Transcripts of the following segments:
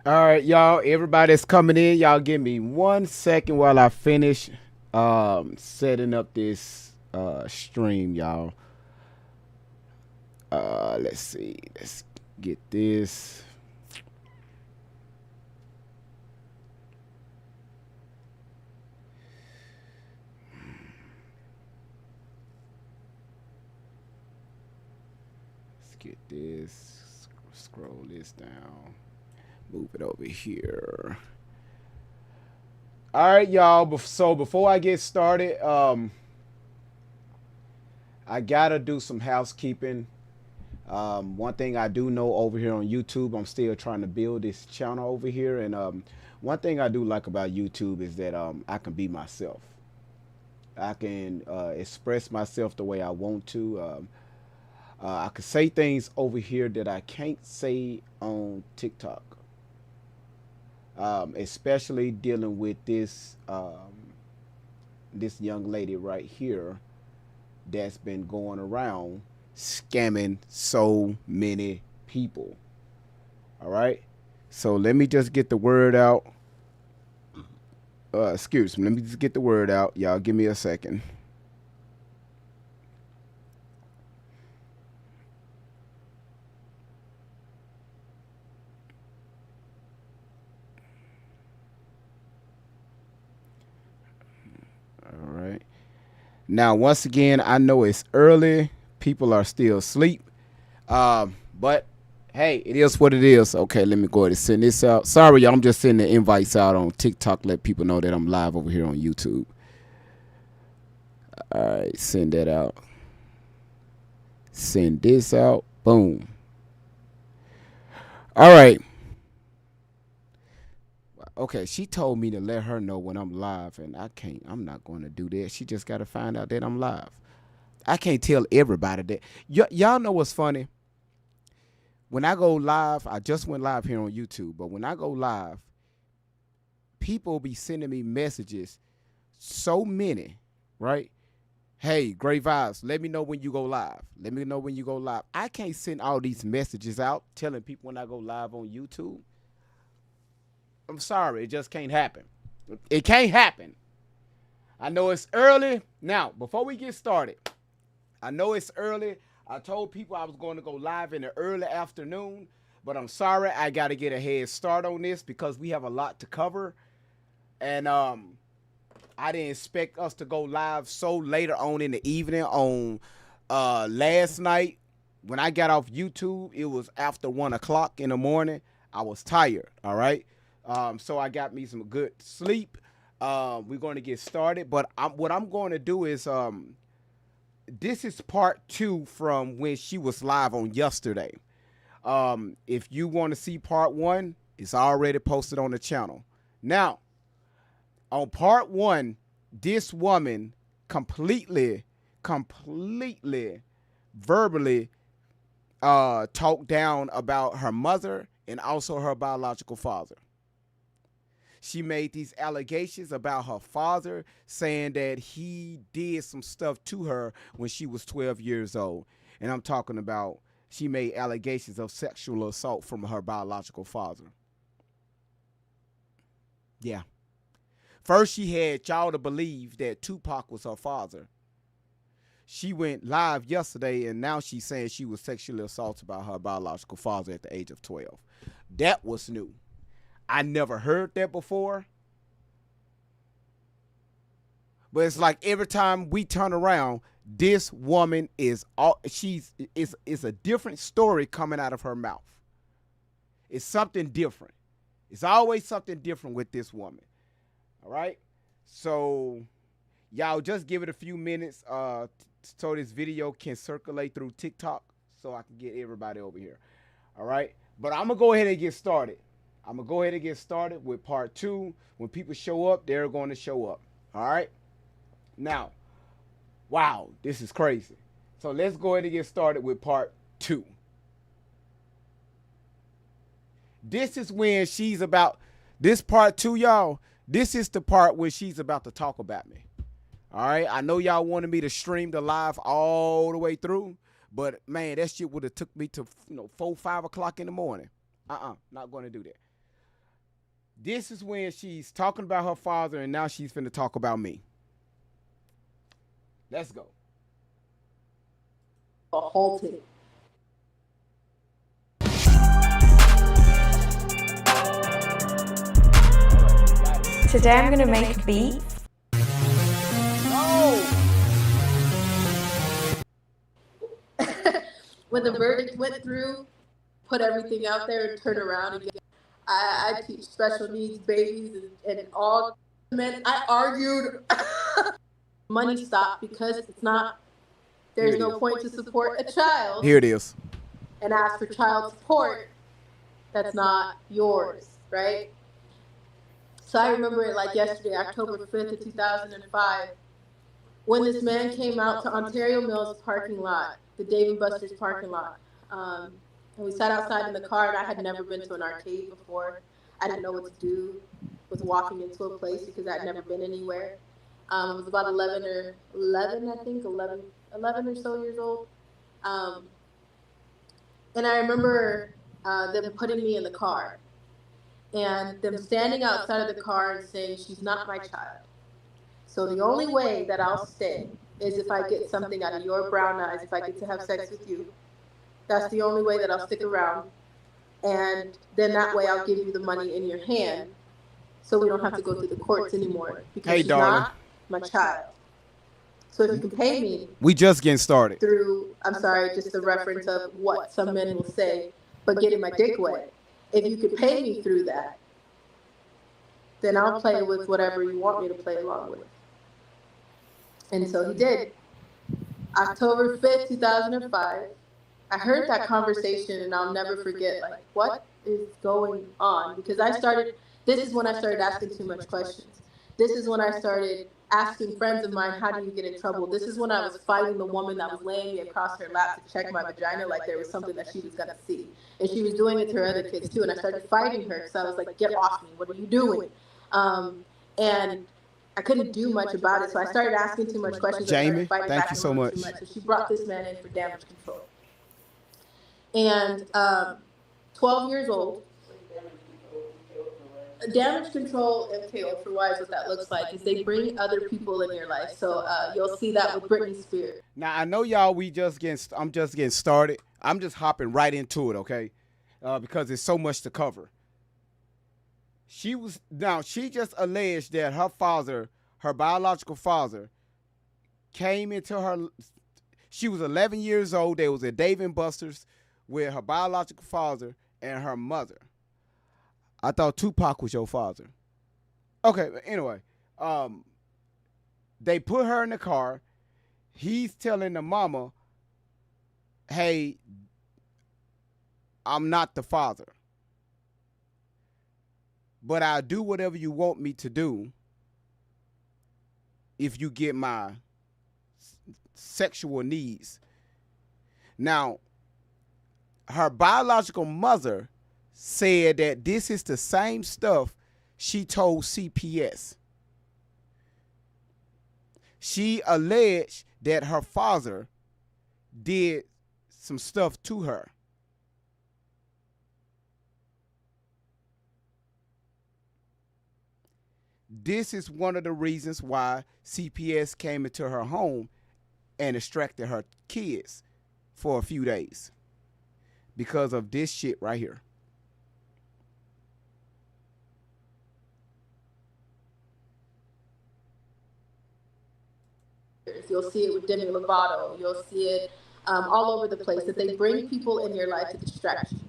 All right, y'all. Everybody that's coming in, y'all give me 1 second while I finish setting up this stream, y'all. Let's see. Let's get this. Let's get this. Scroll this down. Move it over here. All right, y'all. So before I get started, I gotta do some housekeeping. One thing I do know over here on YouTube, I'm still trying to build this channel over here, and one thing I do like about YouTube is that I can be myself. I can express myself the way I want to. I can say things over here that I can't say on TikTok, especially dealing with this young lady right here that's been going around scamming so many people. All right. So let me just get the word out. Excuse me. Let me just get the word out. Y'all give me a second. All right. Now, once again, I know it's early. People are still asleep. But hey, it is what it is. Okay, let me go ahead and send this out. Sorry, y'all. I'm just sending the invites out on TikTok. Let people know that I'm live over here on YouTube. All right, send that out. Send this out. Boom. All right. Okay, she told me to let her know when I'm live, and I can't. I'm not going to do that. She just got to find out that I'm live. I can't tell everybody that. Y'all know what's funny? When I go live, I just went live here on YouTube, but when I go live, people be sending me messages, so many, right? Hey, great vibes. Let me know when you go live. Let me know when you go live. I can't send all these messages out telling people when I go live on YouTube. I'm sorry, it just can't happen. It can't happen. I know it's early. Now, before we get started, I know it's early. I told people I was going to go live in the early afternoon, but I'm sorry. I got to get a head start on this because we have a lot to cover. And I didn't expect us to go live so later on in the evening on last night. When I got off YouTube, it was after 1 o'clock in the morning. I was tired, all right? So I got me some good sleep. We're going to get started. But what I'm going to do is this is part 2 from when she was live on yesterday. If you want to see part 1, it's already posted on the channel. Now, on part 1, this woman completely verbally talked down about her mother and also her biological father. She made these allegations about her father, saying that he did some stuff to her when she was 12 years old. And I'm talking about she made allegations of sexual assault from her biological father. Yeah. First, she had y'all to believe that Tupac was her father. She went live yesterday, and now she's saying she was sexually assaulted by her biological father at the age of 12. That was new. I never heard that before. But it's like every time we turn around, this woman is a different story coming out of her mouth. It's something different. It's always something different with this woman. All right? So y'all just give it a few minutes so this video can circulate through TikTok so I can get everybody over here. All right? But I'm going to go ahead and get started. I'm going to go ahead and get started with part 2. When people show up, they're going to show up. All right? Now, wow, this is crazy. So let's go ahead and get started with part 2. This is when she's about, this part 2, y'all, this is the part where she's about to talk about me. All right? I know y'all wanted me to stream the live all the way through, but man, that shit would have took me to 4, 5 o'clock in the morning. Not going to do that. This is when she's talking about her father, and now she's finna talk about me. Let's go. Halted. Today I'm gonna make beats. When the verdict went through, put everything out there and turn around again. I teach special needs babies and all men. I argued. Money stopped because it's not. There's no point to support a child. Here it is. And ask for child support. That's not yours, right? So I remember it like yesterday, October 5th of 2005, when this man came out to Ontario Mills parking lot, the Dave & Buster's parking lot. And we sat outside in the car, and I had never been to an arcade before. I didn't know what to do with walking into a place because I'd never been anywhere. I was about 11 or so years old. And I remember them putting me in the car and them standing outside of the car and saying, "She's not my child. So the only way that I'll stay is if I get something out of your brown eyes, if I get to have sex with you. That's the only way that I'll stick around. And then that way I'll give you the money in your hand so we don't have to go through the courts anymore. Because she's not my child. So if you can pay me." We just getting started. Through, I'm sorry, just the reference of what some men will say, but getting my dick wet. If you could pay me through that, then I'll play with whatever you want me to play along with. And so he did. October 5th, 2005, I heard that conversation, and I'll never forget, like, what is going on? Because this is when I started asking too much questions. This is when I started asking friends of mine, how do you get in trouble? This is when I was fighting the woman that was laying me across her lap to check my vagina like there was something that she was going to see. And she was doing it to her other kids too. And I started fighting her because I was like, "Get off me. What are you doing?" And I couldn't do much about it. So I started asking too much questions. Jamie, thank you so much. So she brought this man in for damage control. And 12 years old. Damage control, MKO for why is what that looks like, is they bring other people in your life. So you'll see that with Britney Spears. Now I know y'all. I'm just getting started. I'm just hopping right into it, okay? Because there's so much to cover. She just alleged that her biological father, came into her. She was 11 years old. They was at Dave & Buster's with her biological father and her mother. I thought Tupac was your father. Okay, but anyway, they put her in the car. He's telling the mama, "Hey, I'm not the father, but I'll do whatever you want me to do if you get my sexual needs." Now, her biological mother said that this is the same stuff she told CPS. She alleged that her father did some stuff to her. This is one of the reasons why CPS came into her home and extracted her kids for a few days. Because of this shit right here. You'll see it with Demi Lovato. You'll see it all over the place, that they bring people in your life to distract you.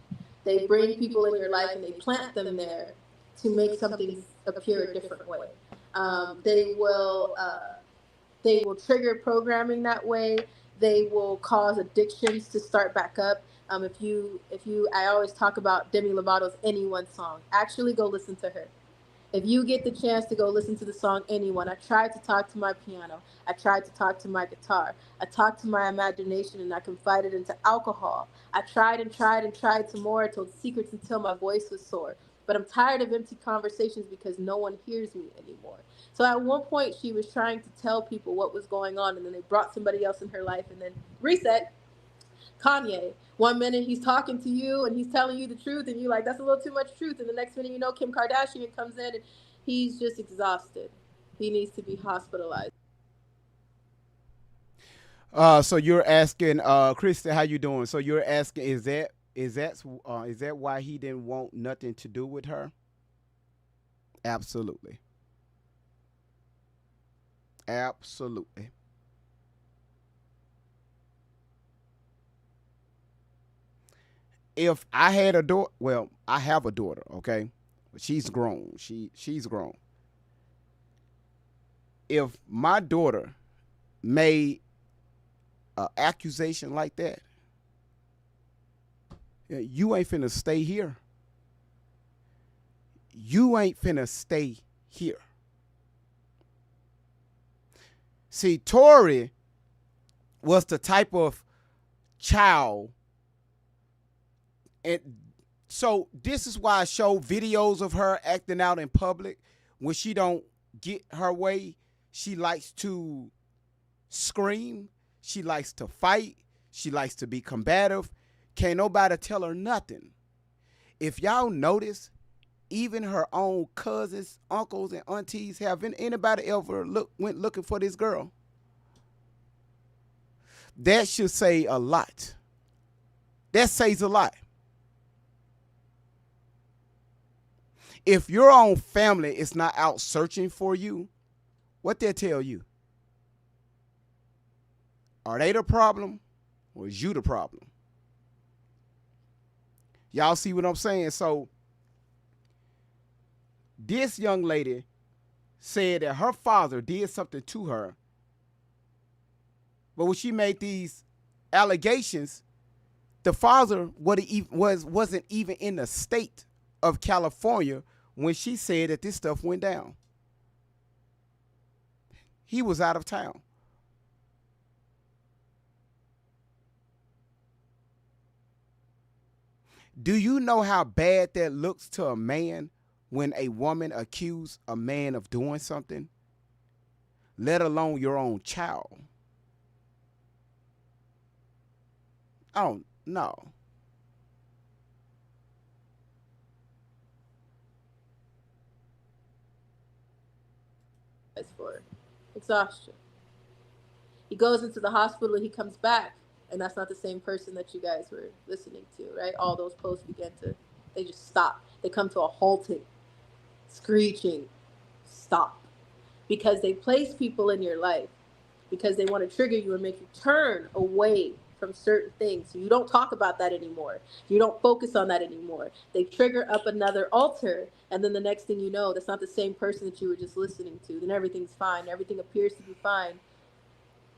They bring people in your life and they plant them there to make something appear a different way. They will trigger programming that way. They will cause addictions to start back up. I always talk about Demi Lovato's "Anyone" song. Actually, go listen to her. If you get the chance to go listen to the song "Anyone," I tried to talk to my piano. I tried to talk to my guitar. I talked to my imagination and I confided into alcohol. I tried and tried and tried some more. I told secrets until my voice was sore. But I'm tired of empty conversations because no one hears me anymore. So at one point she was trying to tell people what was going on, and then they brought somebody else in her life and then reset. Kanye. One minute he's talking to you and he's telling you the truth, and you're like, that's a little too much truth. And the next minute, you know, Kim Kardashian comes in and he's just exhausted. He needs to be hospitalized. So you're asking, Krista, how you doing? So you're asking, is that why he didn't want nothing to do with her? Absolutely. Absolutely. If I had a daughter, well, I have a daughter, okay? She's grown. She's grown. If my daughter made an accusation like that, you ain't finna stay here. You ain't finna stay here. See, Tori was the type of child, and so this is why I show videos of her acting out in public. When she don't get her way, she likes to scream. She likes to fight. She likes to be combative. Can't nobody tell her nothing. If y'all notice, even her own cousins, uncles, and aunties, haven't anybody ever went looking for this girl. That should say a lot. That says a lot. If your own family is not out searching for you, what they tell you? Are they the problem, or is you the problem? Y'all see what I'm saying? So this young lady said that her father did something to her, but when she made these allegations, the father wasn't even in the state of California when she said that this stuff went down. He was out of town. Do you know how bad that looks to a man when a woman accuses a man of doing something, let alone your own child? Oh, no. For exhaustion. He goes into the hospital, he comes back, and that's not the same person that you guys were listening to, right? All those posts they just stop. They come to a halting, screeching stop, because they place people in your life because they want to trigger you and make you turn away from certain things. So you don't talk about that anymore. You don't focus on that anymore. They trigger up another altar, and then the next thing you know, that's not the same person that you were just listening to. Then everything's fine. Everything appears to be fine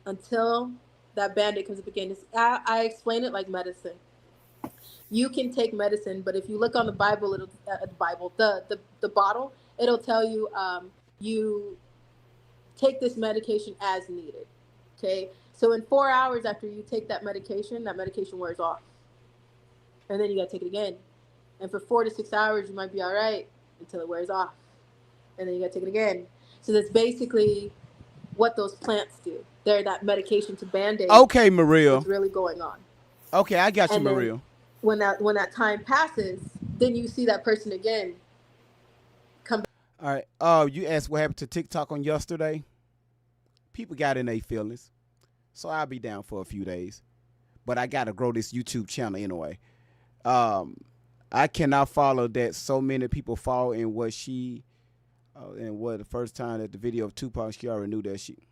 until that Band-Aid comes up again. I explain it like medicine. You can take medicine, but if you look on the Bible, the bottle, it'll tell you you take this medication as needed. Okay, so in 4 hours after you take that medication wears off, and then you gotta take it again. And for 4 to 6 hours, you might be all right until it wears off, and then you gotta take it again. So that's basically what those plants do. They're that medication to Band-Aid. Okay, Maria. What's really going on? Okay, I got you, Maria. When that time passes, then you see that person again. Come. All right. You asked what happened to TikTok on yesterday. People got in their feelings, so I'll be down for a few days. But I gotta grow this YouTube channel anyway. I cannot follow that so many people fall in what she and what the first time that the video of Tupac, she already knew that she.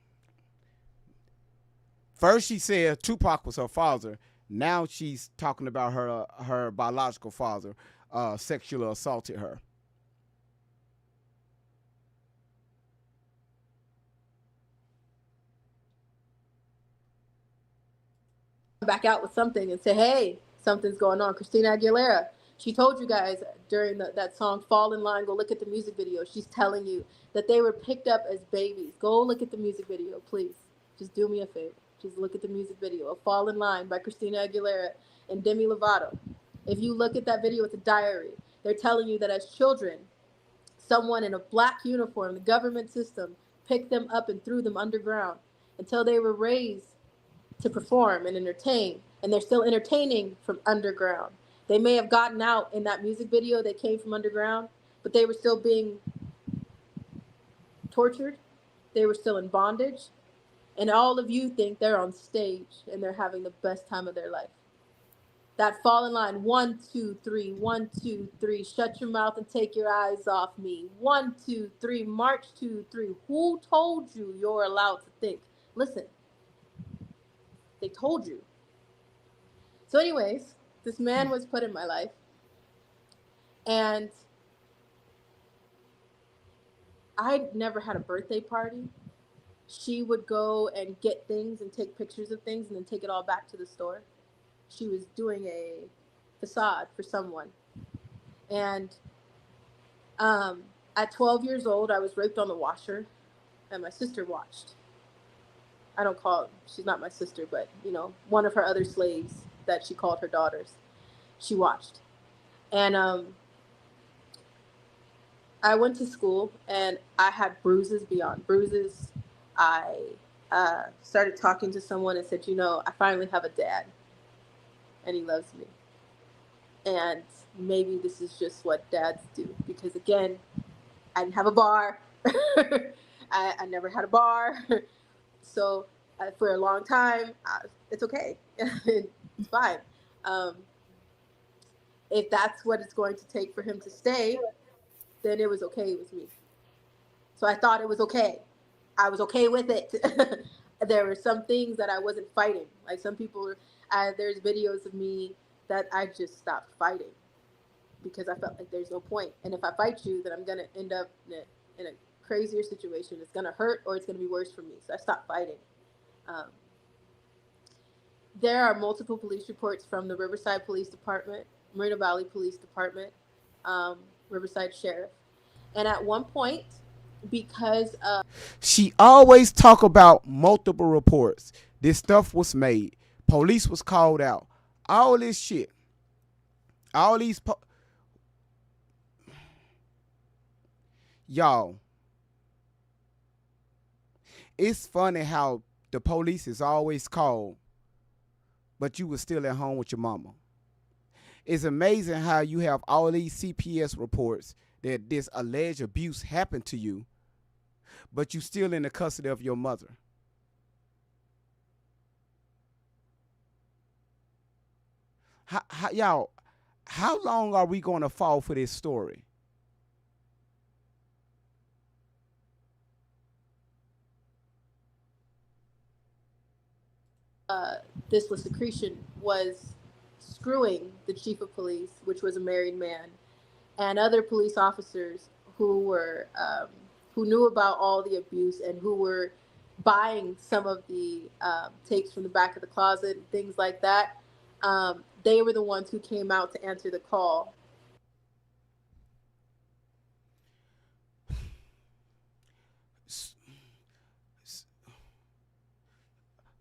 First she said Tupac was her father. Now she's talking about her biological father sexually assaulted her. Back out with something and say, hey, something's going on. Christina Aguilera, she told you guys during that song, Fall in Line, go look at the music video. She's telling you that they were picked up as babies. Go look at the music video, please. Just do me a favor. Just look at the music video of Fall in Line by Christina Aguilera and Demi Lovato. If you look at that video, it's a diary. They're telling you that as children, someone in a black uniform, the government system, picked them up and threw them underground until they were raised to perform and entertain. and they're still entertaining from underground. They may have gotten out in that music video, they came from underground, but they were still being tortured. They were still in bondage. And all of you think they're on stage and they're having the best time of their life. That fall in line, 1, 2, 3, 1, 2, 3, shut your mouth and take your eyes off me. 1, 2, 3, march 2, 3. Who told you you're allowed to think? Listen, they told you. So anyways, this man was put in my life, and I never had a birthday party. She would go and get things and take pictures of things and then take it all back to the store. She was doing a facade for someone. And at 12 years old, I was raped on the washer, and my sister watched. I don't call, she's not my sister, but, you know, one of her other slaves that she called her daughters. She watched. And I went to school, and I had bruises beyond bruises. I started talking to someone and said, you know, I finally have a dad, and he loves me. And maybe this is just what dads do. Because, again, I didn't have a bar. I never had a bar. So for a long time, it's okay. It's fine. If that's what it's going to take for him to stay, then it was okay with me. So I thought it was okay. I was okay with it. There were some things that I wasn't fighting. Like some people, there's videos of me that I just stopped fighting because I felt like there's no point. And if I fight you, then I'm going to end up in a crazier situation. It's going to hurt or it's going to be worse for me. So I stopped fighting. There are multiple police reports from the Riverside Police Department, Moreno Valley Police Department, Riverside Sheriff. And at one point, because she always talk about multiple reports. This stuff was made. Police was called out. All this shit. All these y'all. It's funny how the police is always called, but you were still at home with your mama. It's amazing how you have all these CPS reports that this alleged abuse happened to you, but you still in the custody of your mother. Y'all, how long are we going to fall for this story? this secretion was screwing the chief of police, which was a married man, and other police officers who were who knew about all the abuse and who were buying some of the tapes from the back of the closet and things like that. They were the ones who came out to answer the call.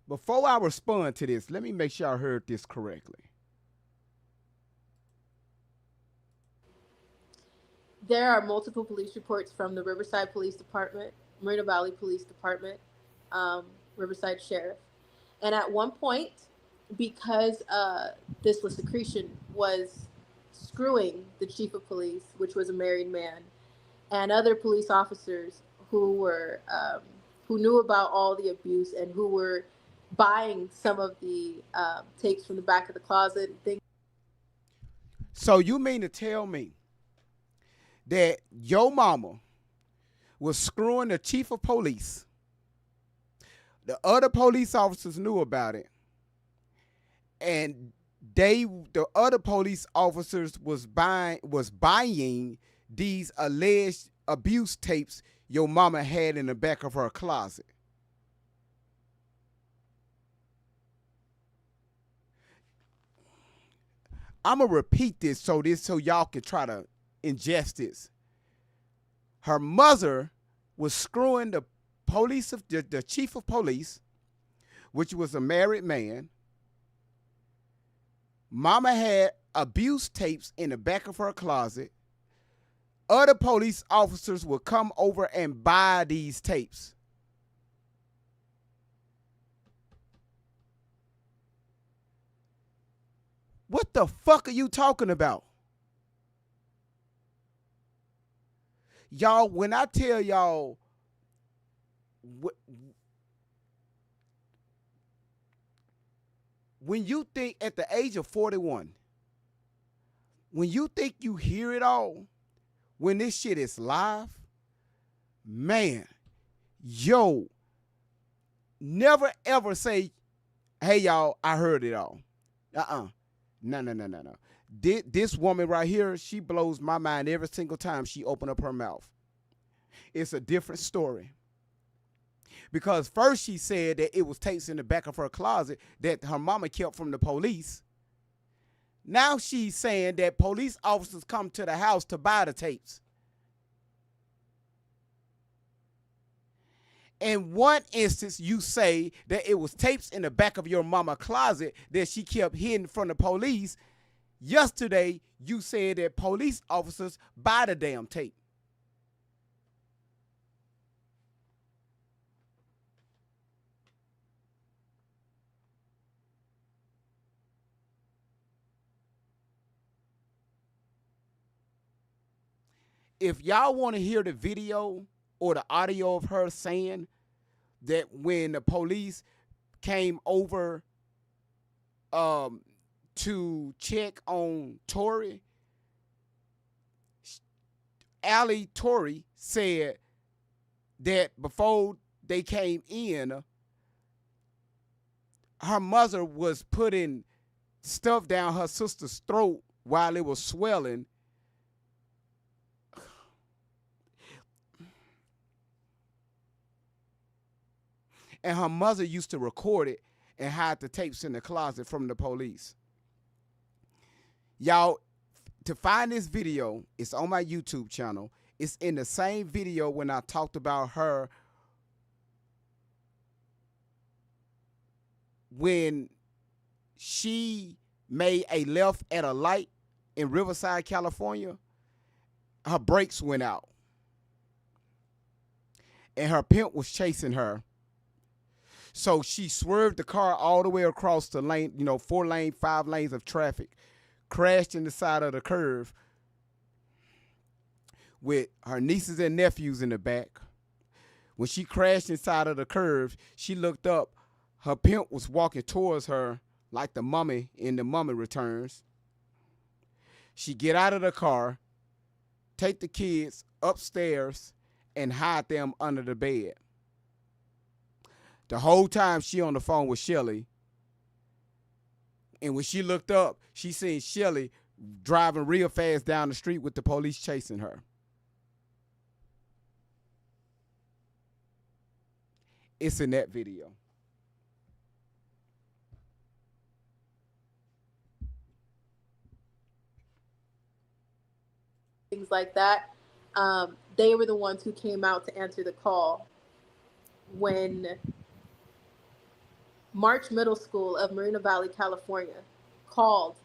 Before I respond to this, let me make sure I heard this correctly. There are multiple police reports from the Riverside Police Department, Moreno Valley Police Department, Riverside Sheriff. And at one point, because this secretion was screwing the chief of police, which was a married man, and other police officers who were who knew about all the abuse and who were buying some of the tapes from the back of the closet and things. So you mean to tell me that your mama was screwing the chief of police? The other police officers knew about it, and the other police officers was buying these alleged abuse tapes your mama had in the back of her closet. I'm gonna repeat this so y'all can try to ingest this. Her mother was screwing the police of the chief of police, which was a married man. Mama had abuse tapes in the back of her closet. Other police officers would come over and buy these tapes. What the fuck are you talking about? Y'all, when I tell y'all, when you think at the age of 41, when you think you hear it all, when this shit is live, man, yo, never ever say, hey, y'all, I heard it all. No. This woman right here, she blows my mind every single time she open up her mouth. It's a different story. Because first she said that it was tapes in the back of her closet that her mama kept from the police. Now she's saying that police officers come to the house to buy the tapes. In one instance, you say that it was tapes in the back of your mama closet that she kept hidden from the police. Yesterday, you said that police officers buy the damn tape. If y'all want to hear the video or the audio of her saying that when the police came over to check on Tory, Allie Tory said that before they came in, her mother was putting stuff down her sister's throat while it was swelling. And her mother used to record it and hide the tapes in the closet from the police. Y'all, to find this video, it's on my YouTube channel. It's in the same video when I talked about her when she made a left at a light in Riverside, California. Her brakes went out. And her pimp was chasing her. So she swerved the car all the way across the lane, 4 lane, 5 lanes of traffic, crashed in the side of the curve with her nieces and nephews in the back. When she crashed inside of the curve, she looked up. Her pimp was walking towards her like the mummy in The Mummy Returns. She get out of the car, take the kids upstairs, and hide them under the bed. The whole time she on the phone with Shelly. And when she looked up, she seen Shelly driving real fast down the street with the police chasing her. It's in that video. Things like that. They were the ones who came out to answer the call when March Middle School of Moreno Valley, California called.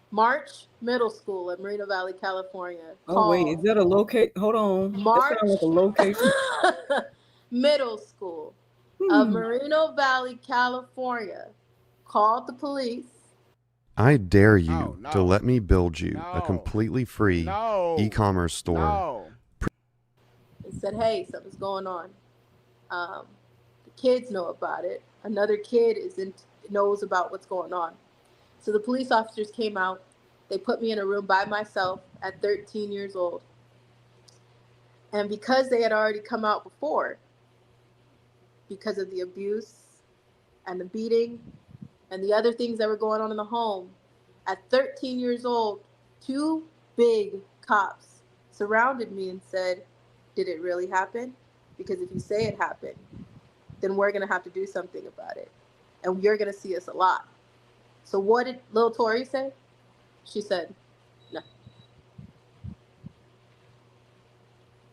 March Middle School of Moreno Valley, California called. Oh, wait, is that a locate? Hold on. March That sounds like a location. Middle School of Moreno Valley, California called the police. I dare you Oh, no. to let me build you a No. completely free No. e-commerce store. No. And said, hey, something's going on. The kids know about it. Another kid knows about what's going on. So the police officers came out. They put me in a room by myself at 13 years old. And because they had already come out before, because of the abuse and the beating and the other things that were going on in the home, at 13 years old, 2 big cops surrounded me and said, did it really happen? Because if you say it happened, then we're going to have to do something about it. And you're going to see us a lot. So what did Lil Tori say? She said, no.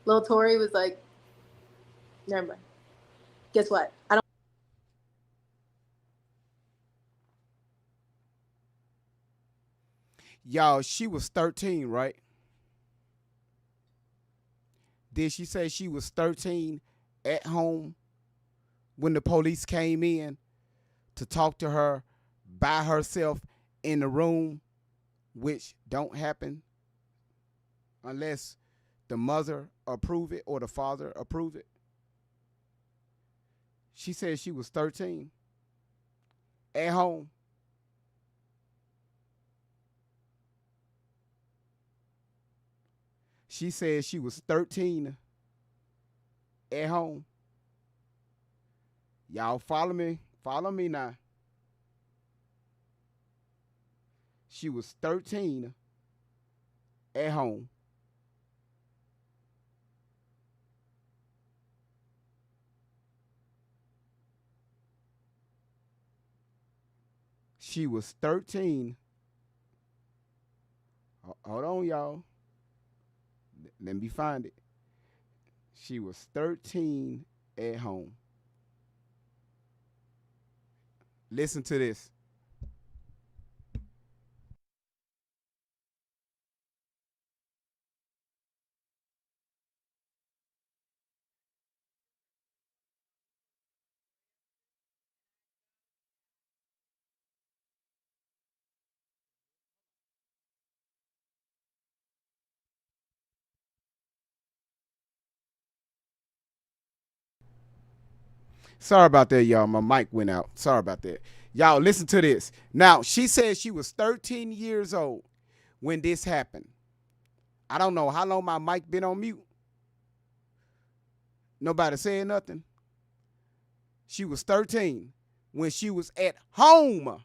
Lil Tori was like, never mind. Guess what? I don't. Y'all, she was 13, right? Did she say she was 13 at home when the police came in to talk to her by herself in the room which don't happen unless the mother approve it or the father approve it. She said she was 13 at home. She said she was 13 at home. Y'all follow me? Follow me now. She was 13 at home. She was 13. Hold on, y'all. Let me find it. She was 13 at home. Listen to this. Sorry about that, y'all. My mic went out. Sorry about that. Y'all, listen to this. Now, she said she was 13 years old when this happened. I don't know how long my mic been on mute. Nobody saying nothing. She was 13 when she was at home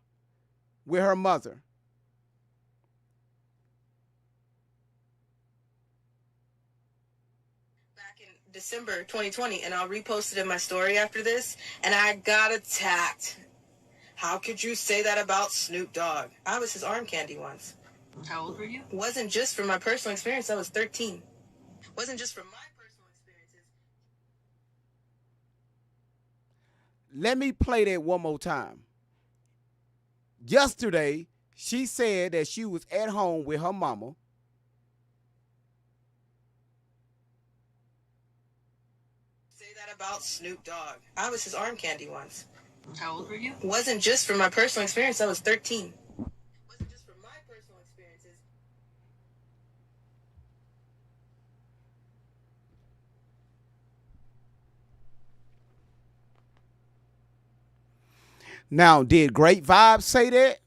with her mother. Back in December 2020, and I'll repost it in my story after this, and I got attacked. How could you say that about Snoop Dogg? I was his arm candy once. How old were you? Wasn't just from my personal experience. I was 13. Wasn't just from my personal experiences. Let me play that one more time. Yesterday, she said that she was at home with her mama. Say that about Snoop Dogg. I was his arm candy once. How old were you? Wasn't just from my personal experience. I was 13. Wasn't just from my personal experiences. Now, did Great Vibes say that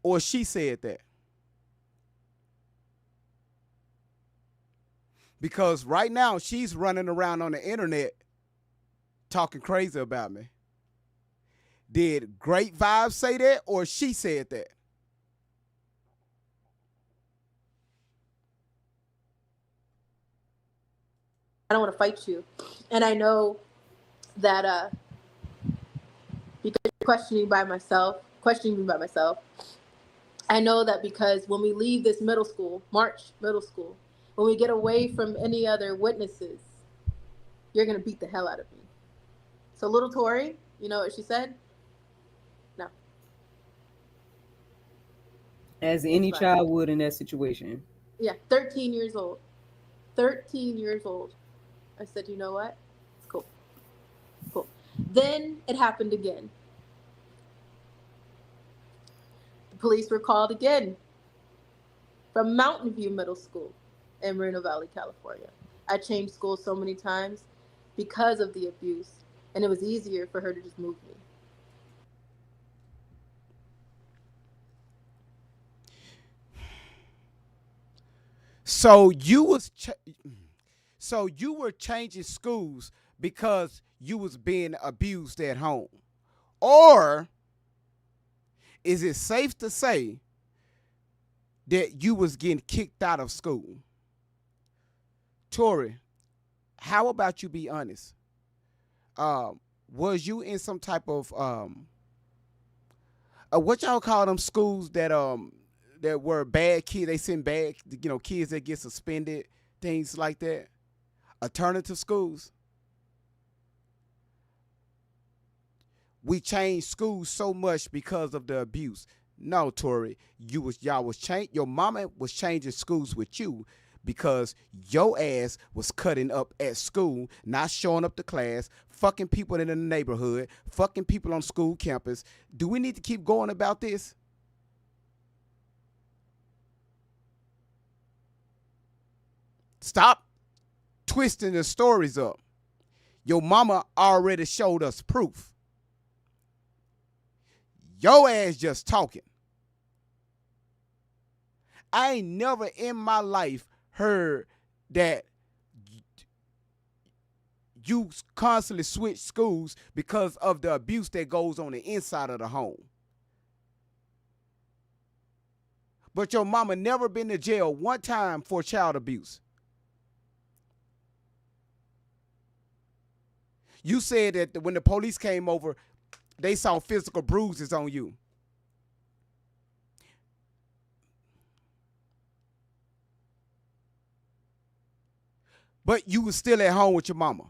or she said that? Because right now she's running around on the internet talking crazy about me. Did Great Vibes say that or she said that? I don't want to fight you. And I know that because you're questioning me by myself, I know that because when we leave this March middle school, when we get away from any other witnesses, you're going to beat the hell out of me. So little Tori, you know what she said? No. As any child would in that situation. Yeah, 13 years old. 13 years old. I said, you know what? It's cool. Cool. Then it happened again. The police were called again from Mountain View Middle School in Moreno Valley, California. I changed schools so many times because of the abuse, and it was easier for her to just move me. So you were changing schools because you was being abused at home, or is it safe to say that you was getting kicked out of school? Tori, how about you be honest? Was you in some type of what y'all call them schools that were bad kids? They send bad, kids that get suspended, things like that. Alternative schools. We changed schools so much because of the abuse. No, Tori, your mama was changing schools with you because your ass was cutting up at school, not showing up to class, fucking people in the neighborhood, fucking people on school campus. Do we need to keep going about this? Stop twisting the stories up. Your mama already showed us proof. Your ass just talking. I ain't never in my life heard that you constantly switch schools because of the abuse that goes on the inside of the home. But your mama never been to jail one time for child abuse. You said that when the police came over, they saw physical bruises on you. But you was still at home with your mama.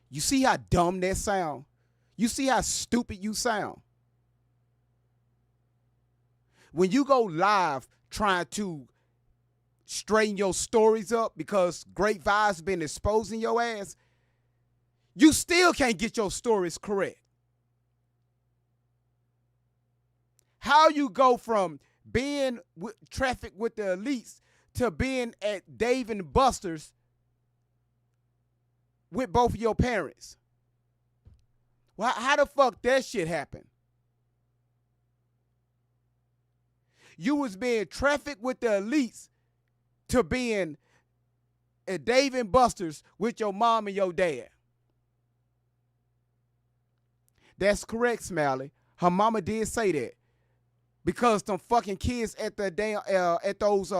You see how dumb that sound? You see how stupid you sound? When you go live trying to straighten your stories up because Great Vibe's been exposing your ass, you still can't get your stories correct. How you go from being trafficked with the elites to being at Dave and Buster's with both of your parents? Well, how the fuck that shit happened? You was being trafficked with the elites to being at Dave and Buster's with your mom and your dad. That's correct, Smiley. Her mama did say that. Because them fucking kids at the damn at those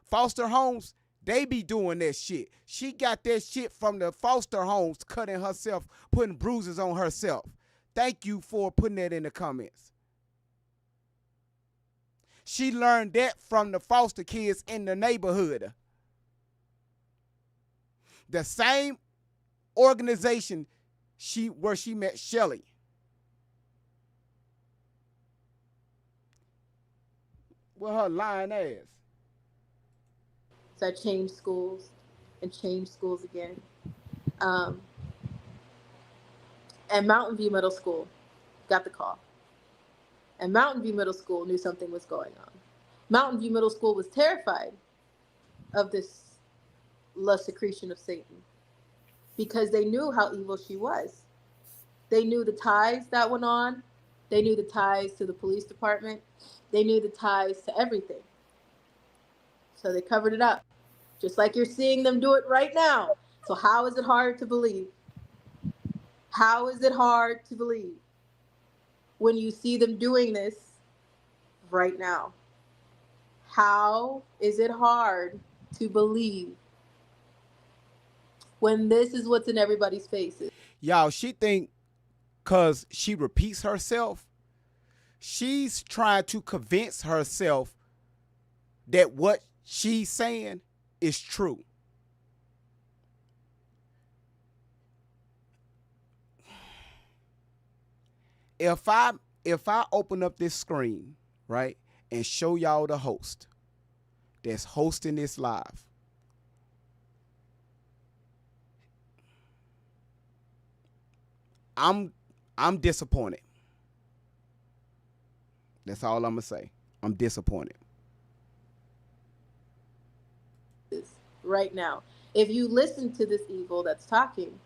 foster homes, they be doing that shit. She got that shit from the foster homes, cutting herself, putting bruises on herself. Thank you for putting that in the comments. She learned that from the foster kids in the neighborhood. The same organization where she met Shelly. With her lying ass. So I changed schools and changed schools again. At Mountain View Middle School, got the call. And Mountain View Middle School knew something was going on. Mountain View Middle School was terrified of this lust secretion of Satan because they knew how evil she was. They knew the ties that went on. They knew the ties to the police department. They knew the ties to everything. So they covered it up, just like you're seeing them do it right now. So how is it hard to believe? How is it hard to believe when you see them doing this right now? How is it hard to believe when this is what's in everybody's faces? Y'all, she think because she repeats herself, she's trying to convince herself that what she's saying is true. If I open up this screen, right, and show y'all the host that's hosting this live, I'm disappointed. That's all I'm gonna say. I'm disappointed. Right now, if you listen to this evil that's talking,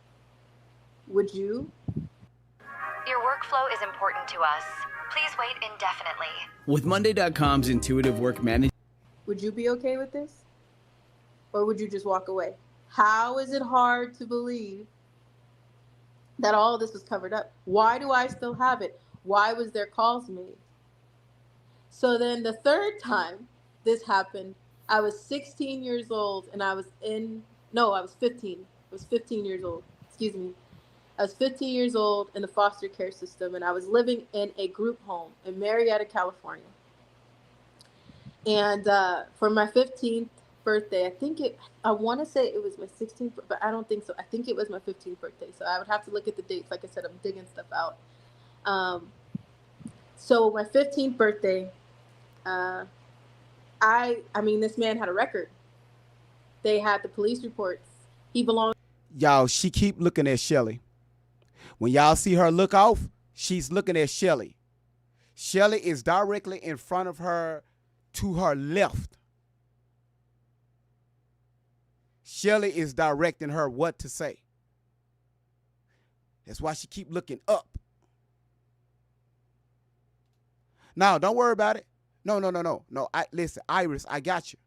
would you? Your workflow is important to us. Please wait indefinitely. With Monday.com's intuitive work management, Would you be okay with this? Or would you just walk away? How is it hard to believe that all of this was covered up? Why do I still have it? Why was there calls made? So then the third time this happened, I was 16 years old and I was 15. I was 15 years old. Excuse me. I was 15 years old in the foster care system, and I was living in a group home in Marietta, California. And for my 15th birthday, I want to say it was my 16th, but I don't think so. I think it was my 15th birthday. So I would have to look at the dates. Like I said, I'm digging stuff out. So my 15th birthday, this man had a record. They had the police reports. He belonged. Y'all, she keep looking at Shelly. When y'all see her look off, she's looking at Shelly. Shelly is directly in front of her to her left. Shelly is directing her what to say. That's why she keep looking up. No, don't worry about it. No. Listen, Iris, I got you.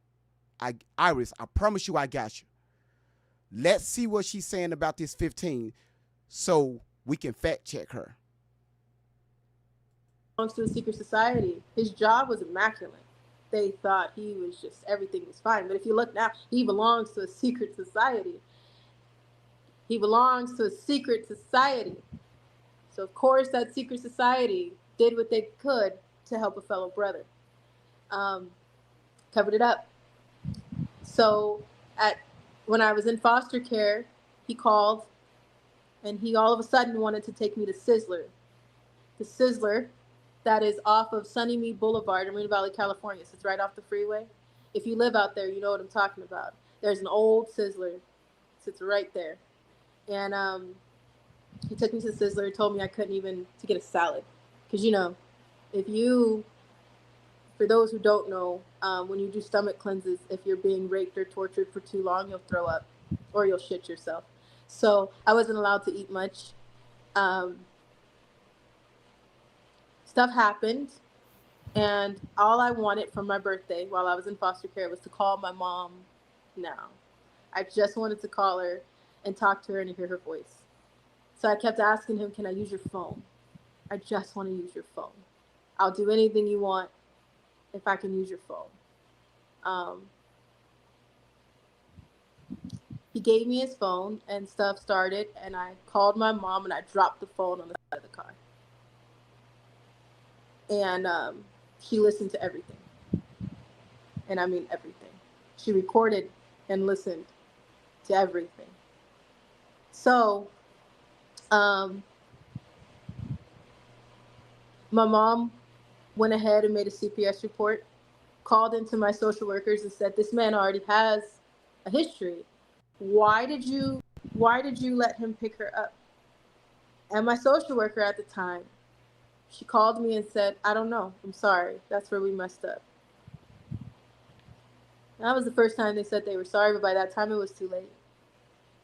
Iris, I promise you I got you. Let's see what she's saying about this 15 so we can fact check her. Belongs to a secret society. His job was immaculate. They thought he was just, everything was fine. But if you look now, he belongs to a secret society. He belongs to a secret society. So of course that secret society did what they could to help a fellow brother. Covered it up. So when I was in foster care, he called and he all of a sudden wanted to take me to Sizzler. The Sizzler that is off of Sunnymead Boulevard in Moreno Valley, California. So it's right off the freeway. If you live out there, you know what I'm talking about. There's an old Sizzler. Sits right there. And he took me to the Sizzler, told me I couldn't even to get a salad. Because, you know, for those who don't know, when you do stomach cleanses, if you're being raped or tortured for too long, you'll throw up or you'll shit yourself. So I wasn't allowed to eat much. Stuff happened, and all I wanted for my birthday while I was in foster care was to call my mom now. I just wanted to call her and talk to her and hear her voice. So I kept asking him, can I use your phone? I just want to use your phone. I'll do anything you want if I can use your phone. He gave me his phone and stuff started, and I called my mom and I dropped the phone on the side of the car. And she listened to everything. And I mean everything. She recorded and listened to everything. So my mom went ahead and made a CPS report, called into my social workers and said, this man already has a history. Why did you let him pick her up? And my social worker at the time, she called me and said, I don't know. I'm sorry. That's where we messed up. And that was the first time they said they were sorry, but by that time it was too late.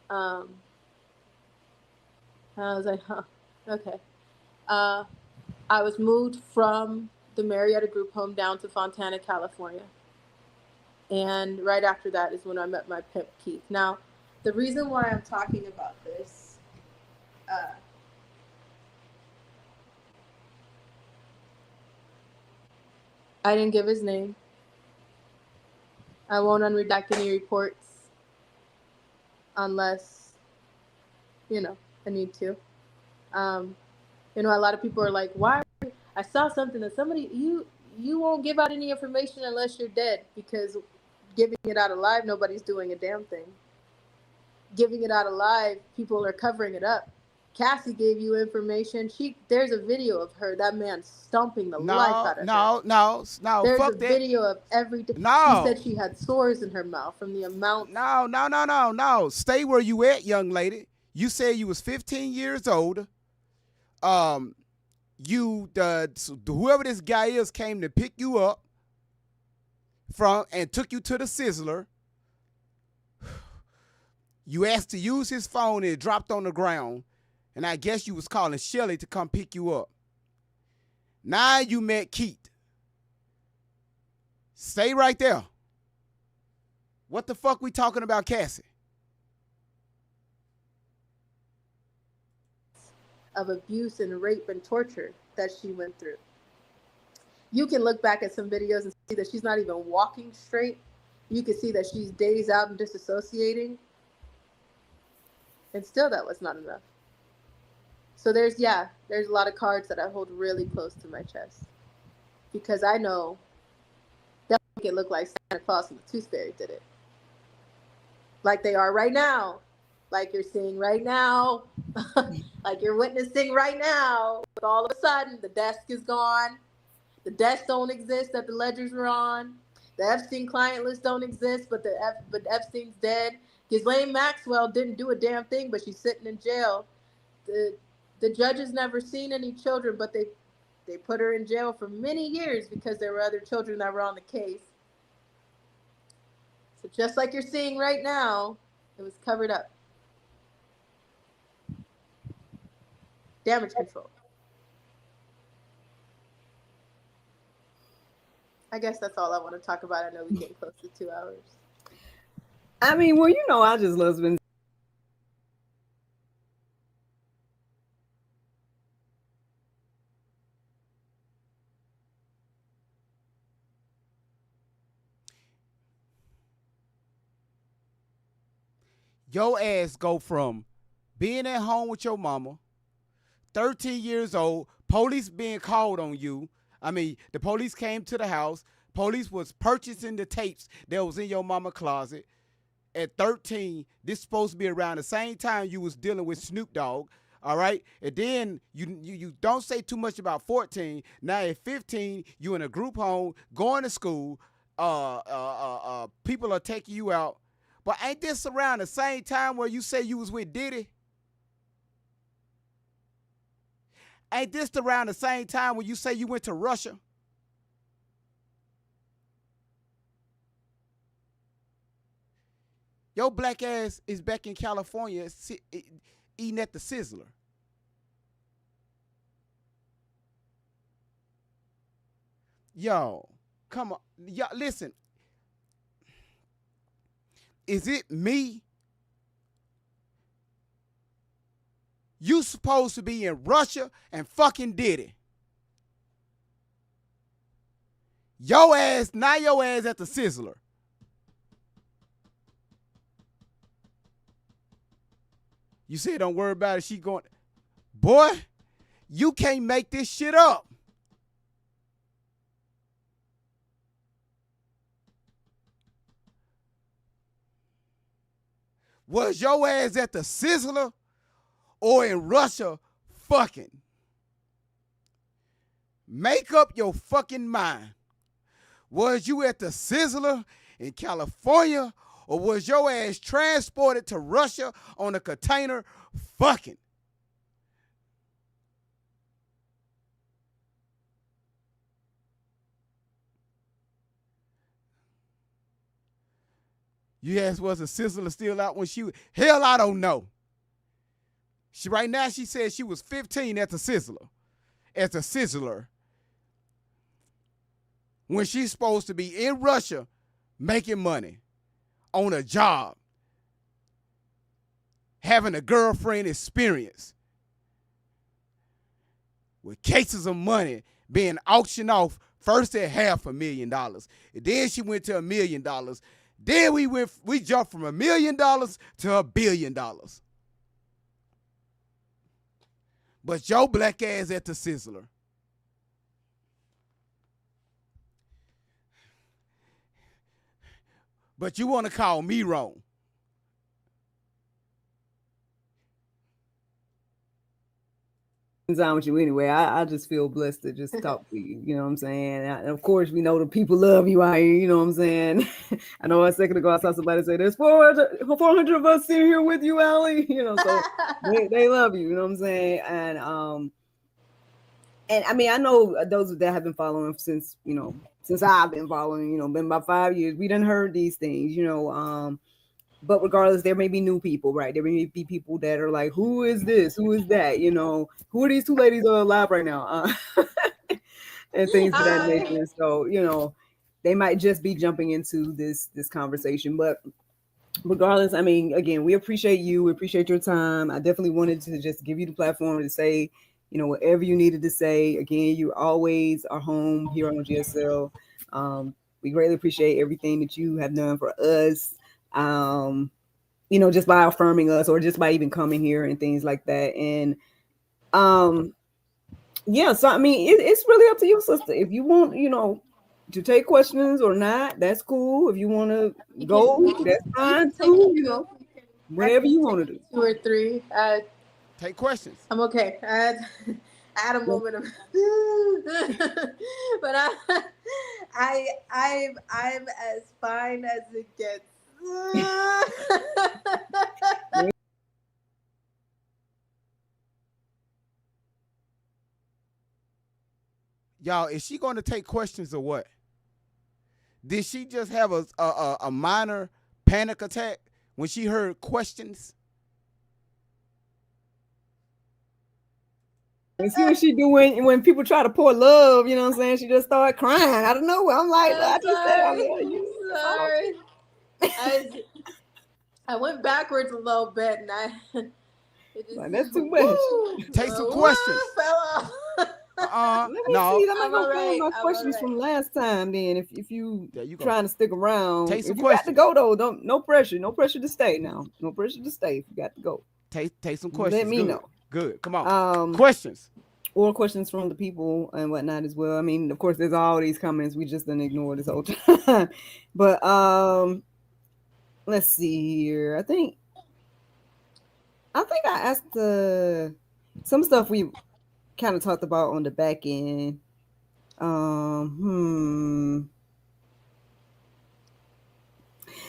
I was like, huh, okay. I was moved from the Marietta Group home down to Fontana, California. And right after that is when I met my pimp, Keith. Now, the reason why I'm talking about this, I didn't give his name. I won't unredact any reports unless, I need to. A lot of people are like, why? I saw something that somebody, you won't give out any information unless you're dead, because giving it out alive, nobody's doing a damn thing. Giving it out alive, people are covering it up. Cassie gave you information. There's a video of her, that man stomping the life out of her. No, There's fuck a that. video of every day. No. She said she had sores in her mouth from the amount. No. Stay where you at, young lady. You said you was 15 years old. Whoever this guy is came to pick you up and took you to the Sizzler. You asked to use his phone and it dropped on the ground. And I guess you was calling Shelly to come pick you up. Now you met Keith. Stay right there. What the fuck we talking about, Cassie? Of abuse and rape and torture that she went through. You can look back at some videos and see that she's not even walking straight. You can see that she's dazed out and disassociating. And still that was not enough. So there's a lot of cards that I hold really close to my chest. Because I know that make it look like Santa Claus and the Tooth Fairy did it. Like they are right now. Like you're seeing right now. Like you're witnessing right now. But all of a sudden, the desk is gone. The desks don't exist that the ledgers were on. The Epstein client list don't exist, but Epstein's dead. Ghislaine Maxwell didn't do a damn thing, but she's sitting in jail. The judges never seen any children, but they put her in jail for many years because there were other children that were on the case. So just like you're seeing right now, It was covered up. Damage control. I guess that's all I want to talk about. I know we're getting close to 2 hours. I mean, well, you know, I just love spending. Your ass go from being at home with your mama, 13 years old, police being called on you. I mean, the police came to the house. Police was purchasing the tapes that was in your mama closet. At 13, this supposed to be around the same time you was dealing with Snoop Dogg. All right, and then you don't say too much about 14. Now at 15, you in a group home, going to school. People are taking you out. But ain't this around the same time where you say you was with Diddy? Ain't this around the same time when you say you went to Russia? Your black ass is back in California eating at the Sizzler. Yo, come on. Yo, listen. Is it me? You supposed to be in Russia and fucking Diddy. Your ass, not your ass at the Sizzler. You said don't worry about it. She going, boy, you can't make this shit up. Was your ass at the Sizzler or in Russia fucking? Make up your fucking mind. Was you at the Sizzler in California or was your ass transported to Russia on a container fucking? You asked was the Sizzler still out when she was, hell, I don't know. Right now she said she was 15 at the Sizzler. As a Sizzler. When she's supposed to be in Russia making money on a job. Having a girlfriend experience. With cases of money being auctioned off first at $500,000. And then she went to $1 million. Then we jumped from $1 million to $1 billion. But your black ass at the Sizzler. But you want to call me wrong. On with you anyway. I just feel blessed to just talk to you. You know what I'm saying? And of course, we know the people love you out here. You know what I'm saying? I know a second ago I saw somebody say there's 400 of us sitting here with you, Allie. You know, so they love you. You know what I'm saying? And I mean, I know those that have been following since I've been following. You know, been about 5 years. We done heard these things. You know, but regardless, there may be new people, right? There may be people that are like, who is this? Who is that? You know, who are these two ladies alive right now? And things of that nature. So, you know, they might just be jumping into this conversation. But regardless, I mean, again, we appreciate you. We appreciate your time. I definitely wanted to just give you the platform to say, you know, whatever you needed to say. Again, you always are home here on GSL. We greatly appreciate everything that you have done for us. You know, just by affirming us or just by even coming here and things like that. And yeah, so I mean, it's really up to you, sister. If you want, you know, to take questions or not, that's cool. If you want to go, that's fine too. You know, whatever you want to do. 2 or 3. Take questions. I'm okay. I had a moment of, but I'm as fine as it gets. Y'all, is she going to take questions or what? Did she just have a minor panic attack when she heard questions. And see what she do when people try to pour love, you know what I'm saying? She just start crying out of nowhere. I'm like, I just said, sorry. I went backwards a little bit, and it just, like, that's too much. Take some questions. Fell off. Let me No. see. I'm not I'm gonna alright, find my I'm questions alright. from last time. Then, if you There you go. trying to stick around, Take if some you got to questions. go though, no pressure to stay now. No pressure to stay if you got to go. Take some questions. Let me Good. know. Good. Come on. Um, Questions. Or questions from the people and whatnot as well. I mean, of course, there's all these comments we just didn't ignore this whole time. But let's see here. I think I asked some stuff we kind of talked about on the back end.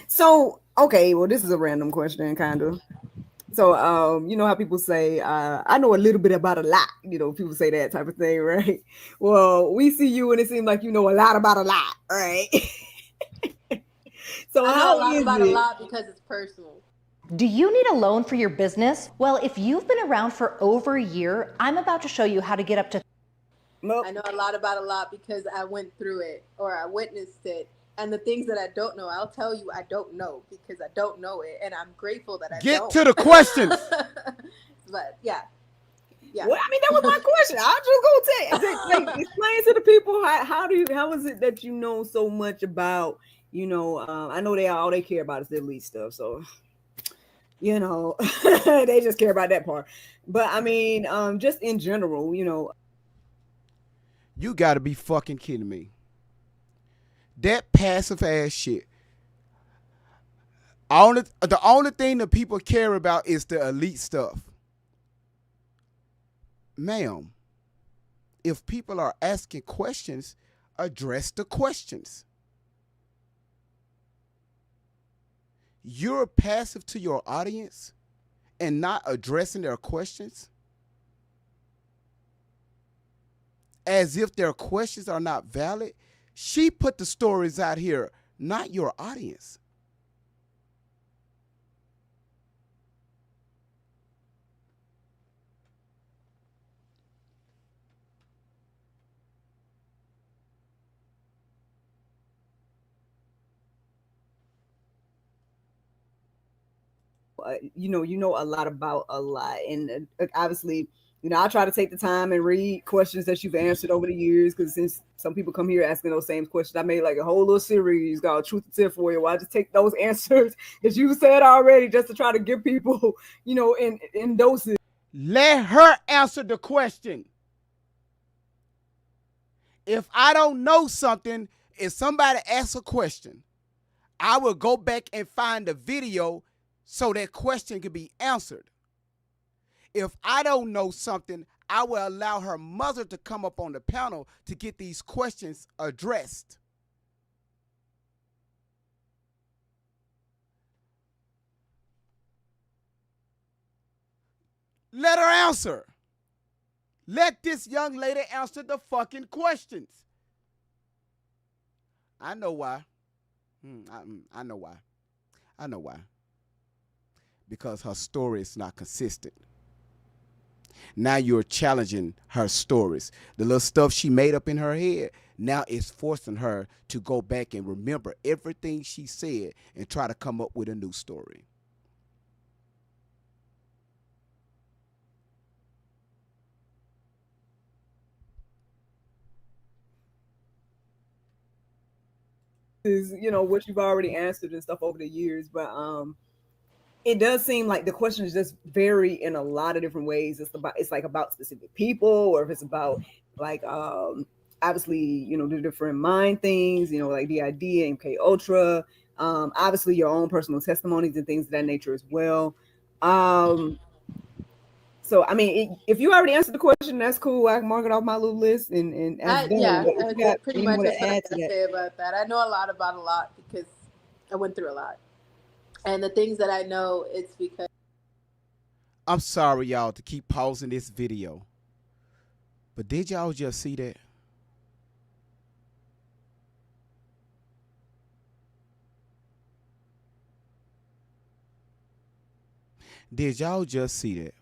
So, okay, well, this is a random question, kind of. So, you know how people say, I know a little bit about a lot, you know, people say that type of thing, right? Well, we see you and it seems like you know a lot about a lot, right? So I know how a lot is about it? a lot because it's personal. Do you need a loan for your business? Well, if you've been around for over a year, I'm about to show you how to get up to. I know a lot about a lot because I went through it or I witnessed it. And the things that I don't know, I'll tell you I don't know because I don't know it. And I'm grateful that I don't. Get to the questions. But yeah. Well, I mean, that was my question. I was just gonna like, explain to the people how is it that you know so much about, you know, I know all they care about is the elite stuff, so you know they just care about that part. But I mean, just in general, you know. You gotta be fucking kidding me. That passive ass shit. The only thing that people care about is the elite stuff. Ma'am, if people are asking questions, address the questions. You're passive to your audience and not addressing their questions as if their questions are not valid. She put the stories out here, not your audience. You know a lot about a lot, and obviously, you know, I try to take the time and read questions that you've answered over the years, because since some people come here asking those same questions, I made like a whole little series called Truth to Tell for you, where I just take those answers that you said already just to try to give people, you know, in doses. Let her answer the question. If I don't know something, if somebody asks a question, I will go back and find the video so that question can be answered. If I don't know something, I will allow her mother to come up on the panel to get these questions addressed. Let her answer. Let this young lady answer the fucking questions. I know why. I know why. I know why. Because her story is not consistent. Now you're challenging her stories. The little stuff she made up in her head, now it's forcing her to go back and remember everything she said and try to come up with a new story. Is, you know, what you've already answered and stuff over the years, but it does seem like the questions just vary in a lot of different ways. It's like about specific people, or if it's about like obviously, you know, the different mind things, you know, like DID, MK Ultra, obviously your own personal testimonies and things of that nature as well. So I mean, if you already answered the question, that's cool. I can mark it off my little list and that's done. Yeah, But if you got pretty any much more that's to what I add to gotta that. say about that. I know a lot about a lot because I went through a lot. And the things that I know, it's because I'm sorry, y'all, to keep pausing this video. But did y'all just see that? Did y'all just see that?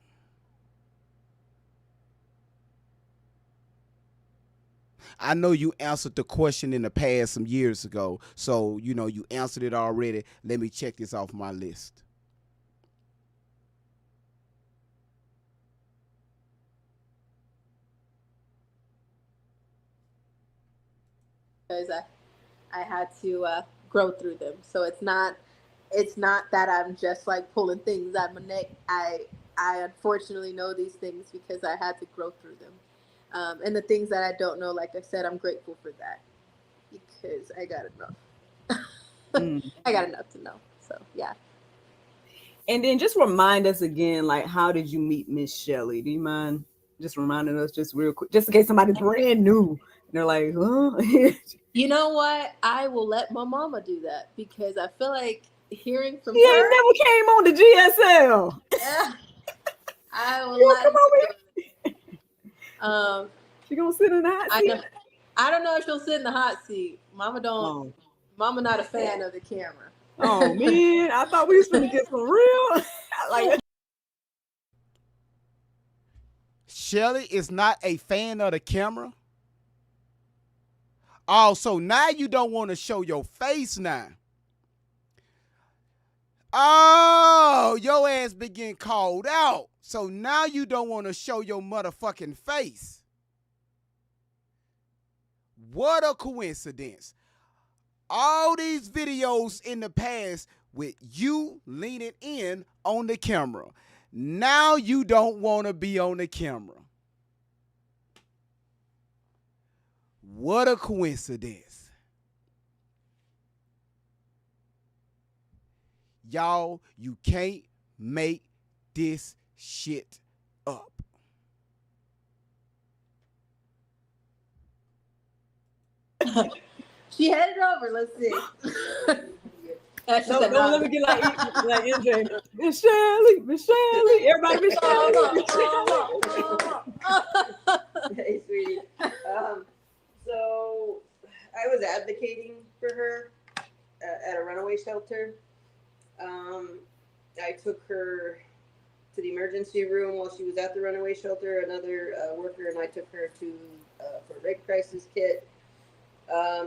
I know you answered the question in the past some years ago, so you know you answered it already. Let me check this off my list. Because I had to grow through them. So it's not that I'm just like pulling things out of my neck. I unfortunately know these things because I had to grow through them. And the things that I don't know, like I said, I'm grateful for that because I got enough. I got enough to know. So yeah. And then just remind us again, like, how did you meet Miss Shelly? Do you mind just reminding us just real quick, just in case somebody's brand new and they're like, huh? You know what? I will let my mama do that because I feel like hearing from She her. ain't never came on the GSL. Yeah, I will You let come her. over. She gonna sit in the hot seat. I don't know if she'll sit in the hot seat. Mama don't. Oh. Mama not a fan of the camera. Oh man, I thought we was gonna get some real. Like, Shelly is not a fan of the camera. Oh, so now you don't want to show your face now. Oh, your ass been getting called out. So now you don't want to show your motherfucking face. What a coincidence. All these videos in the past with you leaning in on the camera. Now you don't want to be on the camera. What a coincidence. Y'all, you can't make this shit up. She headed over. Let's see. don't let me get like MJ. Miss Shelly, Miss Shelly. Everybody, Miss Shelly. Hey, sweetie. So I was advocating for her at a runaway shelter. I took her to the emergency room while she was at the runaway shelter. Another worker and I took her to for rape crisis kit.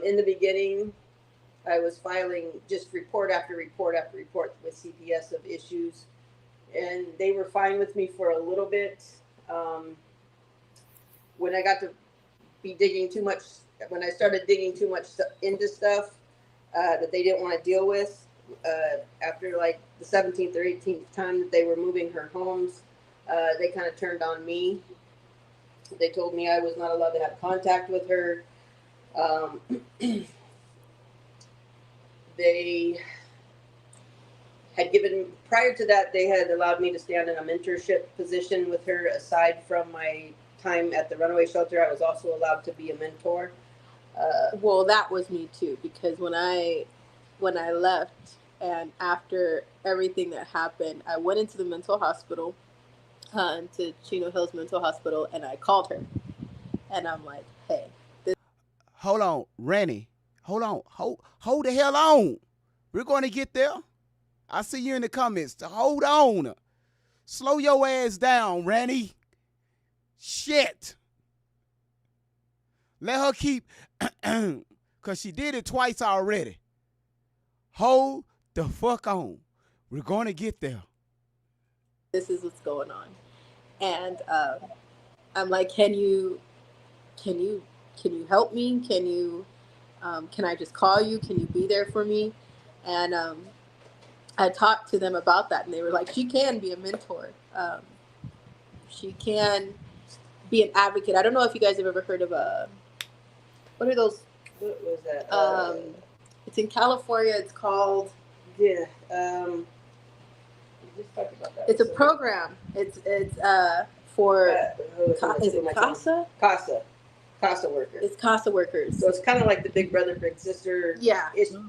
In the beginning, I was filing just report after report after report with CPS of issues, and they were fine with me for a little bit. When I got to be digging too much, when I started digging too much into stuff that they didn't want to deal with, after like the 17th or 18th time that they were moving her homes, they kind of turned on me. They told me I was not allowed to have contact with her. They had given, prior to that, they had allowed me to stand in a mentorship position with her. Aside from my time at the runaway shelter, I was also allowed to be a mentor. Well, that was me too, because when I left and after everything that happened, I went into the mental hospital, to Chino Hills Mental Hospital, and I called her. And I'm like, hey. Hold on, Rennie. Hold on. Hold the hell on. We're going to get there. I see you in the comments. Hold on. Slow your ass down, Rennie. Shit. Let her keep, because she did it twice already. Hold the fuck on. We're going to get there. This is what's going on. And I'm like, can you help me? Can I just call you? Can you be there for me? And I talked to them about that, and they were like, she can be a mentor. She can be an advocate. I don't know if you guys have ever heard of what are those? What was that? It's in California. It's called. Yeah. We just talked about that. It's a program. It's for. Is it CASA? CASA workers. It's CASA workers. So it's kind of like the Big Brother, Big Sister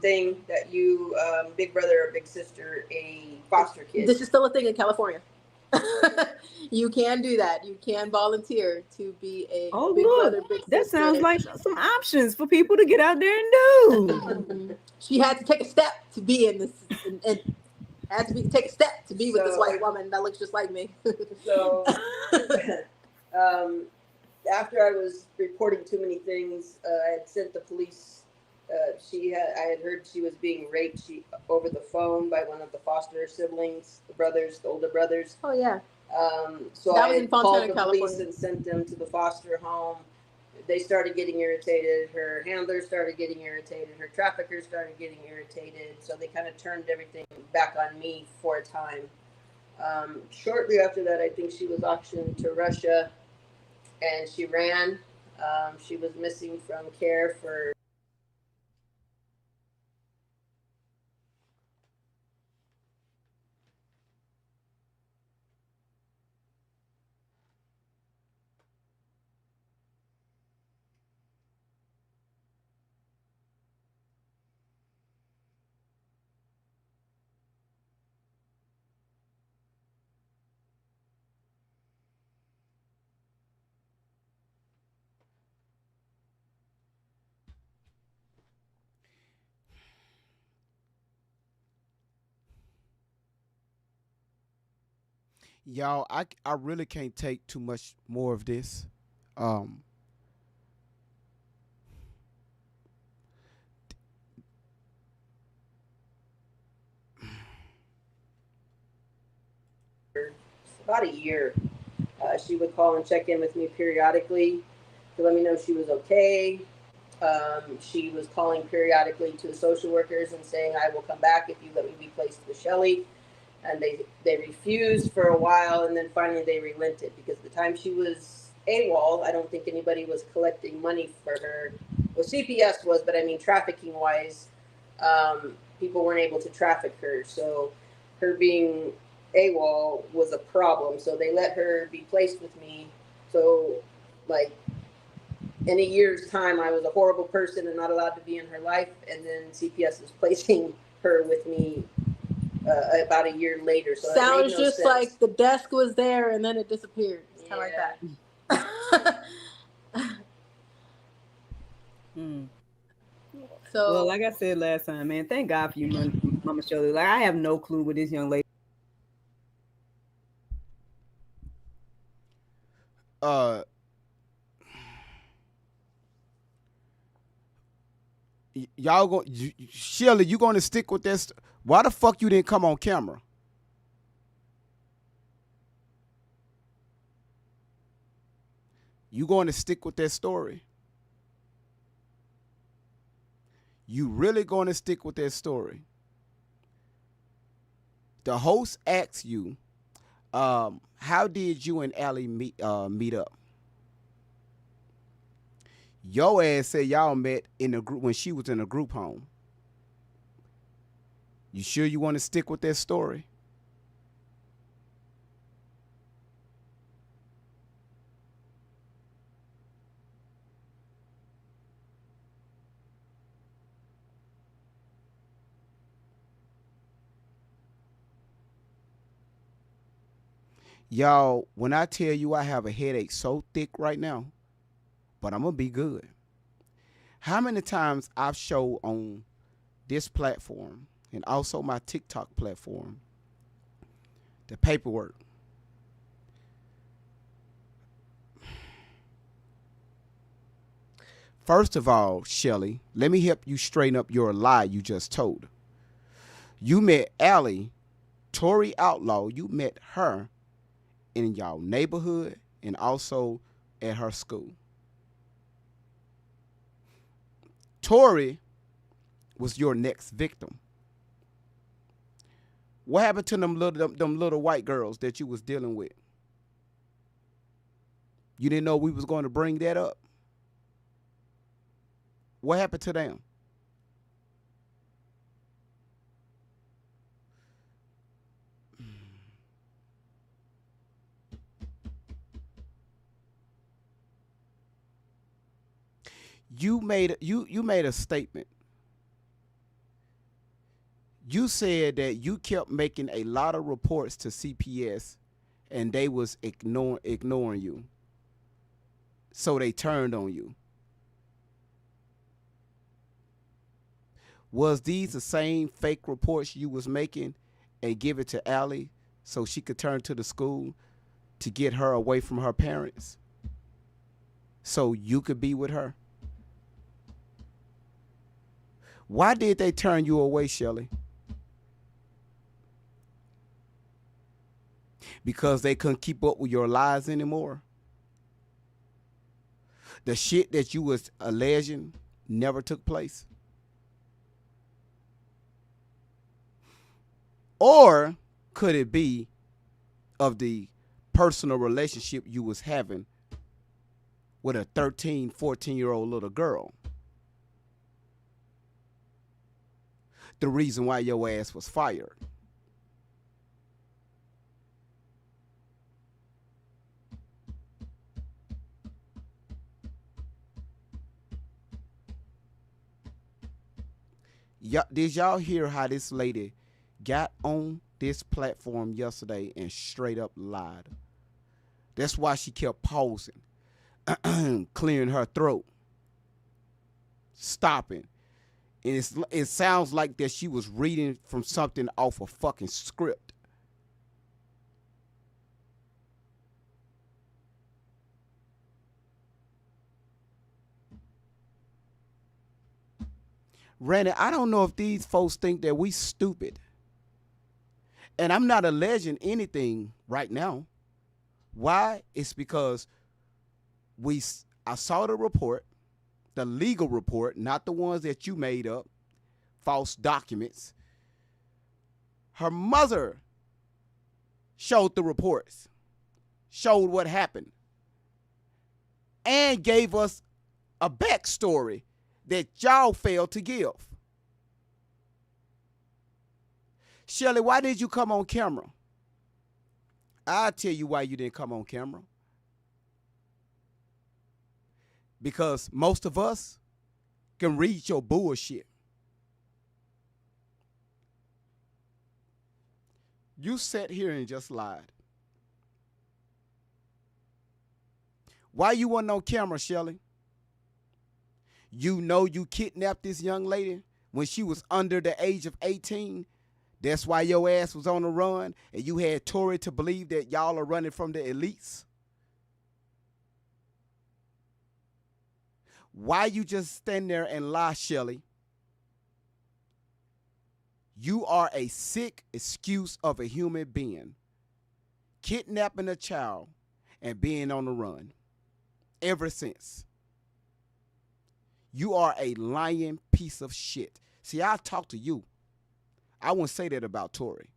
thing that you, Big Brother or Big Sister, a foster kid. This is still a thing in California. You can do that. You can volunteer to be a Big Brother, Big Sister. That sounds like some options for people to get out there and do. She had to take a step to be in this. I had to take a step to be with this white woman that looks just like me. So, after I was reporting too many things, I had sent the police. I had heard she was being raped over the phone by one of the foster siblings, the older brothers. Oh yeah. So that I was in had Fontana, called the California. police and sent them to the foster home. They started getting irritated. Her handler started getting irritated. Her traffickers started getting irritated. So they kind of turned everything back on me for a time. Shortly after that, I think she was auctioned to Russia, and she ran. She was missing from care for Y'all, I really can't take too much more of this. Um, about a year. She would call and check in with me periodically to let me know she was okay. She was calling periodically to the social workers and saying, I will come back if you let me be placed with Shelly. And they refused for a while, and then finally they relented, because the time she was AWOL, I don't think anybody was collecting money for her. Well, CPS was, but I mean trafficking wise, people weren't able to traffic her. So her being AWOL was a problem. So they let her be placed with me. So like in a year's time, I was a horrible person and not allowed to be in her life. And then CPS is placing her with me about a year later. So sounds it made no just sense. like the desk was there and then it disappeared. It's kind of like that. So, well, like I said last time, man, thank God for you, Mama Shelly. Like, I have no clue what this young lady. Y'all go, Shelly, you going to stick with this? Why the fuck you didn't come on camera? You going to stick with that story? You really going to stick with that story? The host asks you, how did you and Allie meet up? Your ass said y'all met in the group when she was in a group home. You sure you want to stick with that story? Y'all, when I tell you I have a headache so thick right now, but I'm going to be good. How many times I've showed on this platform and also my TikTok platform the paperwork. First of all, Shelly, let me help you straighten up your lie you just told. You met Allie, Tori Outlaw. You met her in y'all neighborhood and also at her school. Tori was your next victim. What happened to them little white girls that you was dealing with? You didn't know we was going to bring that up? What happened to them? You made a statement. You said that you kept making a lot of reports to CPS and they was ignoring you. So they turned on you. Was these the same fake reports you was making and give it to Allie so she could turn to the school to get her away from her parents so you could be with her? Why did they turn you away, Shelly? Because they couldn't keep up with your lies anymore? The shit that you was alleging never took place? Or could it be of the personal relationship you was having with a 13, 14-year-old little girl? The reason why your ass was fired. Did y'all hear how this lady got on this platform yesterday and straight up lied? That's why she kept pausing, clearing her throat, stopping. And it sounds like that she was reading from something off a fucking script. Randy, I don't know if these folks think that we stupid. And I'm not alleging anything right now. Why? It's because I saw the report, the legal report, not the ones that you made up, false documents. Her mother showed the reports, showed what happened, and gave us a backstory that y'all failed to give. Shelly, why did you come on camera? I'll tell you why you didn't come on camera. Because most of us can read your bullshit. You sat here and just lied. Why you wasn't on camera, Shelly? You know you kidnapped this young lady when she was under the age of 18. That's why your ass was on the run, and you had Tory to believe that y'all are running from the elites. Why you just stand there and lie, Shelly? You are a sick excuse of a human being, kidnapping a child and being on the run ever since. You are a lying piece of shit. See, I talk to you. I wouldn't say that about Tory.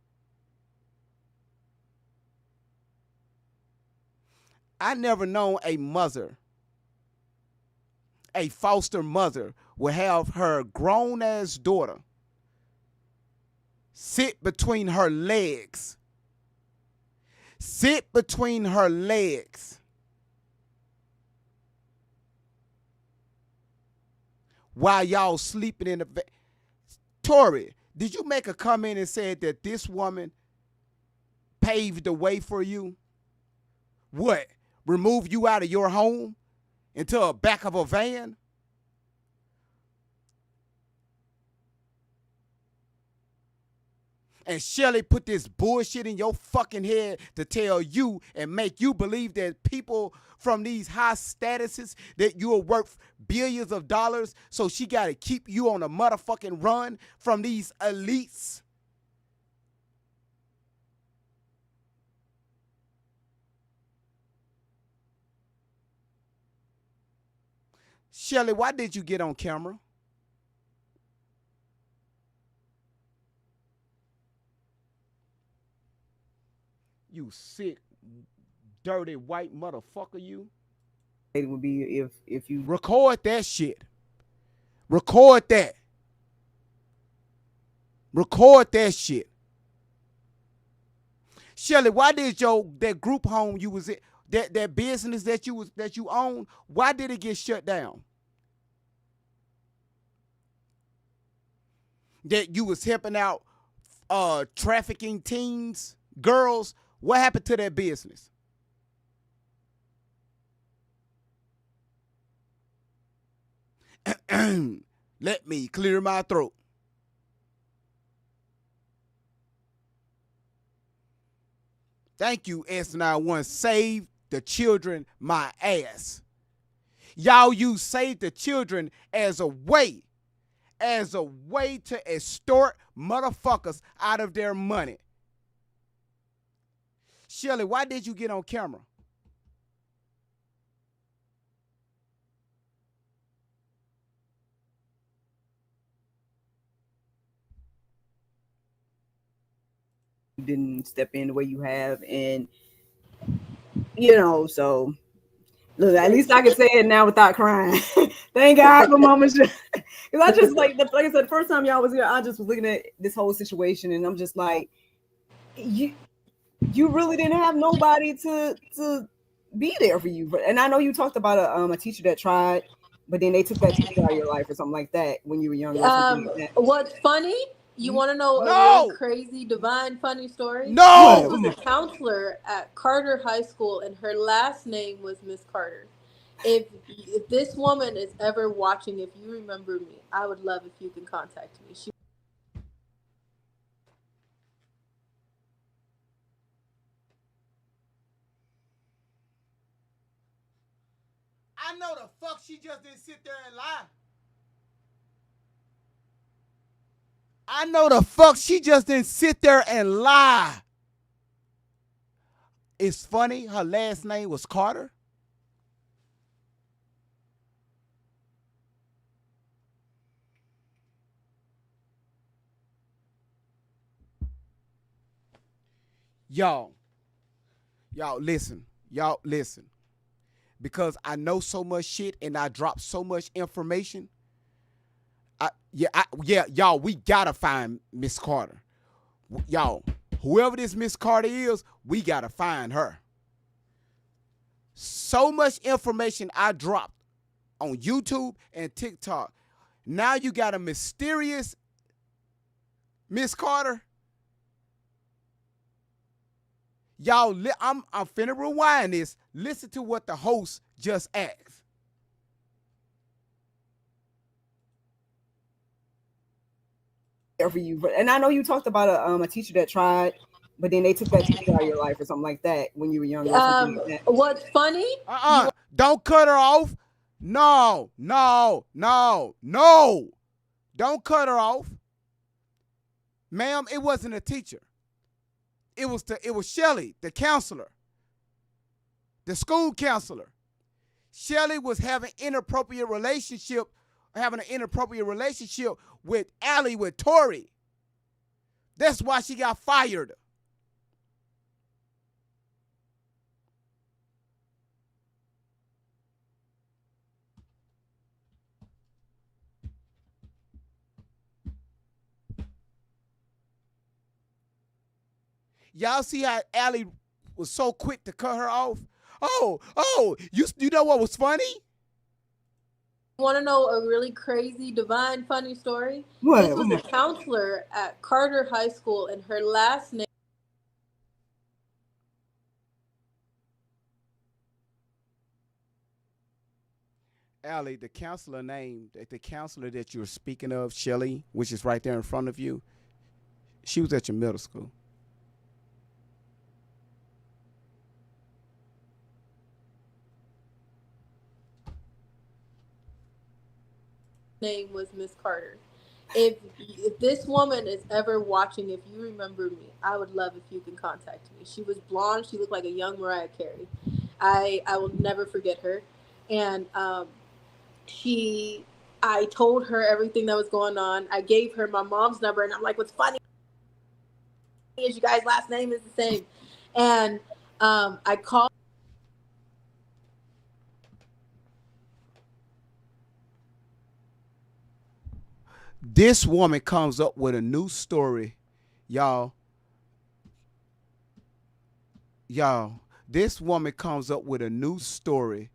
I never known a mother, a foster mother, would have her grown-ass daughter sit between her legs. Sit between her legs. While y'all sleeping in the bed. Tory, did you make a comment and said that this woman paved the way for you? What? Remove you out of your home into the back of a van? And Shelly put this bullshit in your fucking head to tell you and make you believe that people from these high statuses, that you are worth billions of dollars, so she got to keep you on a motherfucking run from these elites. Shelly, why did you get on camera? You sick, dirty white motherfucker, you. It would be if you record that shit. Record that. Record that shit. Shelly, why did that group home you was in, that business that you own, why did it get shut down? That you was helping out trafficking teens, girls. What happened to that business? Let me clear my throat. Thank you, S91. Save the children my ass. Y'all use save the children as a way to extort motherfuckers out of their money. Shelly, why did you get on camera? You didn't step in the way you have, and you know, so look, at least I can say it now without crying. Thank God for Mama. Because I just like I said, the first time y'all was here, I just was looking at this whole situation, and I'm just like, you really didn't have nobody to be there for you. And I know you talked about a teacher that tried, but then they took that teacher out of your life or something like that when you were younger. Or something like that. What's funny? You want to know a No. really crazy, divine, funny story? No. This was a counselor at Carter High School, and her last name was Miss Carter. If this woman is ever watching, if you remember me, I would love if you can contact me. I know the fuck she just didn't sit there and lie. I know the fuck she just didn't sit there and lie. It's funny, her last name was Carter. Y'all listen. Because I know so much shit and I drop so much information. Y'all, we gotta find Miss Carter. Y'all, whoever this Miss Carter is, we gotta find her. So much information I dropped on YouTube and TikTok. Now you got a mysterious Miss Carter. Y'all, I'm finna rewind this. Listen to what the host just asked. For you, and I know you talked about a teacher that tried, but then they took that teacher out of your life or something like that when you were younger. Or something like that. What's funny? Don't cut her off. No. Don't cut her off. Ma'am, it wasn't a teacher. It was Shelly, the counselor. The school counselor. Shelly was having an inappropriate relationship with Allie, with Tori. That's why she got fired. Y'all see how Allie was so quick to cut her off? You know what was funny? Want to know a really crazy, divine, funny story? What? This was a counselor at Carter High School, and her last name. Allie, the counselor that you're speaking of, Shelly, which is right there in front of you, she was at your middle school. Name was Miss Carter. If this woman is ever watching, if you remember me, I would love if you can contact me. She was blonde. She looked like a young Mariah Carey. I will never forget her. And I told her everything that was going on. I gave her my mom's number, and I'm like, what's funny is you guys' last name is the same. And I called. This woman comes up with a new story, y'all. This woman comes up with a new story.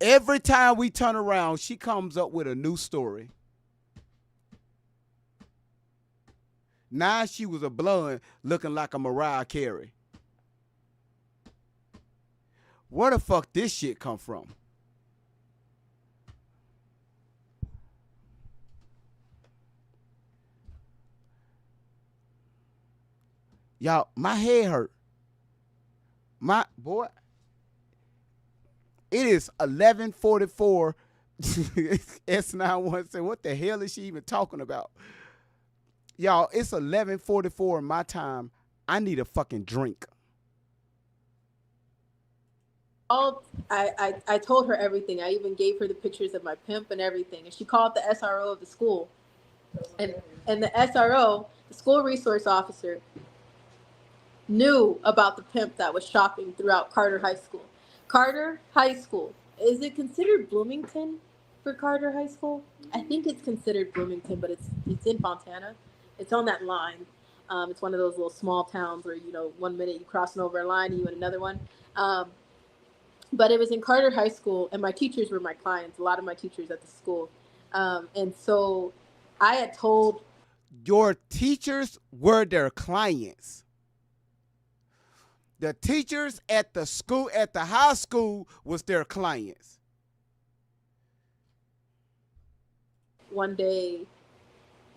Every time we turn around, she comes up with a new story. Now she was a blonde looking like a Mariah Carey. Where the fuck this shit come from? Y'all, my head hurt. My boy, it is 11:44. S91 said, what the hell is she even talking about? Y'all, it's 11:44 in my time. I need a fucking drink. I told her everything. I even gave her the pictures of my pimp and everything. And she called the SRO of the school. And the SRO, the school resource officer, knew about the pimp that was shopping throughout Carter High School. Carter High School. Is it considered Bloomington for Carter High School? I think it's considered Bloomington, but it's in Fontana. It's on that line. It's one of those little small towns where, 1 minute you crossing over a line and you in another one. But it was in Carter High School, and my teachers were my clients, a lot of my teachers at the school. And so I had told... Your teachers were their clients. The teachers at the school, at the high school, was their clients. One day,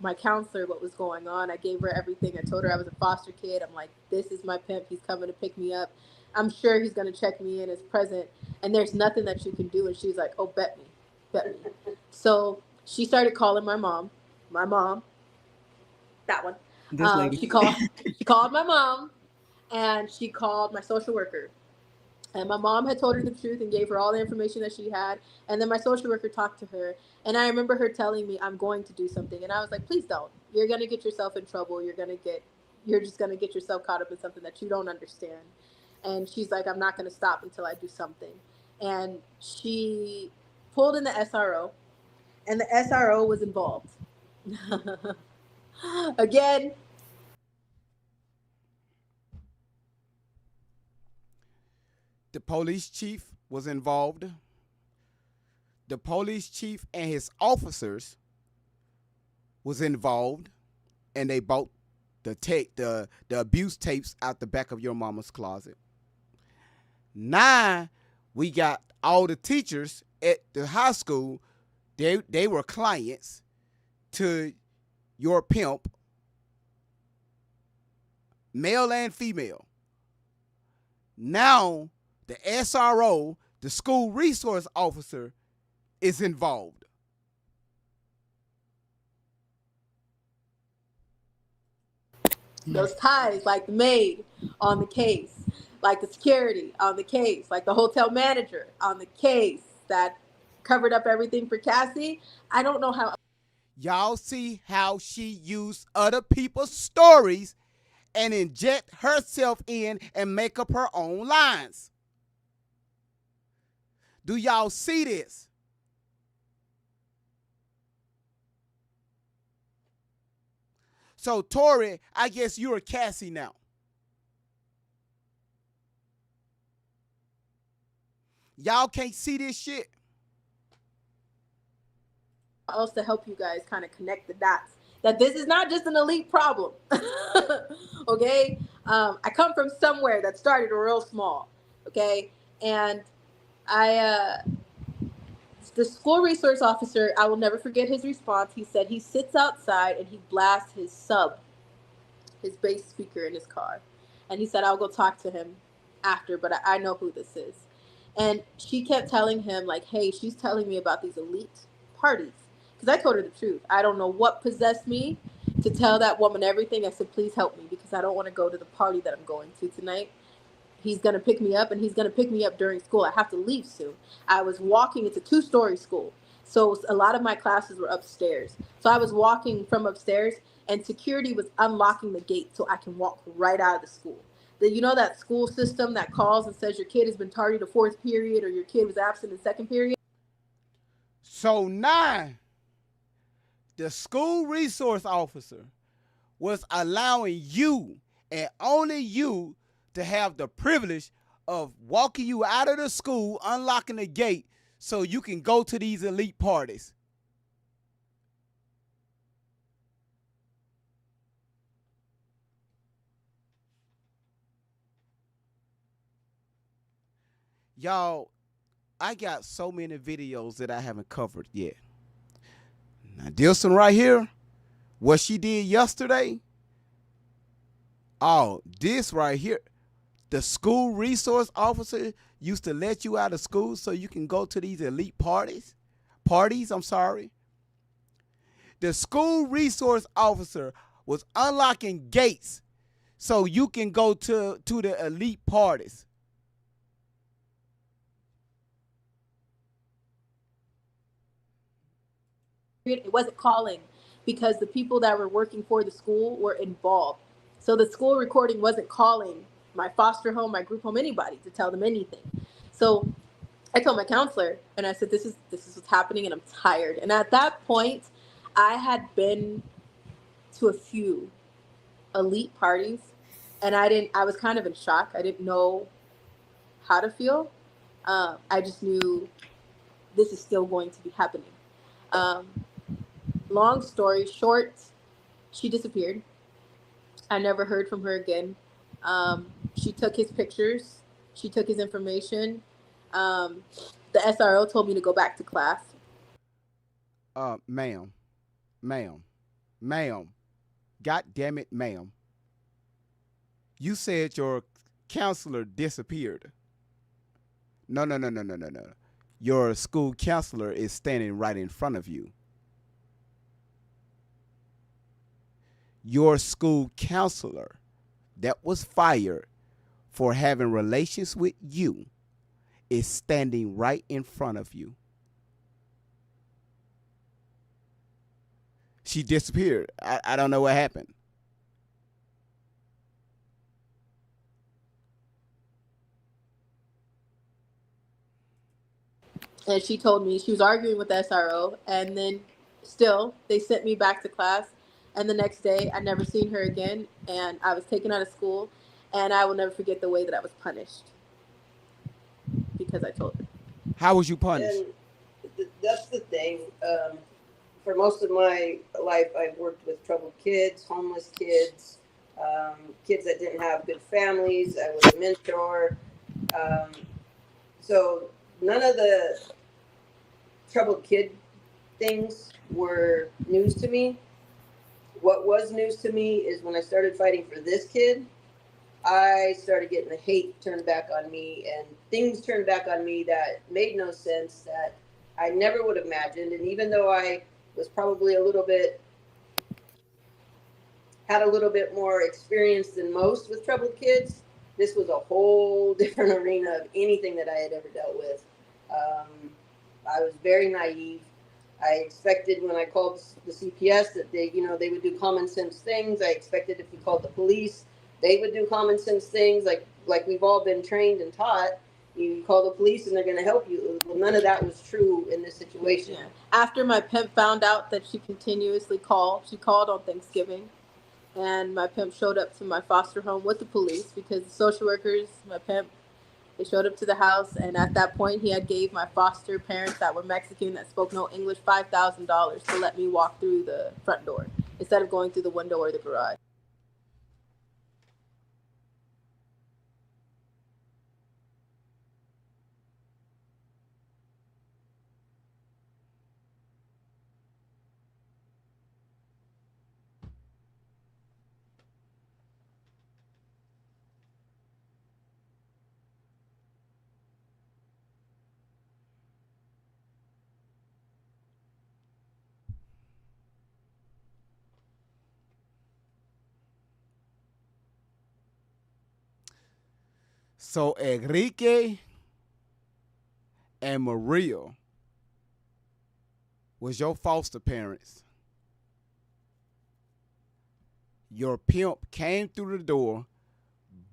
my counselor, what was going on, I gave her everything. I told her I was a foster kid. I'm like, this is my pimp. He's coming to pick me up. I'm sure he's going to check me in as present, and there's nothing that you can do. And she's like, oh, bet me. So she started calling my mom, that one. This lady. She called my mom, and she called my social worker. And my mom had told her the truth and gave her all the information that she had. And then my social worker talked to her. And I remember her telling me, I'm going to do something. And I was like, please don't. You're going to get yourself in trouble. You're just going to get yourself caught up in something that you don't understand. And she's like, I'm not going to stop until I do something. And she pulled in the SRO, and the SRO was involved. Again. The police chief was involved. The police chief and his officers was involved, and they bought the abuse tapes out the back of your mama's closet. Now we got all the teachers at the high school. They were clients to your pimp, male and female. Now the SRO, the school resource officer, is involved. Those ties, like the maid on the case, like the security on the case, like the hotel manager on the case that covered up everything for Cassie. I don't know how. Y'all see how she used other people's stories and inject herself in and make up her own lines. Do y'all see this? So, Tori, I guess you're a Cassie now. Y'all can't see this shit. Else to help you guys kind of connect the dots. That this is not just an elite problem. Okay? I come from somewhere that started real small. Okay? And the school resource officer, I will never forget his response. He said he sits outside and he blasts his bass speaker in his car. And he said, I'll go talk to him after, but I know who this is. And she kept telling him, like, hey, she's telling me about these elite parties. Because I told her the truth. I don't know what possessed me to tell that woman everything. I said, please help me, because I don't want to go to the party that I'm going to tonight. He's going to pick me up, and he's going to pick me up during school. I have to leave soon. I was walking. It's a 2-story school. So a lot of my classes were upstairs. So I was walking from upstairs, and security was unlocking the gate so I can walk right out of the school. You know that school system that calls and says your kid has been targeted 4th period or your kid was absent in 2nd period? So now, the school resource officer was allowing you and only you to have the privilege of walking you out of the school, unlocking the gate so you can go to these elite parties. Y'all, I got so many videos that I haven't covered yet. Now, this one right here, what she did yesterday, Oh, this right here. The school resource officer used to let you out of school so you can go to these elite parties. I'm sorry. The school resource officer was unlocking gates so you can go to the elite parties. It wasn't calling because the people that were working for the school were involved. So the school recording wasn't calling my foster home, my group home, anybody to tell them anything. So I told my counselor and I said, this is what's happening and I'm tired. And at that point, I had been to a few elite parties and I was kind of in shock. I didn't know how to feel. I just knew this is still going to be happening. Long story short, she disappeared. I never heard from her again. She took his pictures. She took his information. The SRO told me to go back to class. Ma'am. God damn it, ma'am. You said your counselor disappeared. No. Your school counselor is standing right in front of you. Your school counselor that was fired for having relations with you is standing right in front of you. She disappeared. I don't know what happened. And she told me she was arguing with the SRO, and then still they sent me back to class. And the next day, I never seen her again, and I was taken out of school, and I will never forget the way that I was punished because I told her. How was you punished? And that's the thing. For most of my life, I've worked with troubled kids, homeless kids, kids that didn't have good families. I was a mentor. So none of the troubled kid things were news to me. What was news to me is when I started fighting for this kid, I started getting the hate turned back on me and things turned back on me that made no sense, that I never would have imagined. And even though I was probably had a little bit more experience than most with troubled kids, this was a whole different arena of anything that I had ever dealt with. I was very naive. I expected when I called the CPS that they would do common sense things. I expected if we called the police, they would do common sense things like we've all been trained and taught. You call the police and they're going to help you. Well, none of that was true in this situation. Yeah. After my pimp found out that she continuously called, she called on Thanksgiving, and my pimp showed up to my foster home with the police because the social workers, my pimp, they showed up to the house, and at that point, he had gave my foster parents that were Mexican that spoke no English $5,000 to let me walk through the front door instead of going through the window or the garage. So Enrique and Maria was your foster parents. Your pimp came through the door,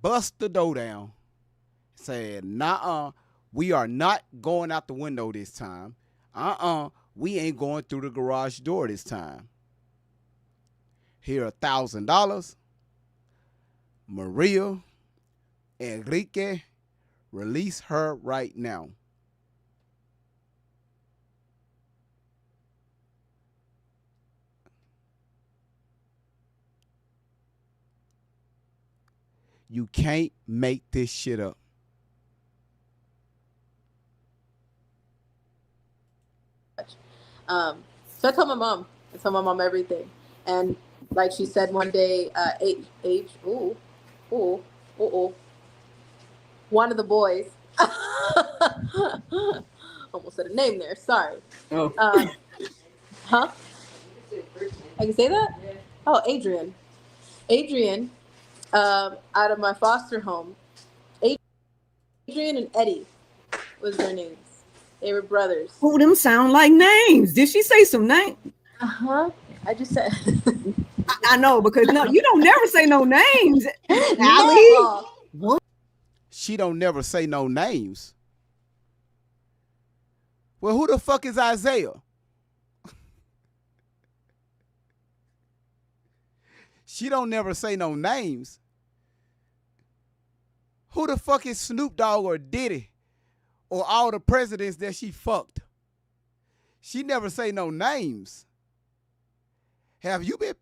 bust the door down, said, "Nah, we are not going out the window this time. We ain't going through the garage door this time. Here $1,000. Maria, Enrique, release her right now." You can't make this shit up. So I told my mom. I told my mom everything. And like she said one day, Ooh, ooh. One of the boys. Almost said a name there. Sorry. Oh. Huh? I can say that? Yeah. Oh, Adrian. Adrian, out of my foster home. Adrian and Eddie was their names. They were brothers. Oh, them sound like names. Did she say some names? Uh-huh. I just said. I know, because no, you don't never say no names, Allie. Never. What? She don't never say no names. Well, who the fuck is Isaiah? She don't never say no names. Who the fuck is Snoop Dogg or Diddy or all the presidents that she fucked? She never say no names. Have you been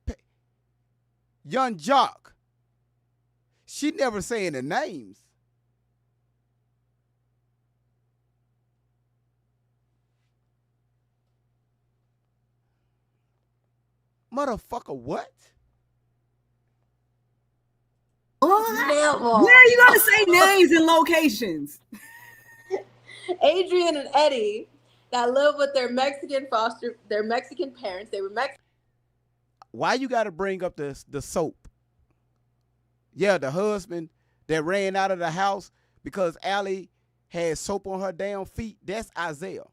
Young Jock? She never saying the names. Motherfucker, what? What? Never. Where are you gonna say names and locations? Adrian and Eddie that live with their Mexican parents. They were Mexican. Why you got to bring up the soap? Yeah, the husband that ran out of the house because Allie had soap on her damn feet. That's Isaiah.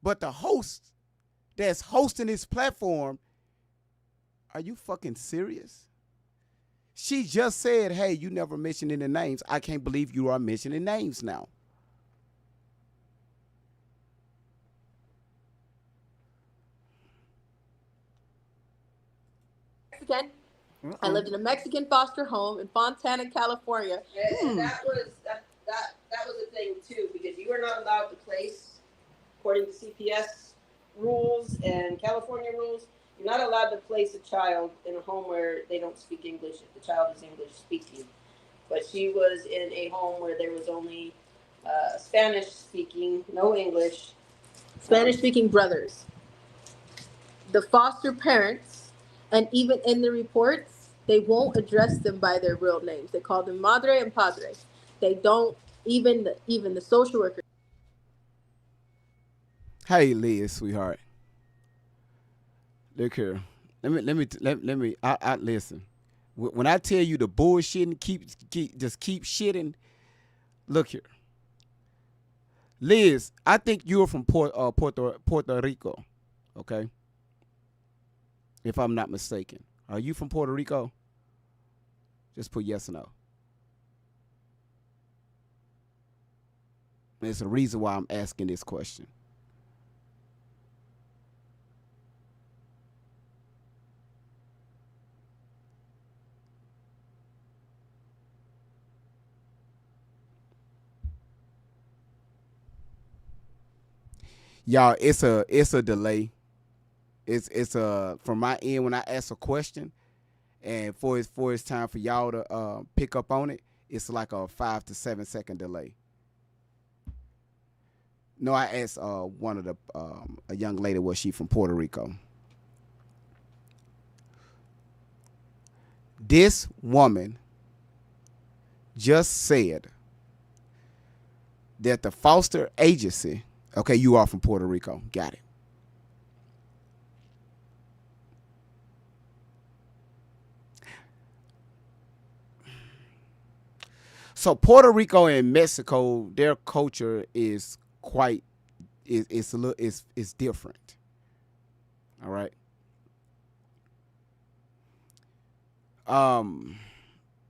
But the host that's hosting this platform, are you fucking serious? She just said, hey, you never mentioned any names. I can't believe you are mentioning names now. Mexican. I lived in a Mexican foster home in Fontana, California. And that was a thing too, because you were not allowed to place, according to CPS rules and California rules, you're not allowed to place a child in a home where they don't speak English if the child is English speaking. But she was in a home where there was only Spanish speaking, no English. Spanish speaking brothers. The foster parents, and even in the reports, they won't address them by their real names. They call them madre and padre. They don't, even the social worker. Hey, Liz, sweetheart. Look here. Let me. I listen. When I tell you the bullshitting, just keep shitting. Look here, Liz. I think you're from Puerto Rico, okay? If I'm not mistaken, are you from Puerto Rico? Just put yes or no. There's a reason why I'm asking this question. Y'all, it's a delay. It's from my end when I ask a question, and for it's time for y'all to pick up on it. It's like a 5 to 7 second delay. No, I asked one of the a young lady, was she from Puerto Rico? This woman just said that the foster agency. Okay, you are from Puerto Rico. Got it. So Puerto Rico and Mexico, their culture is quite it's a little it's different. All right.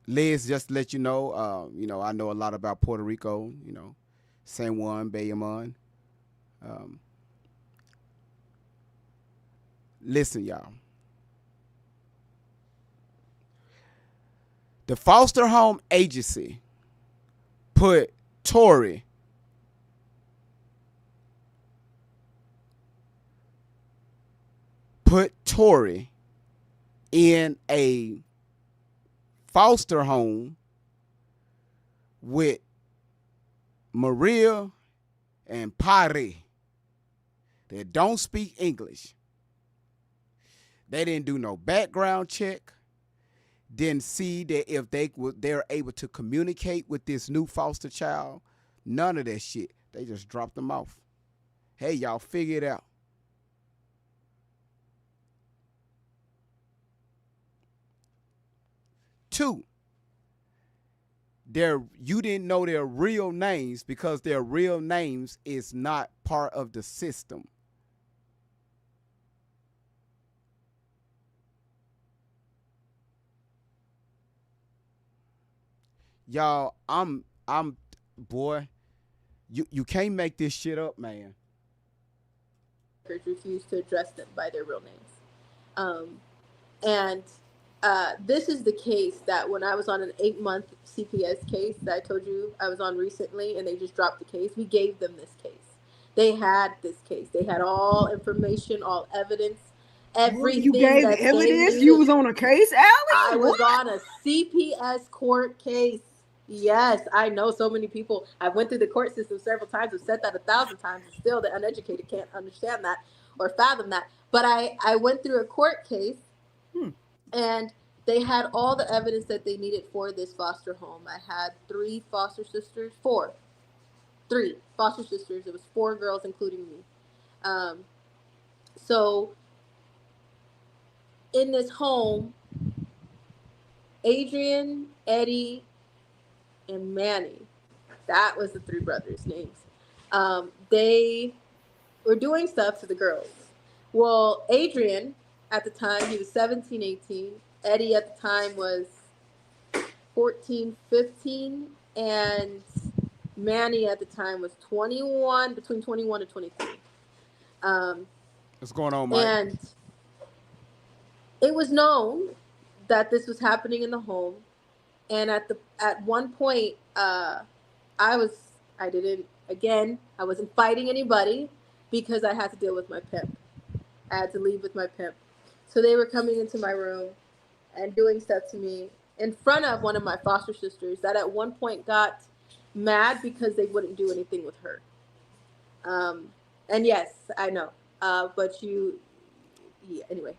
Liz, just to let you know, I know a lot about Puerto Rico. San Juan, Bayamon. Listen, y'all. The foster home agency put Tori in a foster home with Maria and Pari that don't speak English. They didn't do no background check. didn't see that if they're able to communicate with this new foster child, none of that shit. They just dropped them off. Hey, y'all, figure it out. Two, you didn't know their real names because their real names is not part of the system. Y'all, I'm boy, you can't make this shit up, man. Refused to address them by their real names. And this is the case that when I was on an 8-month CPS case that I told you I was on recently, and they just dropped the case, we gave them this case. They had this case. They had all information, all evidence, everything. You gave that evidence? they You was on a case, Allie? I was on a CPS court case. Yes, I know so many people. I went through the court system several times. I've said that 1,000 times, and still the uneducated can't understand that or fathom that. But I went through a court case, and they had all the evidence that they needed for this foster home. I had 3 foster sisters, 3 foster sisters. It was 4 girls, including me. So in this home, Adrian, Eddie, and Manny, that was the 3 brothers' names. They were doing stuff to the girls. Well, Adrian, at the time, he was 17, 18. Eddie at the time was 14, 15. And Manny at the time was 21, between 21 and 23. What's going on, Mike? And it was known that this was happening in the home. And at one point, I wasn't fighting anybody because I had to deal with my pimp. I had to leave with my pimp. So they were coming into my room and doing stuff to me in front of one of my foster sisters that at one point got mad because they wouldn't do anything with her. And yes, I know. Anyway.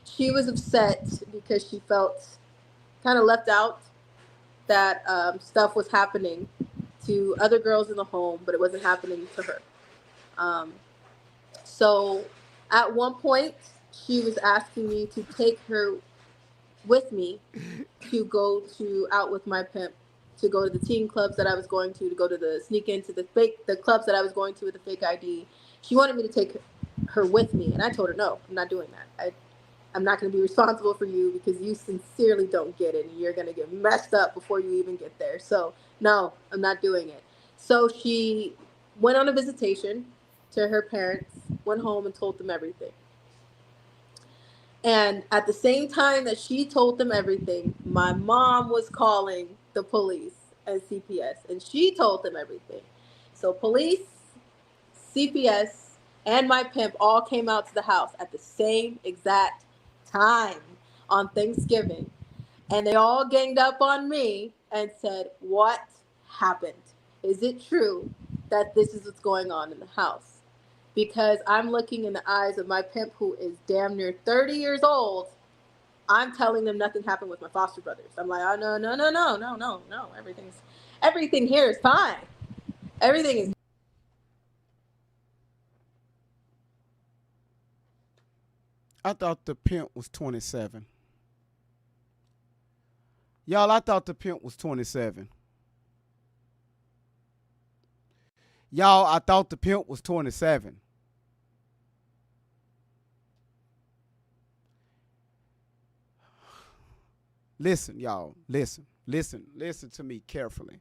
She was upset because she felt kind of left out, that stuff was happening to other girls in the home, but it wasn't happening to her. So at one point, she was asking me to take her with me to go out with my pimp, to go to the teen clubs that I was going to go to sneak into the clubs that I was going to with the fake ID. She wanted me to take her with me, and I told her, no, I'm not doing that. I'm not going to be responsible for you because you sincerely don't get it, and you're going to get messed up before you even get there. So no, I'm not doing it. So she went on a visitation to her parents, went home and told them everything. And at the same time that she told them everything, my mom was calling the police and CPS, and she told them everything. So police, CPS, and my pimp all came out to the house at the same exact time on Thanksgiving. And they all ganged up on me and said, what happened? Is it true that this is what's going on in the house? Because I'm looking in the eyes of my pimp, who is damn near 30 years old. I'm telling them nothing happened with my foster brothers. I'm like, oh, no. Everything here is fine. Everything is. I thought the pimp was 27. Y'all, I thought the pimp was 27. Y'all, I thought the pimp was 27. Listen, y'all. Listen to me carefully.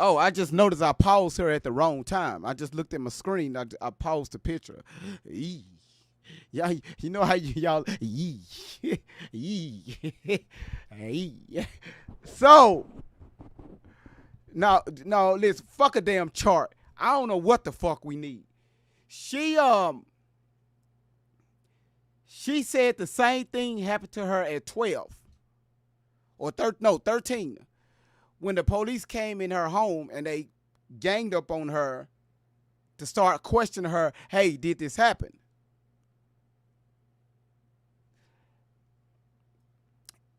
Oh, I just noticed I paused her at the wrong time. I just looked at my screen. I paused the picture. Eee. Yeah, you know how y'all. Eee. Eee. So, no, listen. Fuck a damn chart. I don't know what the fuck we need. She said the same thing happened to her at 12 or 13. When the police came in her home and they ganged up on her to start questioning her, hey, did this happen?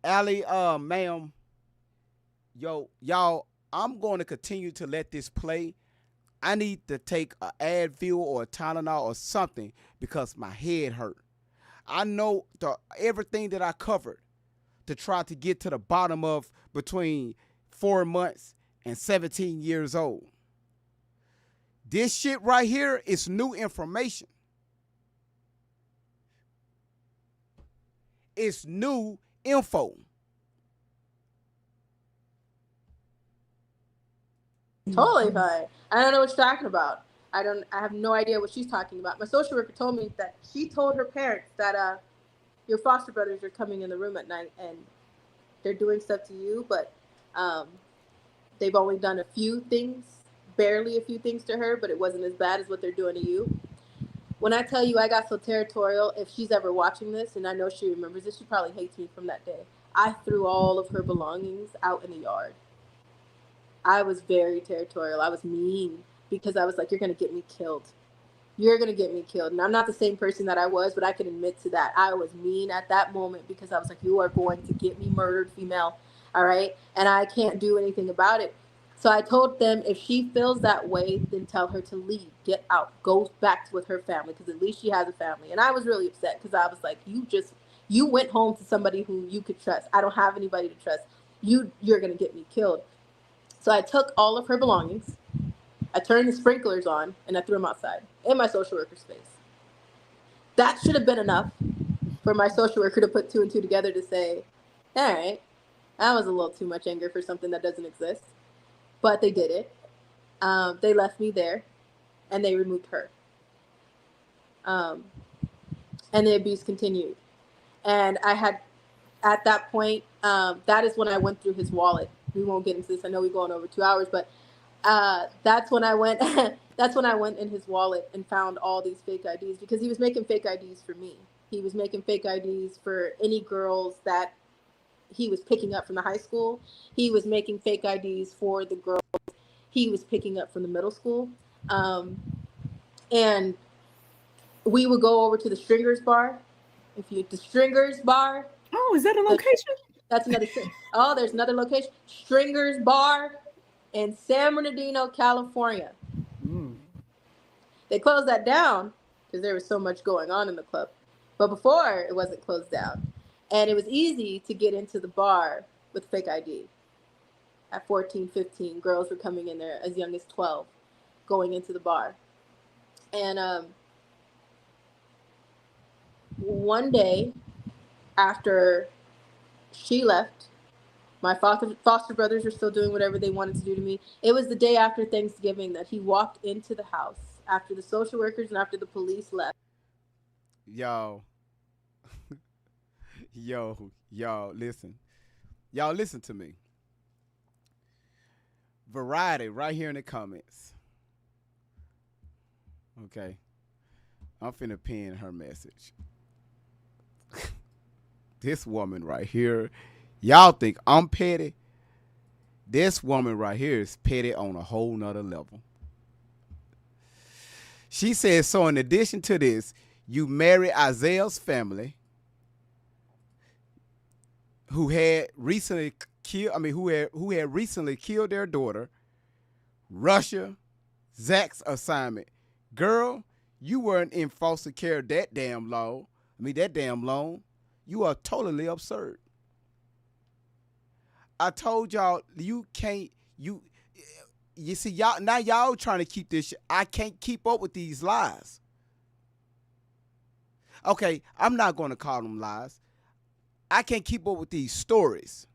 Allie, ma'am, y'all, I'm going to continue to let this play. I need to take an Advil or a Tylenol or something because my head hurt. I know everything that I covered to try to get to the bottom of between 4 months and 17 years old. This shit right here is new information. It's new info. Totally fine. I don't know what you're talking about. I have no idea what she's talking about. My social worker told me that she told her parents that your foster brothers are coming in the room at night and they're doing stuff to you, but they've only done a few things, barely a few things to her, but it wasn't as bad as what they're doing to you. When I tell you I got so territorial, if she's ever watching this, and I know she remembers this, she probably hates me from that day. I threw all of her belongings out in the yard. I was very territorial. I was mean because I was like, you're going to get me killed. You're going to get me killed. And I'm not the same person that I was, but I can admit to that. I was mean at that moment because I was like, you are going to get me murdered, female. All right. And I can't do anything about it. So I told them if she feels that way, then tell her to leave, get out, go back with her family because at least she has a family. And I was really upset because I was like, you went home to somebody who you could trust. I don't have anybody to trust. You're going to get me killed. So I took all of her belongings, I turned the sprinklers on, and I threw them outside in my social worker's face. That should have been enough for my social worker to put 2 and 2 together to say, all right, that was a little too much anger for something that doesn't exist. But they did it. They left me there, and they removed her. And the abuse continued. And I had, at that point, that is when I went through his wallet. We won't get into this. I know we're going over 2 hours, but that's when I went. That's when I went in his wallet and found all these fake IDs because he was making fake IDs for me. He was making fake IDs for any girls that he was picking up from the high school. He was making fake IDs for the girls he was picking up from the middle school. And we would go over to the Stringers bar. The Stringers bar. Oh, is that a location? That's another. Oh, there's another location. Stringers Bar in San Bernardino, California. They closed that down because there was so much going on in the club. But before, it wasn't closed down. And it was easy to get into the bar with fake ID. At 14, 15, girls were coming in there as young as 12, going into the bar. And one day, after she left, my foster brothers are still doing whatever they wanted to do to me. It was the day after Thanksgiving that he walked into the house after the social workers and after the police left. Y'all, listen. Y'all listen to me. Variety right here in the comments. Okay. I'm finna pin her message. This woman right here, y'all think I'm petty? This woman right here is petty on a whole nother level. She says, so in addition to this, you marry Isaiah's family, who had recently killed their daughter, Russia, Zach's assignment. Girl, you weren't in foster care that damn long. You are totally absurd. I told y'all you see y'all trying to keep this shit. I can't keep up with these lies. Okay, I'm not going to call them lies. I can't keep up with these stories.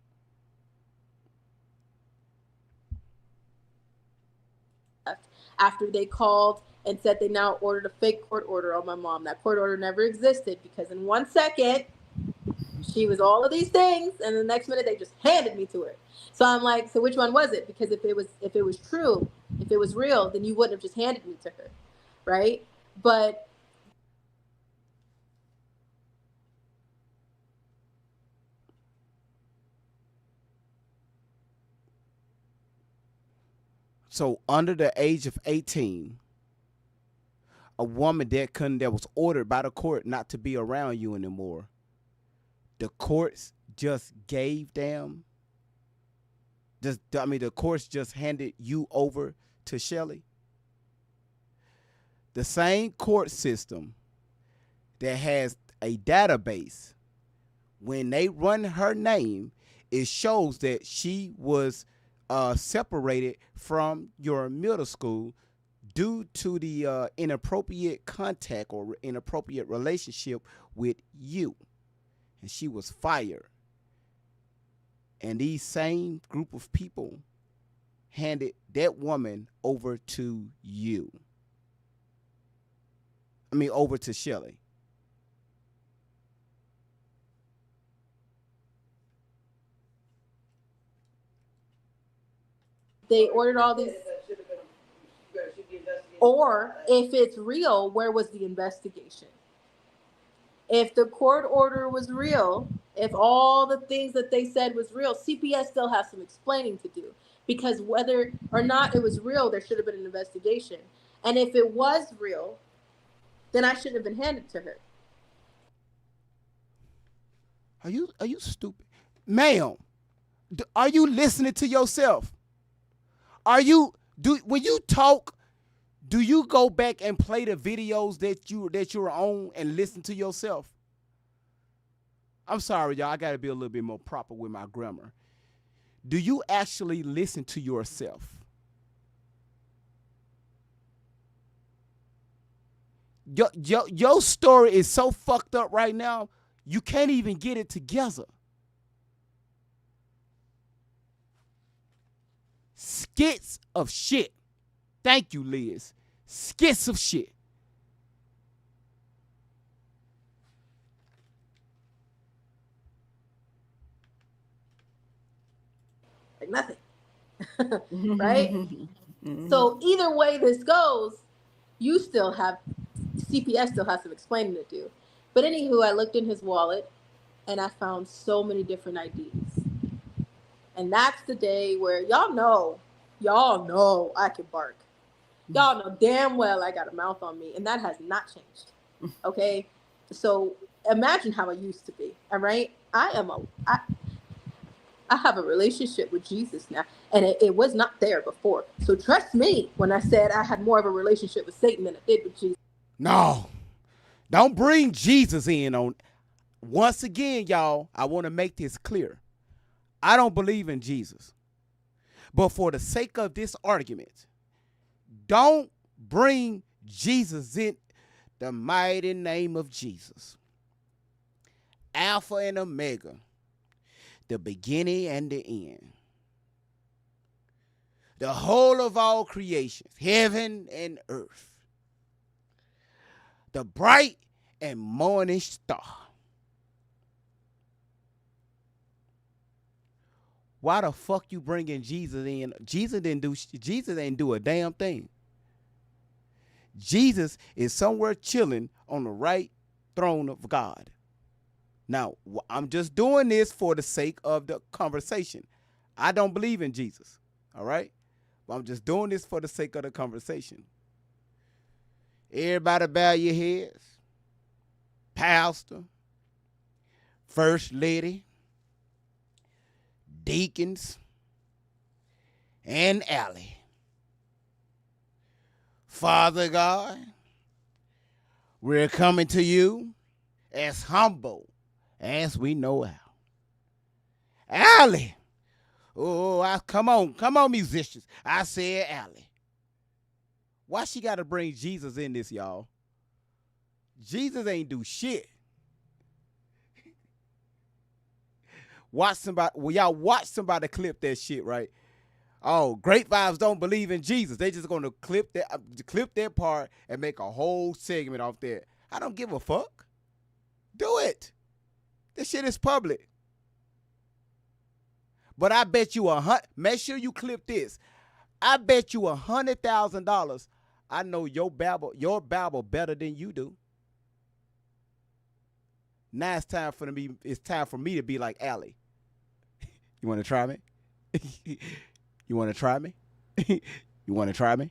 After they called and said they now ordered a fake court order on my mom. That court order never existed because in 1 second, she was all of these things, and the next minute they just handed me to her. So I'm like, so which one was it? Because if it was true, if it was real, then you wouldn't have just handed me to her, right? But so under the age of 18, a woman that was ordered by the court not to be around you anymore, the courts just gave them. The courts just handed you over to Shelly. The same court system that has a database, when they run her name, it shows that she was separated from your middle school due to the inappropriate contact or inappropriate relationship with you. And she was fired. And these same group of people handed that woman over to you. Over to Shelly. They ordered all these. Or if it's real, where was the investigation? If the court order was real, if all the things that they said was real, CPS still has some explaining to do. Because whether or not it was real, there should have been an investigation. And if it was real, then I shouldn't have been handed to her. Are you stupid? Ma'am, are you listening to yourself? When you talk, do you go back and play the videos that you're on and listen to yourself? I'm sorry, y'all. I got to be a little bit more proper with my grammar. Do you actually listen to yourself? Your story is so fucked up right now, you can't even get it together. Skits of shit. Thank you, Liz. Skits of shit. Like nothing. Right? So either way this goes, CPS still has some explaining to do. But anywho, I looked in his wallet and I found so many different IDs. And that's the day where y'all know I can bark. Y'all know damn well I got a mouth on me, and that has not changed. Okay? So imagine how I used to be. All right? I have a relationship with Jesus now, and it was not there before. So trust me when I said I had more of a relationship with Satan than I did with Jesus. No. Don't bring Jesus in on. Once again, y'all, I want to make this clear. I don't believe in Jesus. But for the sake of this argument, don't bring Jesus in the mighty name of Jesus. Alpha and Omega, the beginning and the end. The whole of all creations, heaven and earth. The bright and morning star. Why the fuck you bringing Jesus in? Jesus ain't do a damn thing. Jesus is somewhere chilling on the right throne of God. Now, I'm just doing this for the sake of the conversation. I don't believe in Jesus, all right? But I'm just doing this for the sake of the conversation. Everybody bow your heads. Pastor, First Lady, deacons, and Allie. Father God, we're coming to you as humble as we know how. Allie. Oh, come on, musicians. I said Allie. Why she got to bring Jesus in this, y'all? Jesus ain't do shit. Y'all watch somebody clip that shit, right? Oh, Great Vibes don't believe in Jesus. They just gonna clip that part and make a whole segment off that. I don't give a fuck. Do it. This shit is public. But I bet you make sure you clip this. I bet you $100,000. I know your Bible better than you do. Now it's time for me to be like Allie. You want to try me? You want to try me? You want to try me?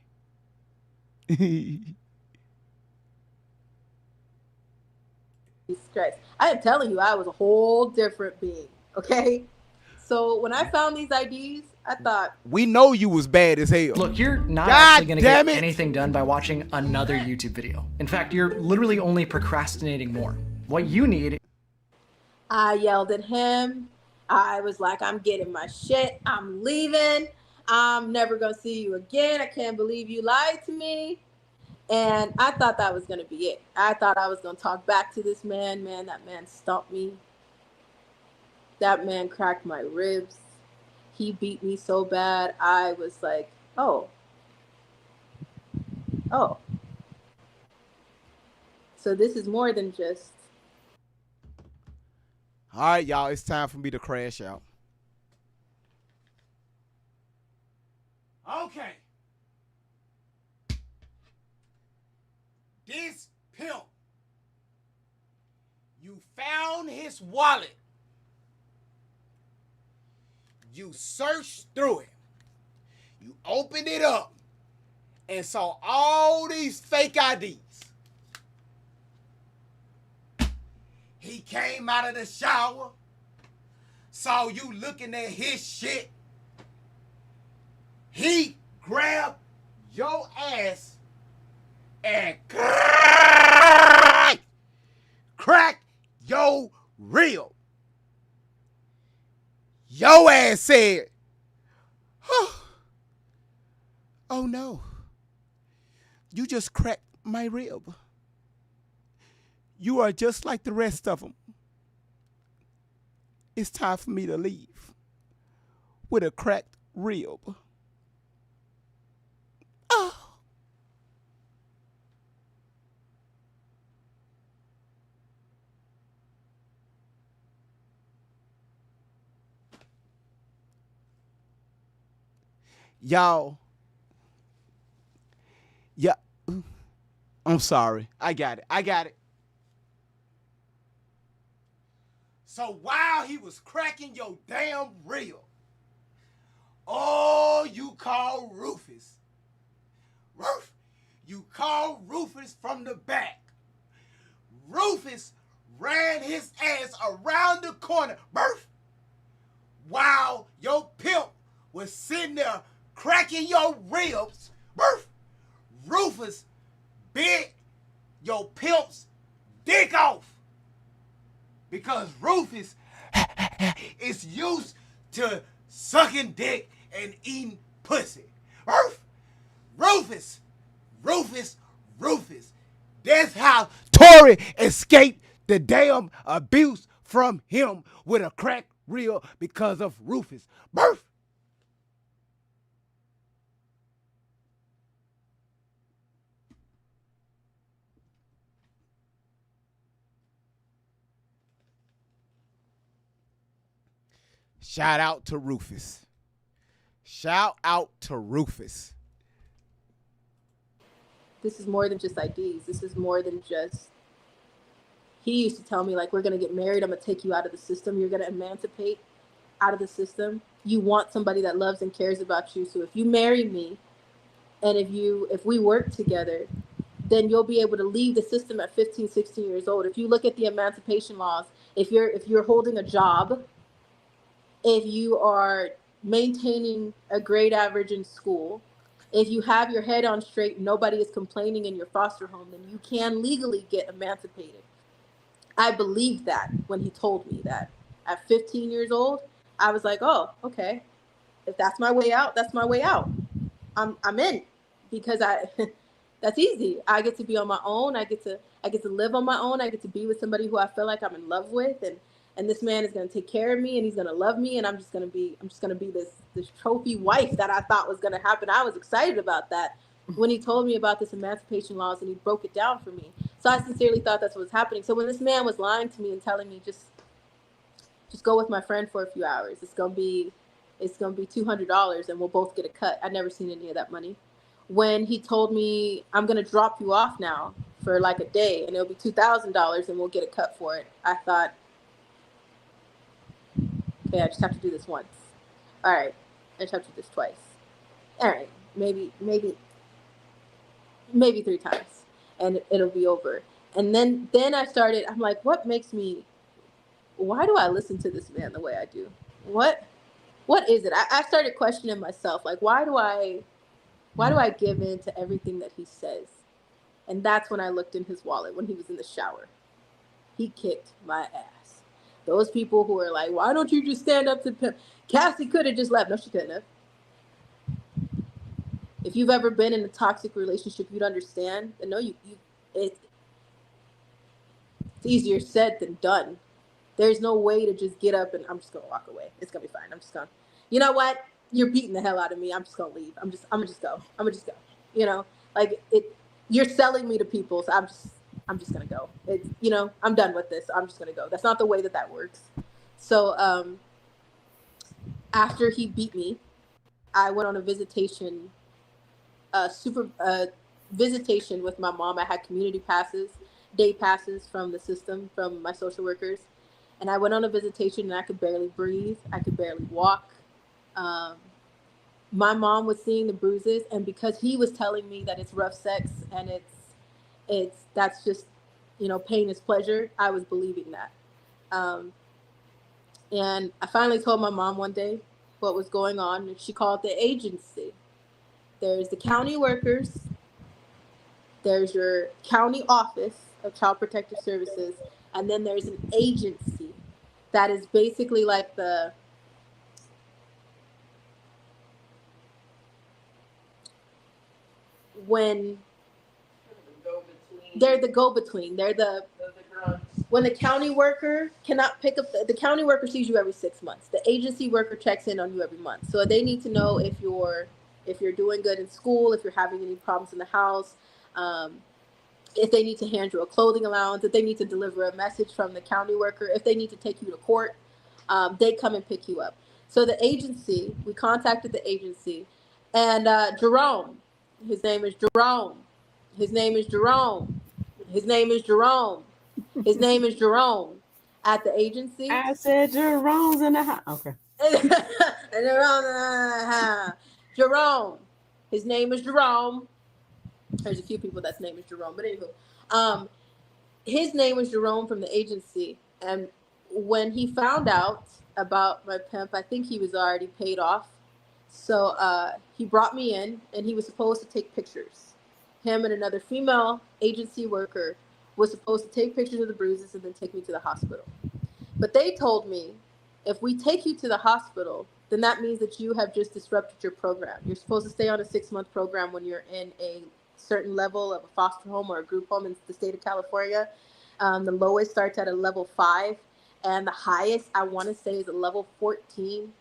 Jesus Christ. I am telling you, I was a whole different being. Okay. So when I found these IDs, I thought, we know you was bad as hell. Look, you're not God actually going to damn get it. anything done by watching another YouTube video. In fact, you're literally only procrastinating more. What you need. I yelled at him. I was like, I'm getting my shit. I'm leaving. I'm never going to see you again. I can't believe you lied to me. And I thought that was going to be it. I thought I was going to talk back to this man. Man, that man stumped me. That man cracked my ribs. He beat me so bad. I was like, oh. So this is more than just. All right, y'all, it's time for me to crash out. Okay. This pimp, you found his wallet. You searched through it. You opened it up and saw all these fake IDs. He came out of the shower, saw you looking at his shit. He grabbed your ass and crack your rib. Your ass said, oh no, you just cracked my rib. You are just like the rest of them. It's time for me to leave with a cracked rib. Oh. Y'all. Yeah. I'm sorry. I got it. So while he was cracking your damn rib, oh, you call Rufus. You call Rufus from the back. Rufus ran his ass around the corner, while your pimp was sitting there cracking your ribs. Rufus bit your pimp's dick off. Because Rufus is used to sucking dick and eating pussy. Rufus. That's how Tory escaped the damn abuse from him with a cracked rib because of Rufus. Shout out to Rufus. This is more than just IDs. This is more than just. He used to tell me, like, we're going to get married. I'm going to take you out of the system. You're going to emancipate out of the system. You want somebody that loves and cares about you. So if you marry me and if we work together, then you'll be able to leave the system at 15, 16 years old. If you look at the emancipation laws, if you're holding a job, if you are maintaining a grade average in school, if you have your head on straight, nobody is complaining in your foster home, then you can legally get emancipated. I believed that when he told me that. At 15 years old, I was like, oh, okay. If that's my way out, that's my way out. I'm in, because that's easy. I get to be on my own. I get to live on my own. I get to be with somebody who I feel like I'm in love with, and this man is going to take care of me, and he's going to love me, and I'm just going to be this trophy wife that I thought was going to happen. I was excited about that when he told me about this emancipation laws, and he broke it down for me. So I sincerely thought that's what was happening. So when this man was lying to me and telling me just go with my friend for a few hours, it's gonna be $200 and we'll both get a cut. I'd never seen any of that money. When he told me, I'm gonna drop you off now for like a day and it'll be $2,000 and we'll get a cut for it, I thought, okay, I just have to do this once. All right, I just have to do this twice. All right, maybe 3 times and it'll be over. And then I'm like, why do I listen to this man the way I do? What is it? I started questioning myself. Like, why do I give in to everything that he says? And that's when I looked in his wallet when he was in the shower. He kicked my ass. Those people who are like, why don't you just stand up to pimp? Cassie could have just left. No, she couldn't have. If you've ever been in a toxic relationship, you'd understand. And no, it's easier said than done. There's no way to just get up and I'm just gonna walk away. It's gonna be fine. I'm just gonna, you know what? You're beating the hell out of me. I'm just gonna leave. I'm gonna just go. You know, like you're selling me to people, so I'm just gonna go. It's, you know, I'm done with this. I'm just gonna go. That's not the way that works. So after he beat me, I went on a visitation, visitation with my mom. I had community passes, day passes from the system, from my social workers. And I went on a visitation and I could barely breathe. I could barely walk. My mom was seeing the bruises, and because he was telling me that it's rough sex and that's just, you know, pain is pleasure, I was believing that. And I finally told my mom one day what was going on, and she called the agency. There's the county workers, there's your county office of Child Protective Services, and then there's an agency that is basically like they're the go-between. When the county worker cannot pick up, the county worker sees you every 6 months. The agency worker checks in on you every month. So they need to know if you're doing good in school, if you're having any problems in the house, if they need to hand you a clothing allowance, if they need to deliver a message from the county worker, if they need to take you to court, they come and pick you up. So the agency, we contacted the agency, and Jerome, his name is Jerome. His name is Jerome. His name is Jerome. His name is Jerome at the agency. I said Jerome's in the house. Okay. Jerome. His name is Jerome. There's a few people that's name is Jerome, but anywho, his name was Jerome from the agency. And when he found out about my pimp, I think he was already paid off. So he brought me in, and he was supposed to take pictures. Him and another female agency worker was supposed to take pictures of the bruises and then take me to the hospital. But they told me, if we take you to the hospital, then that means that you have just disrupted your program. You're supposed to stay on a 6-month program when you're in a certain level of a foster home or a group home in the state of California. The lowest starts at a level 5, and the highest, I want to say, is a level 14.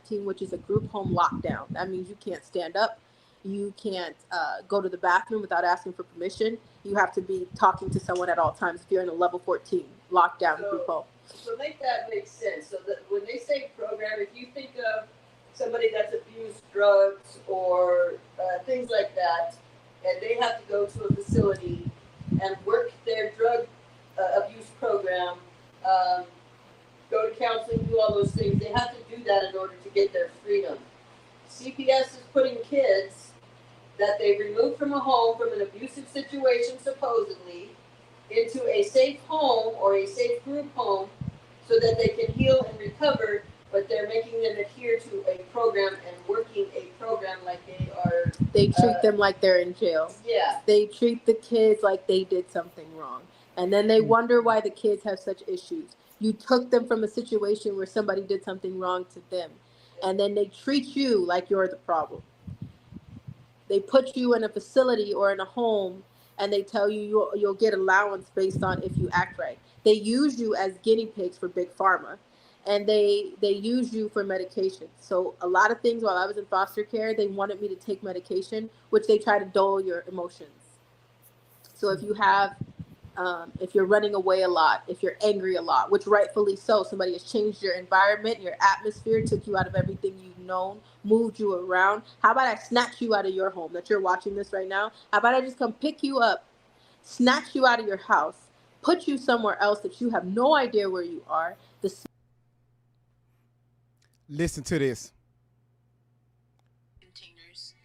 Which is a group home lockdown. That means you can't stand up. You can't go to the bathroom without asking for permission. You have to be talking to someone at all times if you're in a level 14 lockdown group home. So make that make sense. So that when they say program, if you think of somebody that's abused drugs or things like that, and they have to go to a facility and work their drug abuse program, go to counseling, do all those things. They have to do that in order to get their freedom. CPS is putting kids that they removed from a home, from an abusive situation supposedly, into a safe home or a safe group home so that they can heal and recover, but they're making them adhere to a program and working a program like they are. They treat them like they're in jail. Yeah. They treat the kids like they did something wrong. And then they wonder why the kids have such issues. You took them from a situation where somebody did something wrong to them. And then they treat you like you're the problem. They put you in a facility or in a home, and they tell you you'll get allowance based on if you act right. They use you as guinea pigs for Big Pharma, and they use you for medication. So a lot of things while I was in foster care, they wanted me to take medication, which they try to dull your emotions. So if you have if you're running away a lot, if you're angry a lot, which rightfully so, somebody has changed your environment, your atmosphere, took you out of everything you've known, moved you around. How about I snatch you out of your home that you're watching this right now? How about I just come pick you up, snatch you out of your house, put you somewhere else that you have no idea where you are. Listen to this. Containers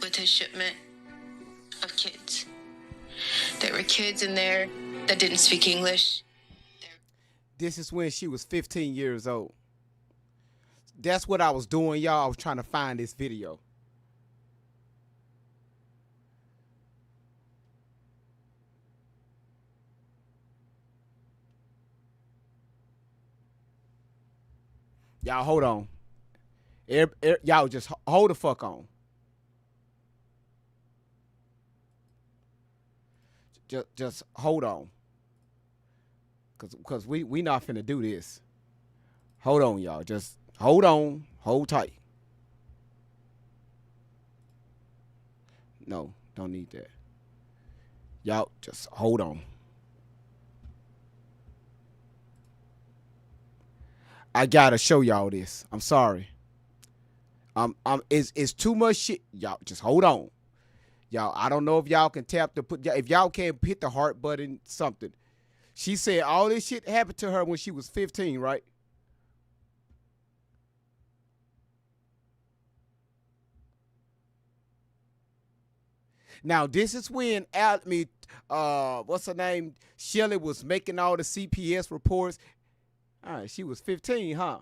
with his shipment of kids. There were kids in there that didn't speak English. This is when she was 15 years old. That's what I was doing, y'all. I was trying to find this video. Y'all, hold on. Y'all just hold the fuck on. Just hold on. Cause we not finna do this. Hold on, y'all. Just hold on. Hold tight. No, don't need that. Y'all just hold on. I gotta show y'all this. I'm sorry. It's too much shit. Y'all just hold on. Y'all, I don't know if y'all can if y'all can't hit the heart button, something. She said all this shit happened to her when she was 15, right? Now, this is when what's her name? Shelly was making all the CPS reports. All right, she was 15, huh?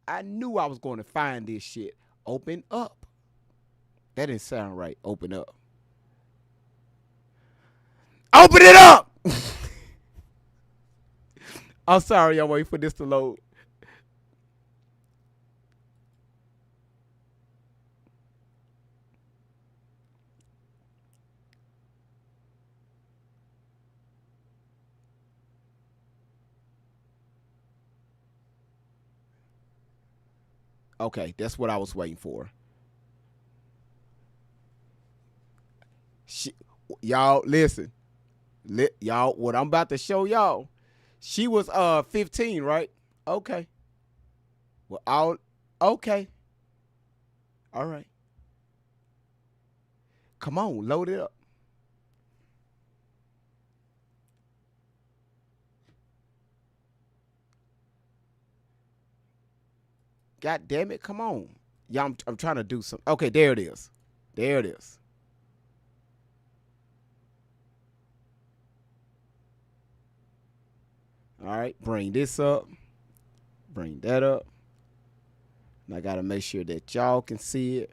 I knew I was going to find this shit. Open up. That didn't sound right. Open up. Open it up! I'm sorry, I'm waiting for this to load. Okay, that's what I was waiting for. Y'all, listen. Y'all, what I'm about to show y'all. She was 15, right? Okay. Well, okay. All right. Come on, load it up. God damn it, come on. Yeah, I'm trying to do some. Okay, there it is. There it is. All right, bring this up. Bring that up. And I got to make sure that y'all can see it.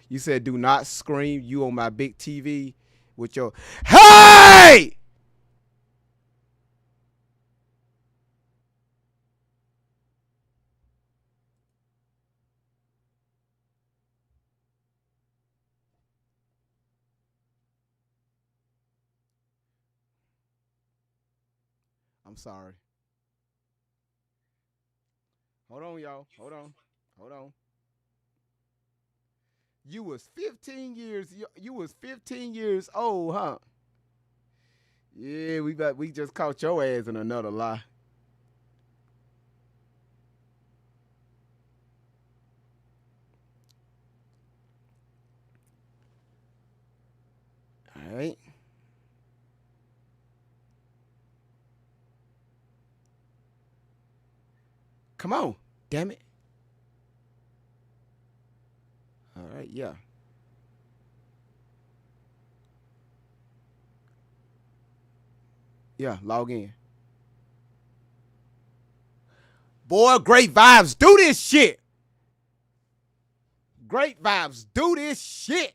You said do not scream. You on my big TV with your, hey! I'm sorry. Hold on, y'all. Hold on. Hold on. You was 15 years. You was 15 years old, huh? Yeah, we just caught your ass in another lie. All right. Come on, damn it. All right, yeah. Yeah, log in. Boy, great vibes. Do this shit. Great vibes. Do this shit.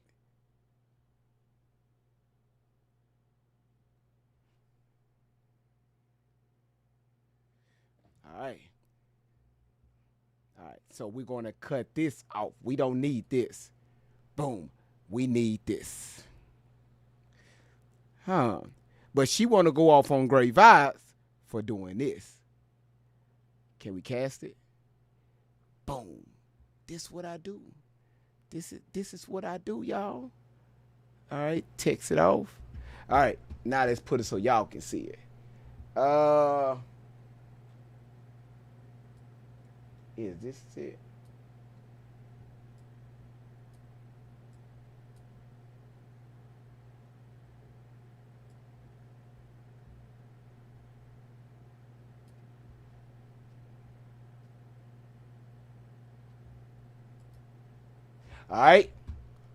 All right. All right. So we're going to cut this off. We don't need this. Boom. We need this. Huh. But she want to go off on great vibes for doing this. Can we cast it? Boom. This what I do. This is what I do, y'all. All right, text it off. All right, now let's put it so y'all can see it. Is this it? All right.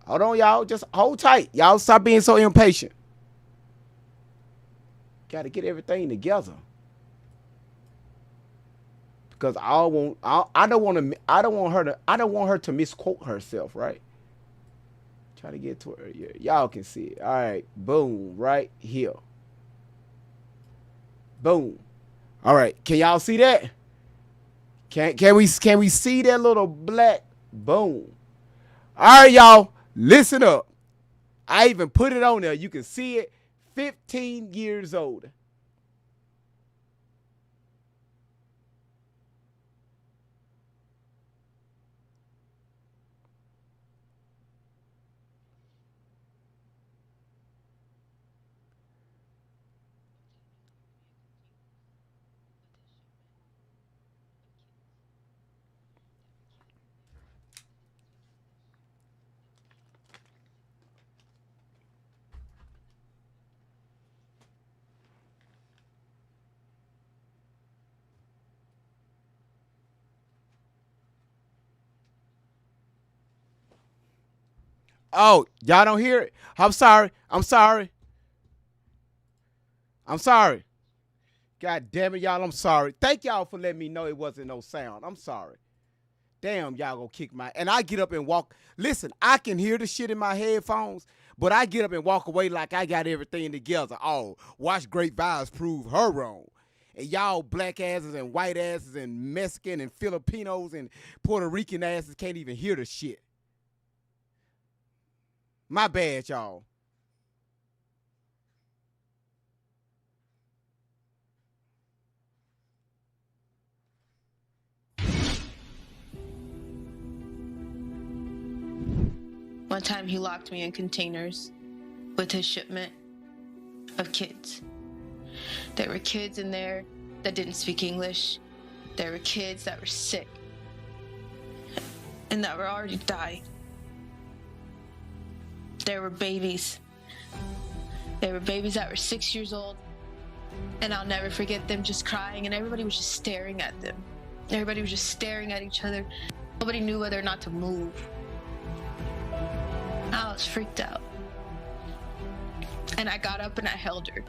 Hold on, y'all. Just hold tight. Y'all stop being so impatient. Got to get everything together. Because I don't want her to misquote herself, right? Try to get to her. Yeah, y'all can see it. All right. Boom. Right here. Boom. All right. Can y'all see that? Can we see that little black boom? All right, y'all, listen up. I even put it on there. You can see it. 15 years old. Oh, y'all don't hear it? I'm sorry. God damn it, y'all. I'm sorry. Thank y'all for letting me know it wasn't no sound. I'm sorry. Damn, y'all gonna kick my... And I get up and walk... Listen, I can hear the shit in my headphones, but I get up and walk away like I got everything together. Oh, watch Great Vibes prove her wrong. And y'all black asses and white asses and Mexican and Filipinos and Puerto Rican asses can't even hear the shit. My bad, y'all. One time he locked me in containers with his shipment of kids. There were kids in there that didn't speak English. There were kids that were sick and that were already dying. There were babies. There were babies that were 6 years old, and I'll never forget them just crying, and everybody was just staring at them. Everybody was just staring at each other. Nobody knew whether or not to move. I was freaked out. And I got up and I held her.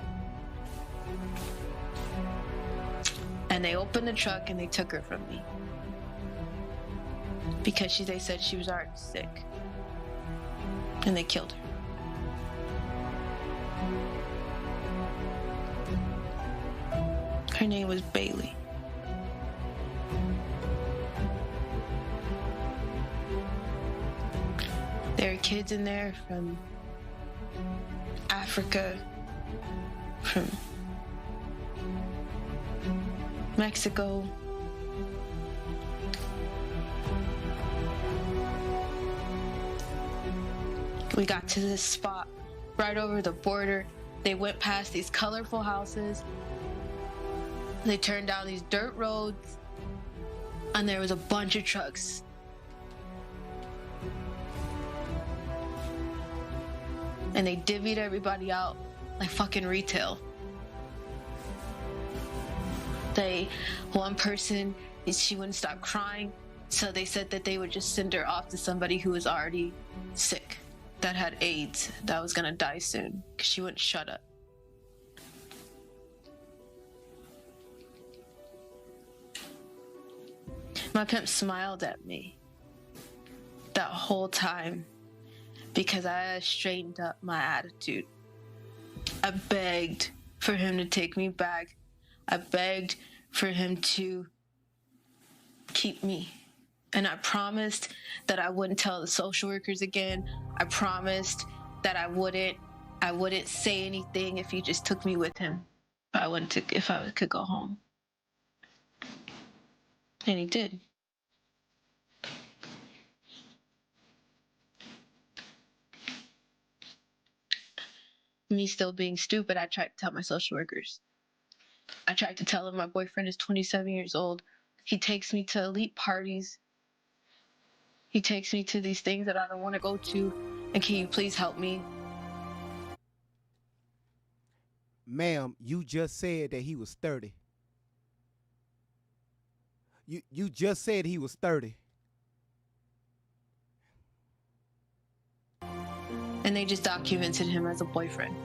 And they opened the truck and they took her from me. Because they said she was already sick. And they killed her. Her name was Bailey. There are kids in there from Africa, from Mexico. We got to this spot right over the border. They went past these colorful houses. They turned down these dirt roads, and there was a bunch of trucks. And they divvied everybody out like fucking retail. One person, she wouldn't stop crying, so they said that they would just send her off to somebody who was already sick, that had AIDS, that was gonna die soon, because she wouldn't shut up. My pimp smiled at me that whole time because I had straightened up my attitude. I begged for him to take me back. I begged for him to keep me. And I promised that I wouldn't tell the social workers again. I promised that I wouldn't say anything if he just took me with him. If I could go home. And he did. me still being stupid, I tried to tell my social workers. I tried to tell them my boyfriend is 27 years old. He takes me to elite parties. He takes me to these things that I don't want to go to. And can you please help me? Ma'am, you just said that he was 30. You just said he was 30. And they just documented him as a boyfriend.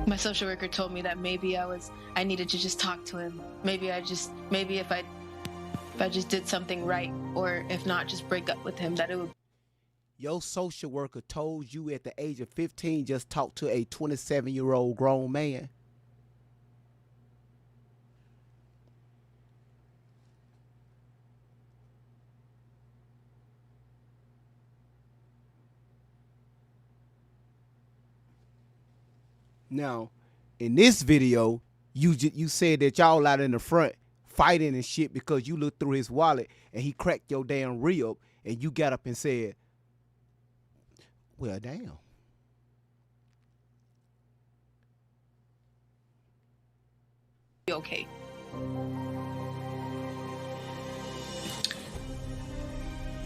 My social worker told me that maybe I needed to just talk to him. Maybe if I just did something right, or if not, just break up with him, that it would. Your social worker told you at the age of 15 just talk to a 27-year-old grown man. Now, in this video, you said that y'all out in the front fighting and shit because you looked through his wallet and he cracked your damn rib, and you got up and said, well, damn. Okay.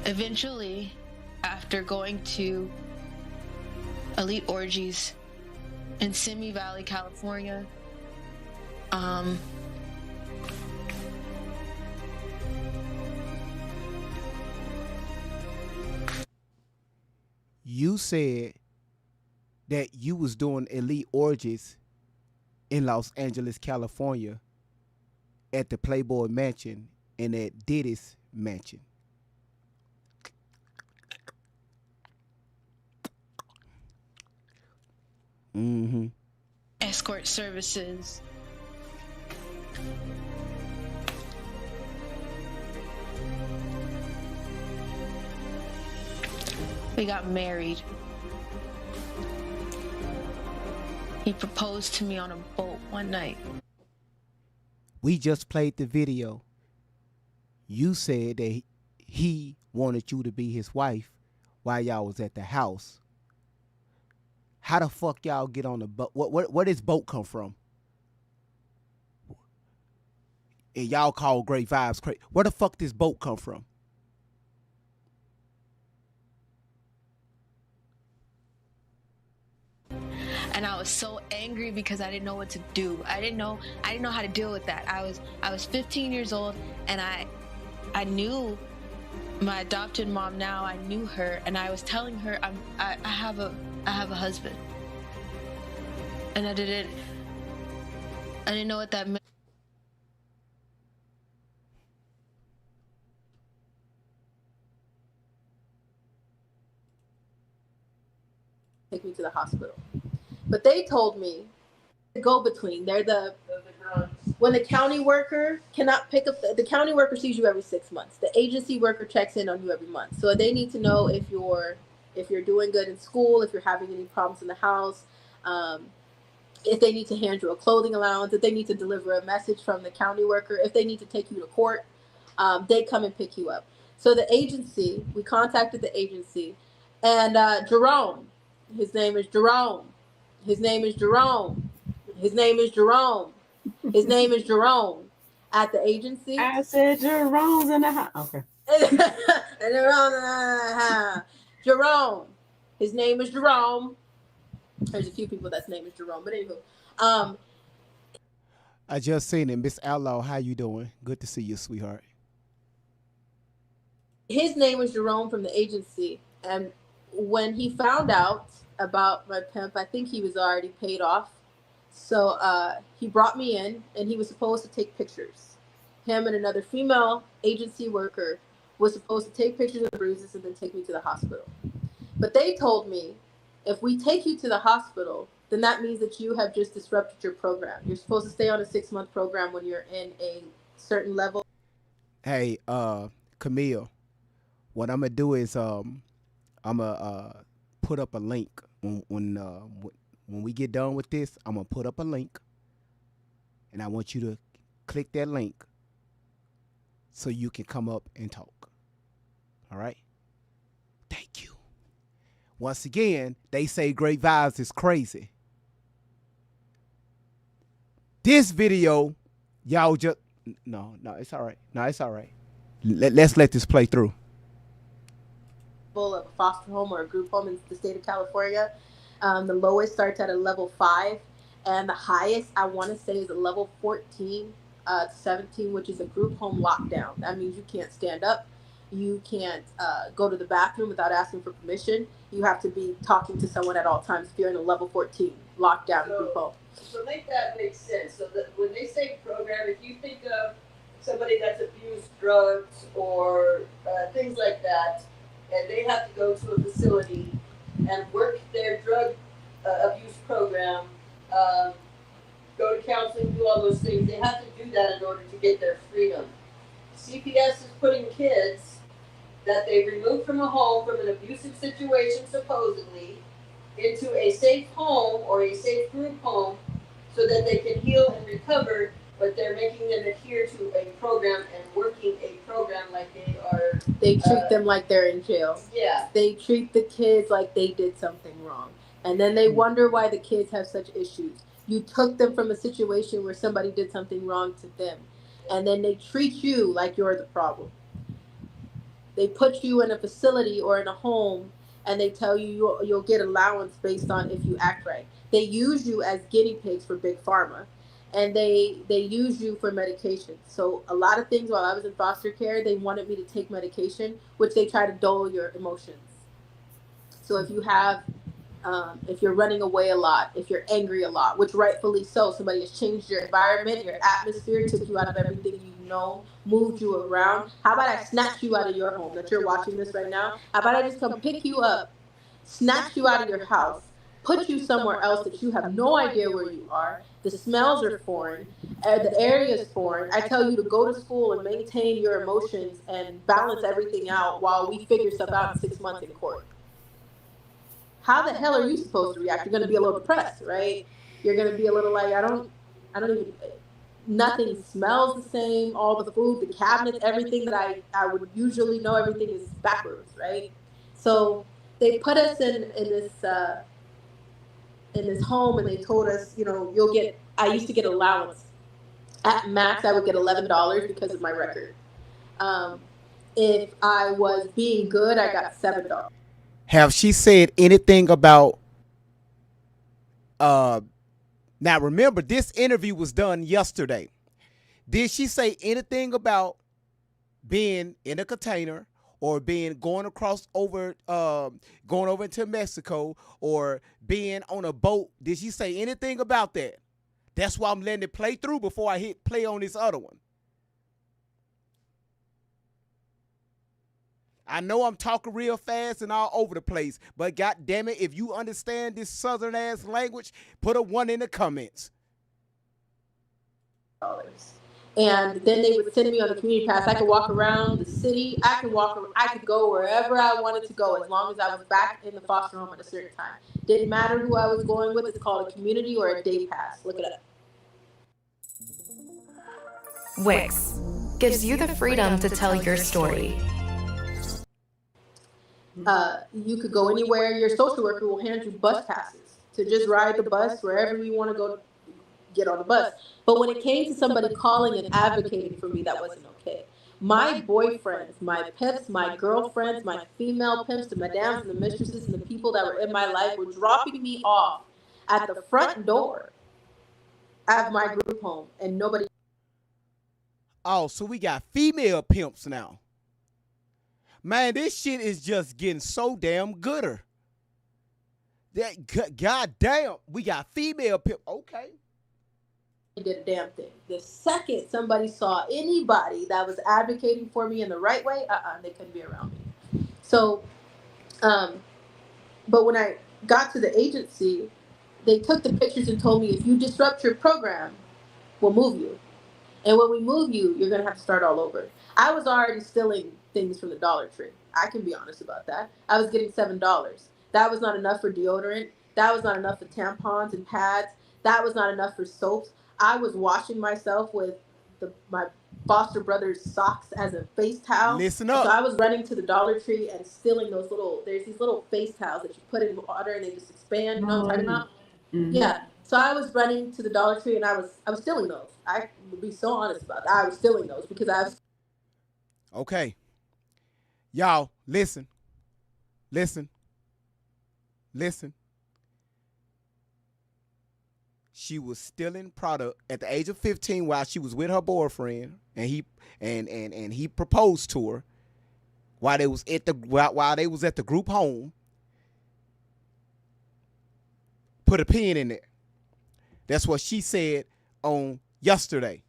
Eventually, after going to elite orgies in Simi Valley, California, you said that you was doing elite orgies in Los Angeles, California at the Playboy Mansion and at Diddy's mansion. Mm-hmm. escort services. We got married. He proposed to me on a boat one night. We just played the video. You said that he wanted you to be his wife while y'all was at the house. How the fuck y'all get on the boat? Where does boat come from? And y'all call Great Vibes crazy. Where the fuck this boat come from? And I was so angry because I didn't know what to do. I didn't know how to deal with that. I was 15 years old, and I knew my adopted mom now. I knew her, and I was telling her I have a husband. And I didn't know what that meant. Take me to the hospital. But they told me the go-between. They're the when the county worker cannot pick up the county worker sees you every 6 months. The agency worker checks in on you every month. So they need to know if you're doing good in school, if you're having any problems in the house, if they need to hand you a clothing allowance, if they need to deliver a message from the county worker, if they need to take you to court, they come and pick you up. So we contacted the agency, and Jerome, his name is Jerome. His name is Jerome. His name is Jerome. His name is Jerome at the agency. I said Jerome's in the house. Okay. Jerome. His name is Jerome. There's a few people that's name is Jerome, but anywho. I just seen it. Miss Outlaw, how you doing? Good to see you, sweetheart. His name was Jerome from the agency, and when he found out about my pimp, I think he was already paid off. So he brought me in, and he was supposed to take pictures. Him and another female agency worker was supposed to take pictures of the bruises and then take me to the hospital. But they told me, if we take you to the hospital, then that means that you have just disrupted your program. You're supposed to stay on a 6-month program when you're in a certain level. Hey, Camille, what I'm gonna do is I'm gonna put up a link when we get done with this. I'm gonna put up a link, and I want you to click that link so you can come up and talk. All right? Thank you. Once again, they say great vibes is crazy. This video, y'all just no, it's all right. No, it's all right. Let's let this play through. Of a foster home or a group home in the state of California, the lowest starts at a level 5, and the highest I want to say is a level 14 to 17, which is a group home lockdown. That means you can't stand up, you can't go to the bathroom without asking for permission. You have to be talking to someone at all times if you're in a level 14 lockdown group home. So make that make sense. So that when they say program, if you think of somebody that's abused drugs or things like that, and they have to go to a facility and work their drug abuse program, go to counseling, do all those things, they have to do that in order to get their freedom. CPS is putting kids that they removed from a home, from an abusive situation supposedly, into a safe home or a safe group home so that they can heal and recover, but they're making them adhere to a program and working a program like they are. They treat them like they're in jail. Yeah. They treat the kids like they did something wrong. And then they wonder why the kids have such issues. You took them from a situation where somebody did something wrong to them. And then they treat you like you're the problem. They put you in a facility or in a home and they tell you you'll get allowance based on if you act right. They use you as guinea pigs for big pharma, and they use you for medication. So a lot of things while I was in foster care, they wanted me to take medication, which they try to dull your emotions. So if you have, if you're running away a lot, if you're angry a lot, which rightfully so, somebody has changed your environment, your atmosphere, took you out of everything you know, moved you around. How about I snatch you out of your home that you're watching this right now? How about I just come pick you up, snatch you out of your house, put you somewhere else that you have no idea where you are. The smells are foreign, the area is foreign. I tell you to go to school and maintain your emotions and balance everything out while we figure stuff out in 6 months in court. How the hell are you supposed to react? You're going to be a little depressed, right? You're going to be a little like, I don't even, nothing smells the same. All the food, the cabinets, everything that I would usually know, everything is backwards, right? So they put us in this home and they told us, you know, you'll get, I used to get allowance. At max, I would get $11 because of my record. If I was being good, I got $7. Have she said anything about now remember this interview was done yesterday. Did she say anything about being in a container or going over into Mexico or being on a boat? Did she say anything about that? That's why I'm letting it play through before I hit play on this other one. I know I'm talking real fast and all over the place, but God damn it, if you understand this southern ass language, put a 1 in the comments. And then they would send me on the community pass. I could walk around the city. I could go wherever I wanted to go as long as I was back in the foster home at a certain time. Didn't matter who I was going with. It's called a community or a day pass. Look it up. Wix gives you the freedom to tell your story. You could go anywhere. Your social worker will hand you bus passes to just ride the bus wherever you want to go, get on the bus. But when it came to somebody calling and advocating for me, that wasn't okay. My boyfriends, my pimps, my girlfriends, my female pimps, the madams and the mistresses and the people that were in my life were dropping me off at the front door of my group home, and nobody. Oh, so we got female pimps now. Man, this shit is just getting so damn gooder. God damn, we got female pimp. Okay. Did a damn thing. The second somebody saw anybody that was advocating for me in the right way, they couldn't be around me. So, but when I got to the agency, they took the pictures and told me, if you disrupt your program, we'll move you. And when we move you, you're going to have to start all over. I was already stealing things from the Dollar Tree. I can be honest about that. I was getting $7. That was not enough for deodorant. That was not enough for tampons and pads. That was not enough for soaps. I was washing myself with my foster brother's socks as a face towel. Listen So up. I was running to the Dollar Tree and stealing those there's these little face towels that you put in water and they just expand. You know what I'm talking about? Mm-hmm. Yeah. So I was running to the Dollar Tree and I was stealing those. I would be so honest about that. I was stealing those because I was. Okay. Y'all, listen. Listen. Listen. She was stealing product at the age of 15 while she was with her boyfriend, and he proposed to her while they was at the group home. Put a pin in it. That's what she said on yesterday.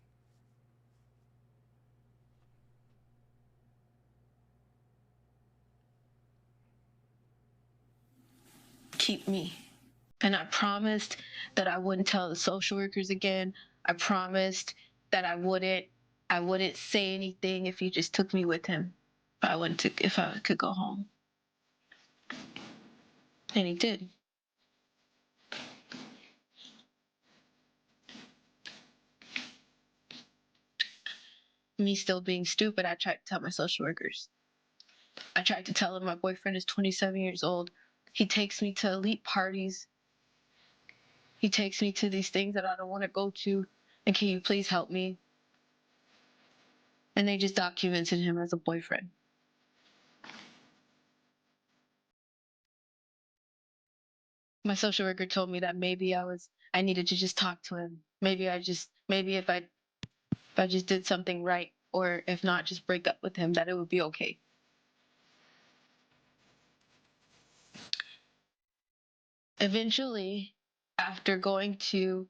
Keep me. And I promised that I wouldn't tell the social workers again. I promised that I wouldn't say anything if he just took me with him. If I could go home. And he did. Me still being stupid, I tried to tell my social workers. I tried to tell them my boyfriend is 27 years old. He takes me to elite parties. He takes me to these things that I don't want to go to. And can you please help me? And they just documented him as a boyfriend. My social worker told me that maybe I needed to just talk to him. Maybe if I just did something right, or if not, just break up with him, that it would be okay. Eventually, after going to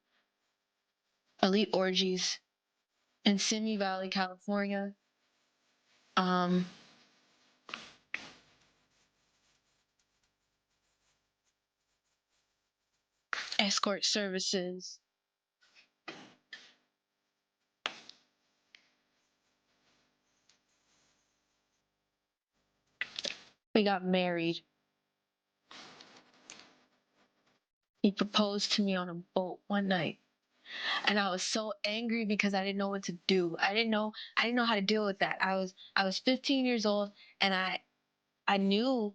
elite orgies in Simi Valley, California, escort services, we got married. He proposed to me on a boat one night. And I was so angry because I didn't know what to do. I didn't know how to deal with that. I was 15 years old, and I knew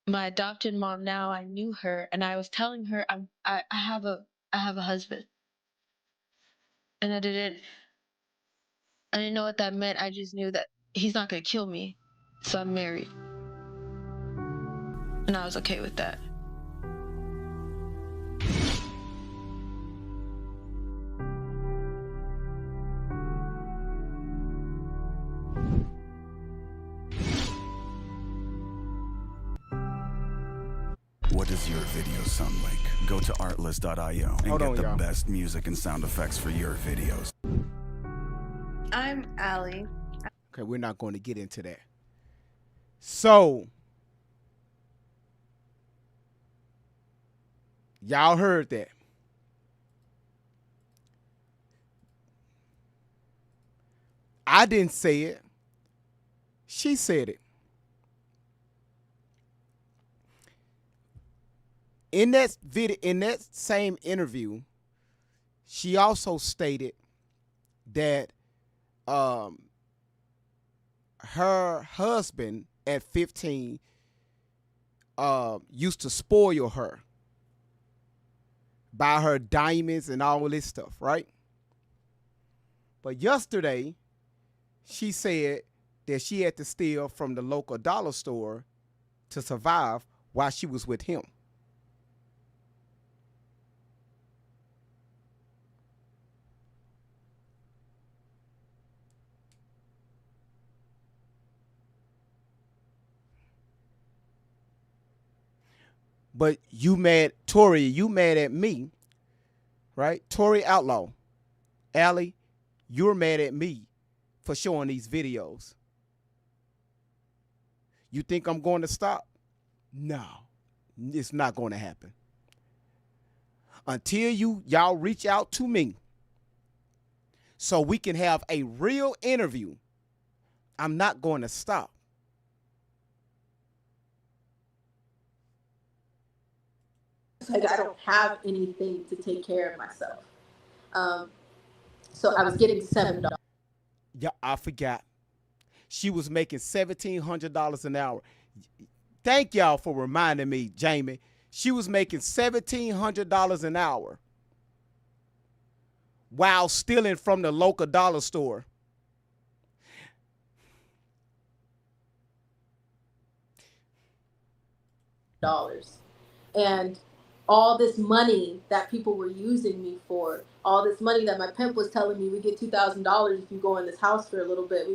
my adopted mom now. I knew her, and I was telling her I have a husband. And I didn't know what that meant. I just knew that he's not going to kill me. So I'm married. And I was okay with that. What does your video sound like? Go to artlist.io and get the best music and sound effects for your videos. I'm Allie. Okay, we're not going to get into that. So, y'all heard that. I didn't say it. She said it. In that video, in that same interview, she also stated that her husband at 15 used to spoil her, buy her diamonds and all this stuff, right? But yesterday, she said that she had to steal from the local dollar store to survive while she was with him. But you mad, Tori, you mad at me, right? Tori Outlaw. Allie, you're mad at me for showing these videos. You think I'm going to stop? No, it's not going to happen. Until y'all reach out to me so we can have a real interview, I'm not going to stop. Like, I don't have anything to take care of myself. So I was getting $7. Yeah, I forgot. She was making $1,700 an hour. Thank y'all for reminding me, Jamie. She was making $1,700 an hour while stealing from the local dollar store. Dollars. And all this money that people were using me for, all this money that my pimp was telling me, we get $2,000 if you go in this house for a little bit.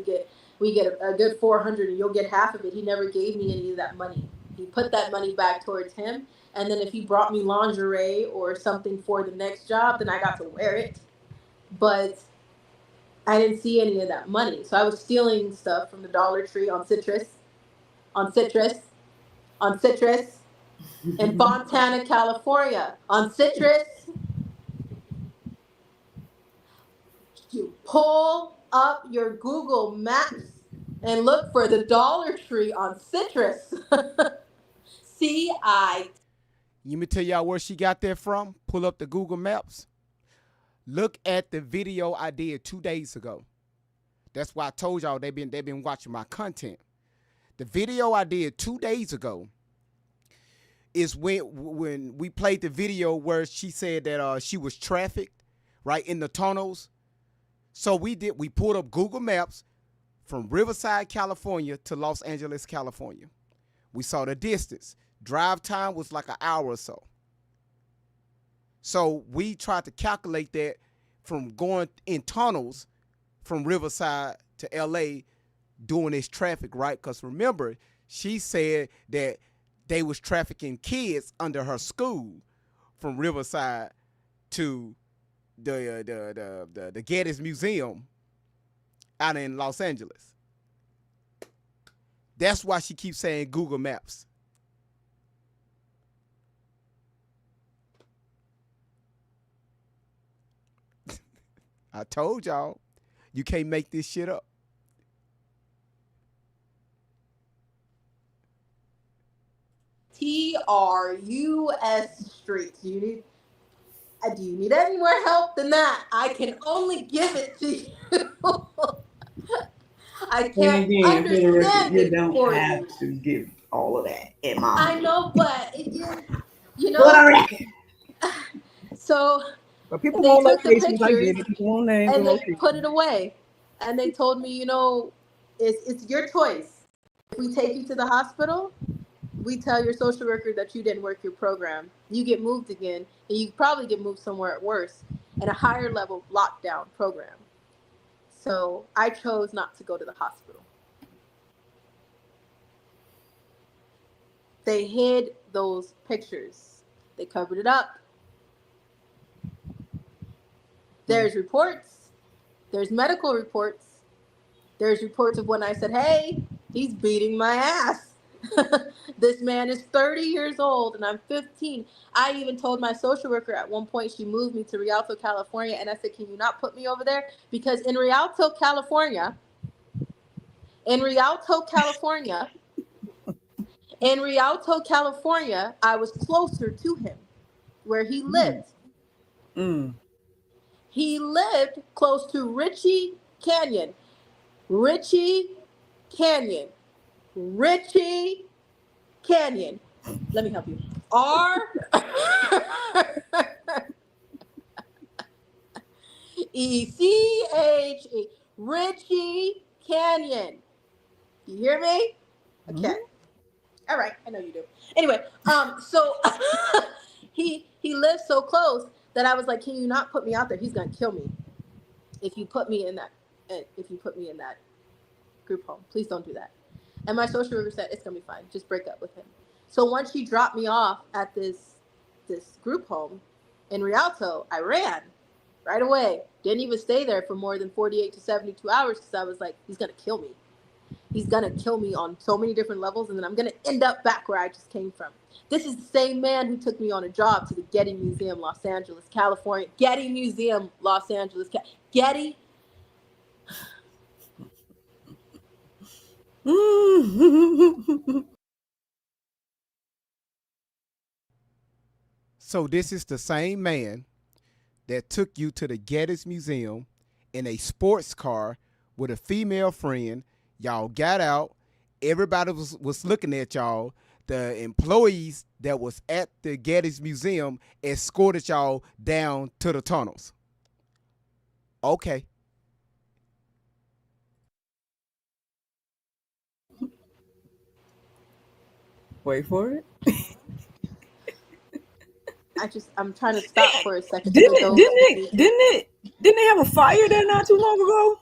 We get a good 400 and you'll get half of it. He never gave me any of that money. He put that money back towards him. And then if he brought me lingerie or something for the next job, then I got to wear it. But I didn't see any of that money. So I was stealing stuff from the Dollar Tree on Citrus, in Fontana, California, on Citrus. You pull up your Google Maps and look for the Dollar Tree on Citrus. C-I. Let me tell y'all where she got that from. Pull up the Google Maps. Look at the video I did 2 days ago. That's why I told y'all they've been watching my content. The video I did 2 days ago is when we played the video where she said that she was trafficked, right, in the tunnels. So we pulled up Google Maps from Riverside, California to Los Angeles, California. We saw the distance. Drive time was like an hour or so. So we tried to calculate that from going in tunnels from Riverside to LA doing this traffic, right? Because remember, she said that they was trafficking kids under her school from Riverside to the Getty's Museum out in Los Angeles. That's why she keeps saying Google Maps. I told y'all, you can't make this shit up. TRUS Street. Do you need any more help than that? I can only give it to you. I can't understand you it don't for have you. to give all of that in my I mind. know, but you know. What a record. So but people they want took the locations. I pictures get it. People want names and and they locations. put it away. And they told me, it's your choice. If we take you to the hospital, we tell your social worker that you didn't work your program. You get moved again, and you probably get moved somewhere worse in a higher level lockdown program. So I chose not to go to the hospital. They hid those pictures. They covered it up. There's reports. There's medical reports. There's reports of when I said, hey, he's beating my ass. This man is 30 years old and I'm 15. I even told my social worker at one point, she moved me to Rialto, California. And I said, can you not put me over there? Because in Rialto, California, I was closer to him where he lived. He lived close to Ritchie Canyon. Ritchie Canyon. Let me help you. R-E-C-H-E. Ritchie Canyon. You hear me? Okay. All right. I know you do. Anyway, so he lives so close that I was like, can you not put me out there? He's gonna kill me if you put me in that group home. Please don't do that. And my social worker said, it's gonna be fine. Just break up with him. So once she dropped me off at this group home in Rialto, I ran right away. Didn't even stay there for more than 48 to 72 hours because I was like, he's gonna kill me. He's gonna kill me on so many different levels, and then I'm gonna end up back where I just came from. This is the same man who took me on a job to the Getty Museum, Los Angeles, California. Getty Museum, Los Angeles. Getty. So this is the same man that took you to the Getty's Museum in a sports car with a female friend. Y'all got out. Everybody was looking at y'all. The employees that was at the Getty's Museum escorted y'all down to the tunnels. Okay. Wait for it. I'm trying to stop for a second. Didn't they have a fire there not too long ago?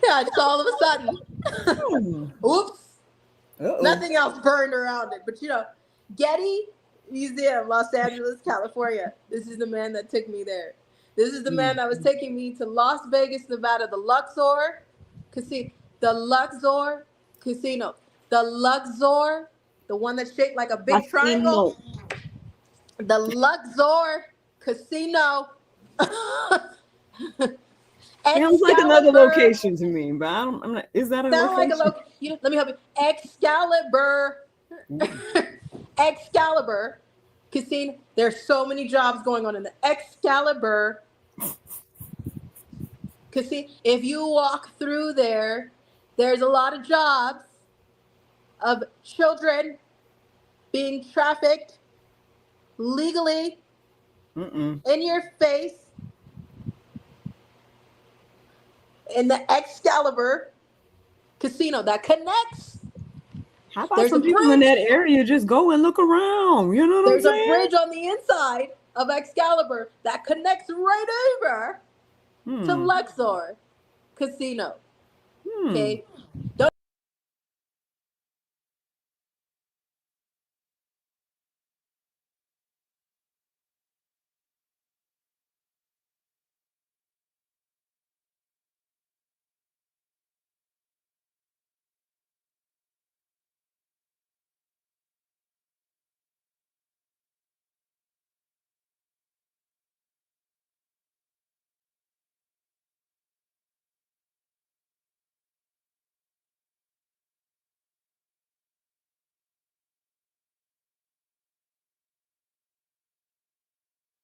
Yeah, just all of a sudden. Oops. Nothing else burned around it. But Getty Museum, Los Angeles, California. This is the man that took me there. This is the man that was taking me to Las Vegas, Nevada, the Luxor Casino. The Luxor Casino. The Luxor, the one that's shaped like a big triangle. The Luxor Casino. Sounds like another location to me, but I'm not. Is that a location? Like let me help you. Excalibur. Excalibur Casino. There's so many jobs going on in the Excalibur Casino. If you walk through there, there's a lot of jobs of children being trafficked legally in your face in the Excalibur Casino that connects. How about some people in that area just go and look around? You know what I'm saying? There's a bridge on the inside of Excalibur that connects right over to Luxor Casino. Okay.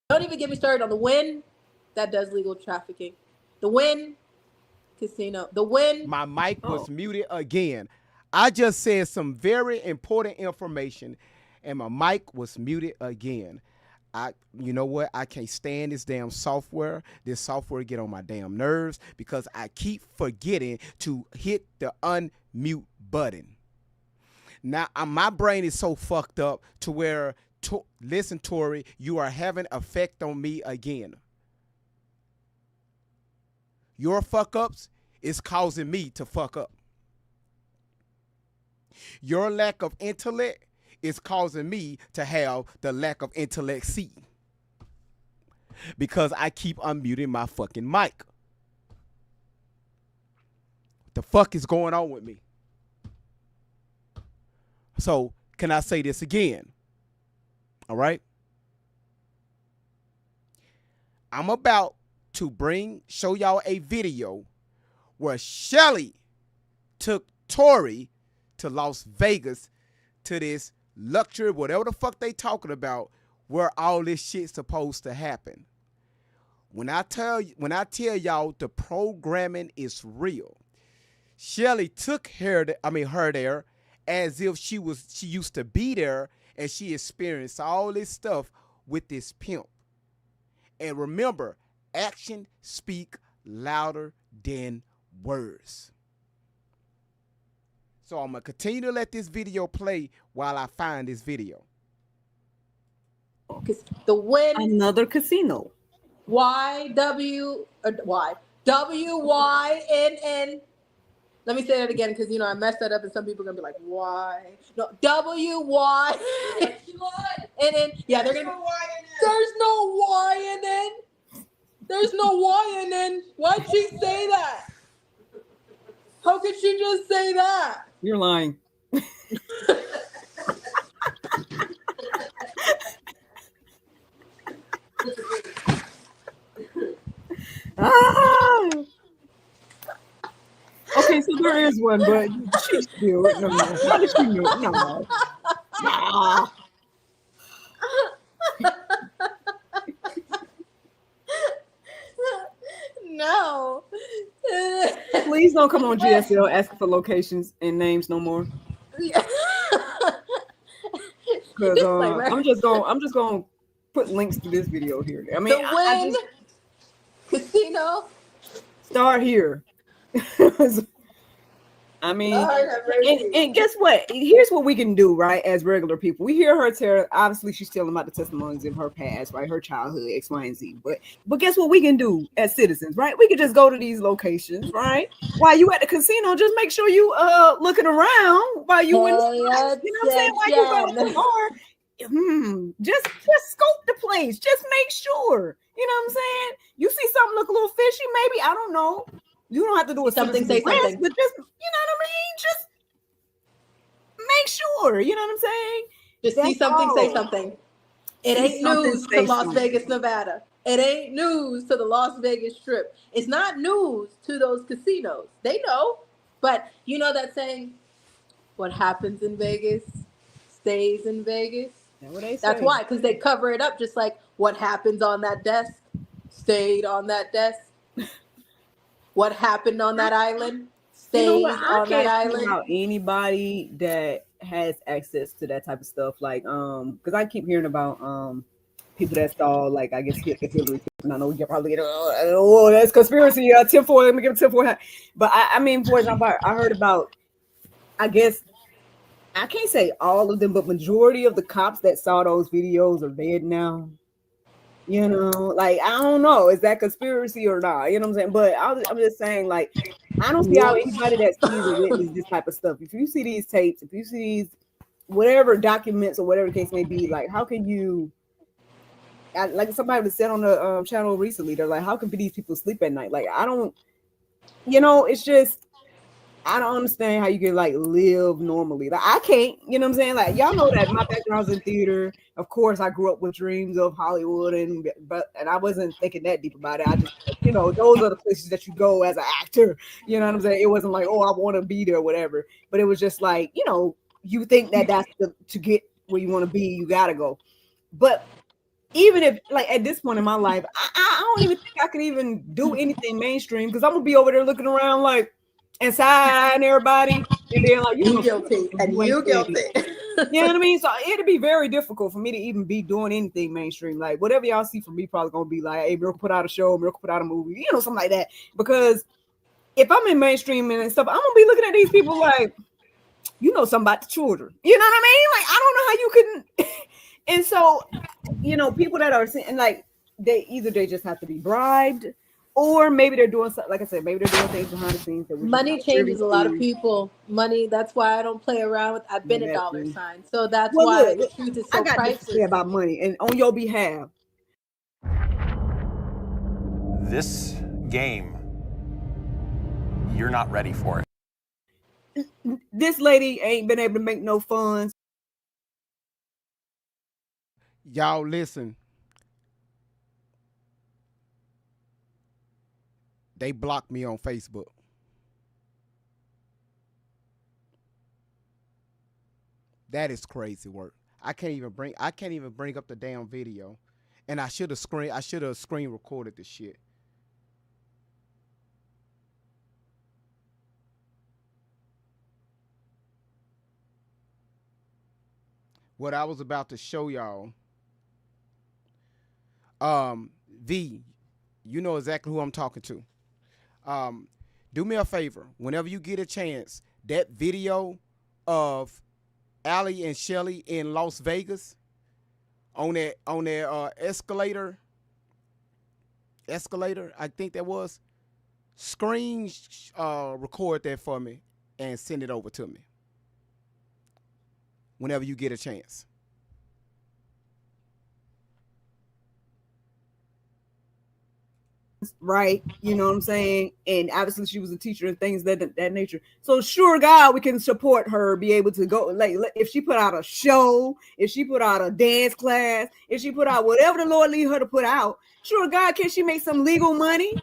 Don't even get me started on the Wynn that does legal trafficking. The Wynn Casino. The Wynn. My mic was muted again. I just said some very important information, and my mic was muted again. You know what? I can't stand this damn software. This software get on my damn nerves because I keep forgetting to hit the unmute button. Now, my brain is so fucked up to where, listen, Tori, you are having effect on me again. Your fuck-ups is causing me to fuck up. Your lack of intellect is causing me to have the lack of intellect C. Because I keep unmuting my fucking mic. What the fuck is going on with me? So, can I say this again? All right? I'm about to show y'all a video where Shelly took Tori to Las Vegas to this luxury, whatever the fuck they talking about, where all this shit's supposed to happen. When I tell y'all the programming is real, Shelly took her there as if she used to be there and she experienced all this stuff with this pimp. And remember, action speak louder than words. So I'm going to continue to let this video play while I find this video. The Wynn. Another casino. WYNN. Let me say that again because, I messed that up and some people are going to be like, why? No, WYNN. Yeah, they're going to be. There's no Y in N. There's no Y in N. Why'd she say that? How could she just say that? You're lying. Okay, so there is one, but she still no. How did she know? No. Nah. No. Please don't come on GSL asking for locations and names no more. Because I'm just gonna put links to this video here. I mean, The I Wynn just Casino. start here. I mean, and guess what? Here's what we can do, right? As regular people, we hear her tell. Obviously, she's telling about the testimonies of her past, right? Her childhood, X, Y, and Z. But guess what we can do as citizens, right? We can just go to these locations, right? While you at the casino, just make sure you looking around while you in the spots. You know what I'm saying? While you go to the bar, just scope the place. Just make sure. You know what I'm saying? You see something look a little fishy, maybe, I don't know. You don't have to do something, say something. But just, you know what I mean? Just make sure, you know what I'm saying? Just see something, say something. It ain't news to Las Vegas, Nevada. It ain't news to the Las Vegas Strip. It's not news to those casinos. They know. But you know that saying, what happens in Vegas stays in Vegas? That's why, because they cover it up, just like what happens on that desk stayed on that desk. What happened on that island stays on that island. About anybody that has access to that type of stuff, like because I keep hearing about people that saw, like, I guess hit the Hillary. And I know you probably get that's conspiracy. Tinfoil. Let me give tinfoil. But I mean, for example, I heard about. I guess I can't say all of them, but majority of the cops that saw those videos are dead now. You know, like, I don't know, is that conspiracy or not? You know what I'm saying? But I'm just saying, like, I don't see how anybody that sees or witness this type of stuff, if you see these tapes, if you see these whatever documents or whatever the case may be, like, how can you, like somebody was said on the channel recently, they're like, how can these people sleep at night? Like, I don't, you know, it's just, I don't understand how you can, like, live normally. Like, I can't, you know what I'm saying? Like, y'all know that my background's in theater. Of course, I grew up with dreams of Hollywood, and I wasn't thinking that deep about it. I just, you know, those are the places that you go as an actor. You know what I'm saying? It wasn't like, oh, I want to be there or whatever. But it was just like, you know, you think that that's to get where you want to be, you got to go. But even if, like, at this point in my life, I don't even think I can even do anything mainstream, because I'm going to be over there looking around like, and side-eyeing everybody, and then like, you guilty, and you guilty. You know what I mean? So it'd be very difficult for me to even be doing anything mainstream. Like, whatever y'all see from me probably gonna be like, hey, Miracle put out a show, Miracle put out a movie, you know, something like that. Because if I'm in mainstream and stuff, I'm gonna be looking at these people like, you know, something about the children. You know what I mean? Like, I don't know how you couldn't. And so, you know, people that are saying, like, they just have to be bribed. Or maybe they're doing something, like I said, maybe they're doing things behind the scenes. That money changes a lot of people. Money, that's why I don't play around with. I've been a dollar sign, so that's why the truth is so priceless. I got to say about money, and on your behalf. This game, you're not ready for it. This lady ain't been able to make no funds. Y'all listen. They blocked me on Facebook. That is crazy work. I can't even bring up the damn video. And I should have screen recorded the shit. What I was about to show y'all. V, you know exactly who I'm talking to. Do me a favor, whenever you get a chance, that video of Allie and Shelly in Las Vegas on their escalator, I think that was, screen record that for me and send it over to me whenever you get a chance. Right, you know what I'm saying? And obviously she was a teacher and things that nature. So sure God, we can support her, be able to go, like, if she put out a show, if she put out a dance class, if she put out whatever the Lord lead her to put out, sure God, can she make some legal money?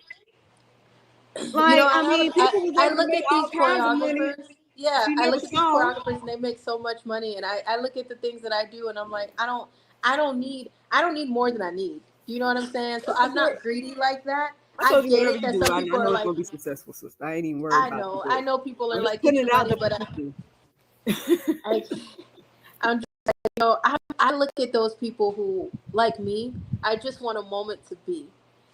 Like, I look at these choreographers. Yeah, She I never look at these saw. choreographers and they make so much money, and I look at the things that I do, and I'm like, I don't need more than I need. You know what I'm saying? So I'm not greedy like that. I told you get whatever it you that do, some I people are know it's like, gonna be successful, sister. I ain't even worried about it. I know people are I'm just like, putting get it your out money, there. but I'm just, I look at those people who, like me, I just want a moment to be.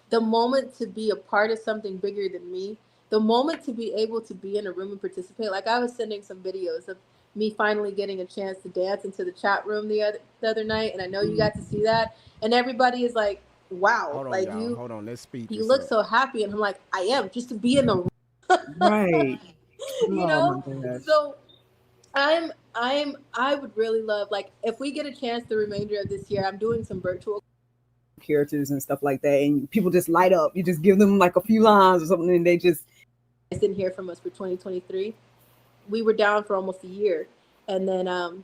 The moment to be a part of something bigger than me. The moment to be able to be in a room and participate. Like, I was sending some videos of me finally getting a chance to dance into the chat room the other night, and I know you got to see that. And everybody is like, wow, Hold on, like y'all. Hold on, let's speed you this look up. so happy. And I'm like, I am, just to be in the room. Right. You know? So I would really love, like, if we get a chance the remainder of this year, I'm doing some virtual characters and stuff like that, and people just light up. You just give them like a few lines or something, and they just didn't hear from us for 2023. We were down for almost a year, and then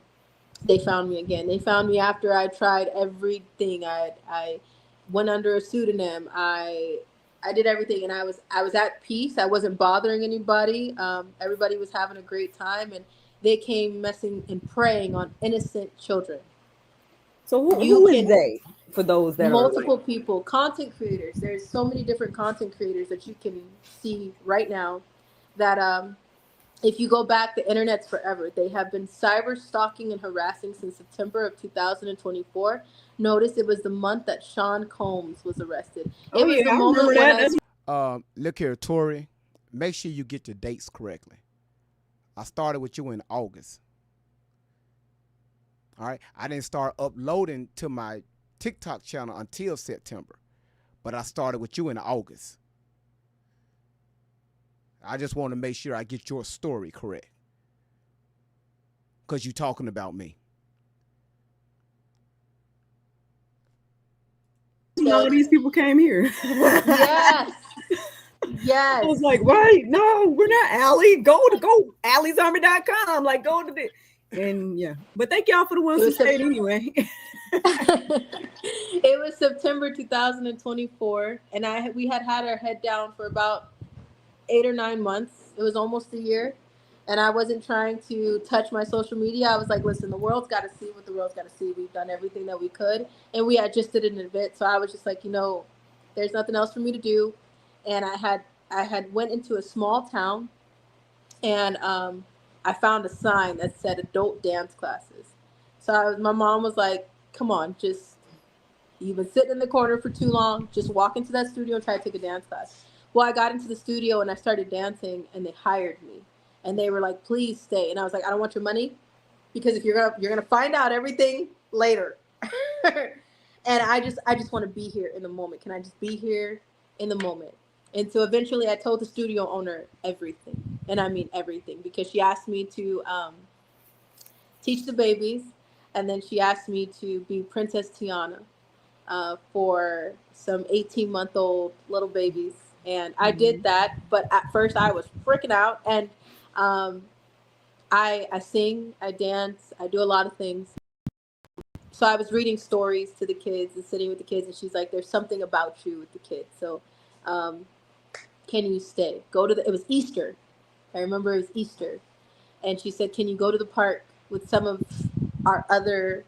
they found me again. They found me after I tried everything. I went under a pseudonym. I did everything, and I was at peace. I wasn't bothering anybody. Everybody was having a great time, and they came messing and preying on innocent children. So who is they? For those that multiple people, content creators. There's so many different content creators that you can see right now that if you go back, the internet's forever. They have been cyber stalking and harassing since September of 2024. Notice it was the month that Sean Combs was arrested. It was the moment when look here, Tori, make sure you get your dates correctly. I started with you in August. All right, I didn't start uploading to my TikTok channel until September, but I started with you in August. I just want to make sure I get your story correct, because you're talking about me. All these people came here. Yes. Yes. I was like, right? No, we're not Allie. Go alliesarmy.com. Like, go to the and yeah. But thank y'all for the ones who stayed anyway. It was September 2024, and we had our head down for about 8 or 9 months. It was almost a year, and I wasn't trying to touch my social media. I was like, listen, the world's got to see what the world's got to see. We've done everything that we could, and we had just did an event, so I was just like, there's nothing else for me to do. And I had went into a small town, and I found a sign that said adult dance classes. So my mom was like, come on, you've been sitting in the corner for too long. Just walk into that studio and try to take a dance class. Well, I got into the studio and I started dancing, and they hired me. And they were like, please stay. And I was like, I don't want your money, because if you're gonna find out everything later. And I just want to be here in the moment. Can I just be here in the moment? And so eventually I told the studio owner everything. And I mean everything, because she asked me to teach the babies, and then she asked me to be Princess Tiana for some 18-month-old little babies. And I did that, but at first I was freaking out. And I sing, I dance, I do a lot of things. So I was reading stories to the kids and sitting with the kids, and she's like, there's something about you with the kids. So can you stay? It was Easter. I remember it was Easter. And she said, can you go to the park with some of our other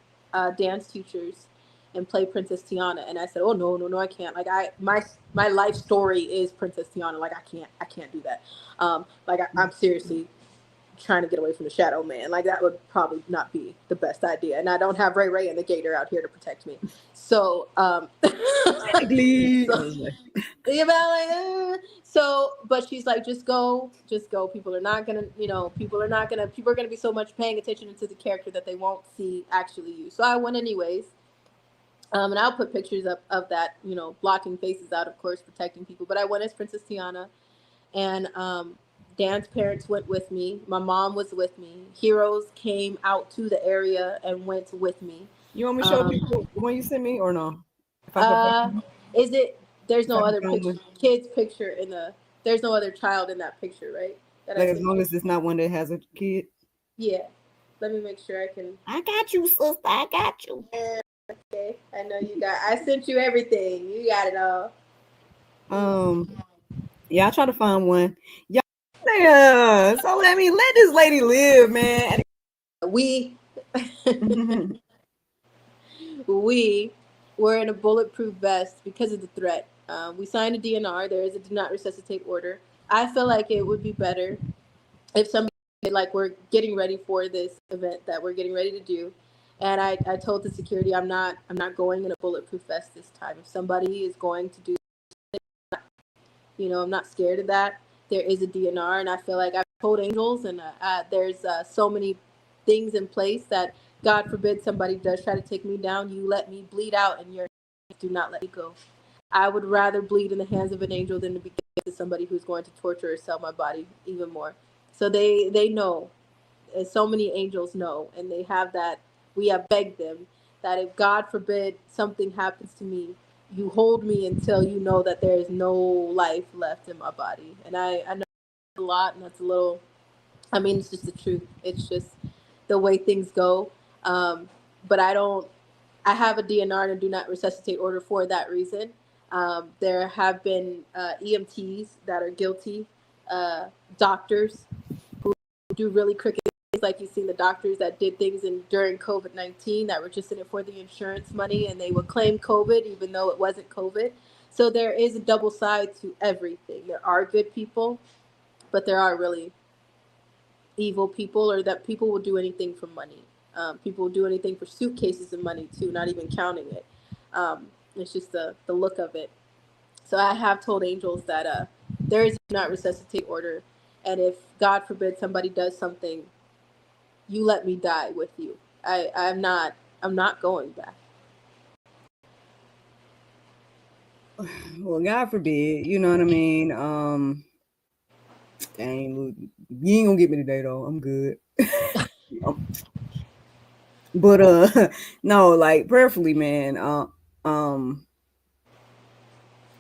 dance teachers and play Princess Tiana? And I said, oh, no, I can't. Like, my life story is Princess Tiana. Like, I can't do that. I'm seriously trying to get away from the shadow man. Like, that would probably not be the best idea. And I don't have Ray and the Gator out here to protect me. So, but she's like, just go. People are gonna be so much paying attention to the character that they won't see actually you. So I went anyways. And I'll put pictures of that, blocking faces out, of course, protecting people. But I went as Princess Tiana, and Dan's parents went with me. My mom was with me. Heroes came out to the area and went with me. You want me to show people when you send me or no? There's no other kid's picture there's no other child in that picture, right? Like, as long as it's not one that has a kid? Yeah. Let me make sure I can. I got you, sister. I got you. Okay. I know you got. I sent you everything. You got it all. Yeah, I try to find one. Yeah, so let this lady live, man. We we were in a bulletproof vest because of the threat. We signed a DNR. There is a do not resuscitate order. I feel like it would be better if somebody, like, we're getting ready for this event that we're getting ready to do, and I told the security I'm not going in a bulletproof vest this time. If somebody is going to do, I'm not scared of that. There is a DNR, and I feel like I've told angels, and there's so many things in place that, God forbid, somebody does try to take me down, you let me bleed out, and do not let me go. I would rather bleed in the hands of an angel than to be given to somebody who's going to torture or sell my body even more. So they know, and so many angels know, and they have that. We have begged them that if God forbid something happens to me, you hold me until you know that there is no life left in my body. And I know a lot, and that's a little. I mean, it's just the truth. It's just the way things go. But I don't. I have a DNR and a do not resuscitate order for that reason. There have been EMTs that are guilty, doctors who do really crooked things, like you've seen the doctors that did things during COVID-19 that were just in it for the insurance money, and they would claim COVID even though it wasn't COVID. So there is a double side to everything. There are good people, but there are really evil people, or that people will do anything for money. People will do anything for suitcases of money too, not even counting it. It's just the look of it. So I have told angels that there is not resuscitate order, and if God forbid somebody does something, you let me die with you. I'm not going back. Well, God forbid, you know what I mean? Dang, look, you ain't gonna get me today though. I'm good. But no, like prayerfully, man.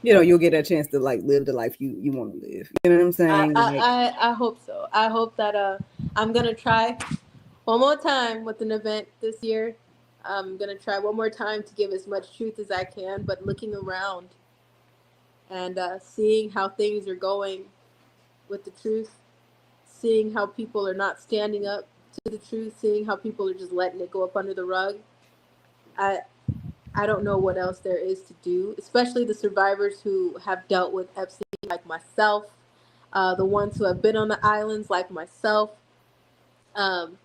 You'll get a chance to like live the life you want to live. You know what I'm saying? I hope so. I hope that I'm gonna try one more time with an event this year. I'm gonna try one more time to give as much truth as I can, but looking around and seeing how things are going with the truth, seeing how people are not standing up to the truth, seeing how people are just letting it go up under the rug. I I don't know what else there is to do, especially the survivors who have dealt with Epstein, like myself, the ones who have been on the islands, like myself. Um,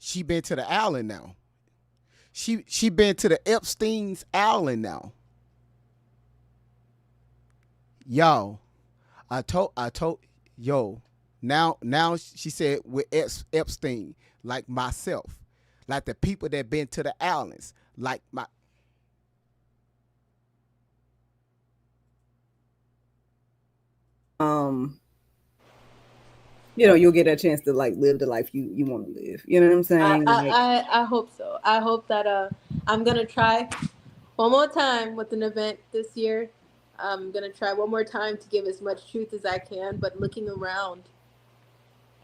She been to the island now. She been to the Epstein's island now. Yo, I told yo. Now she said with Epstein, like myself, like the people that been to the islands, like my. You'll get a chance to like live the life you want to live. You know what I'm saying? I hope so. I hope that I'm gonna try one more time with an event this year. I'm gonna try one more time to give as much truth as I can, but looking around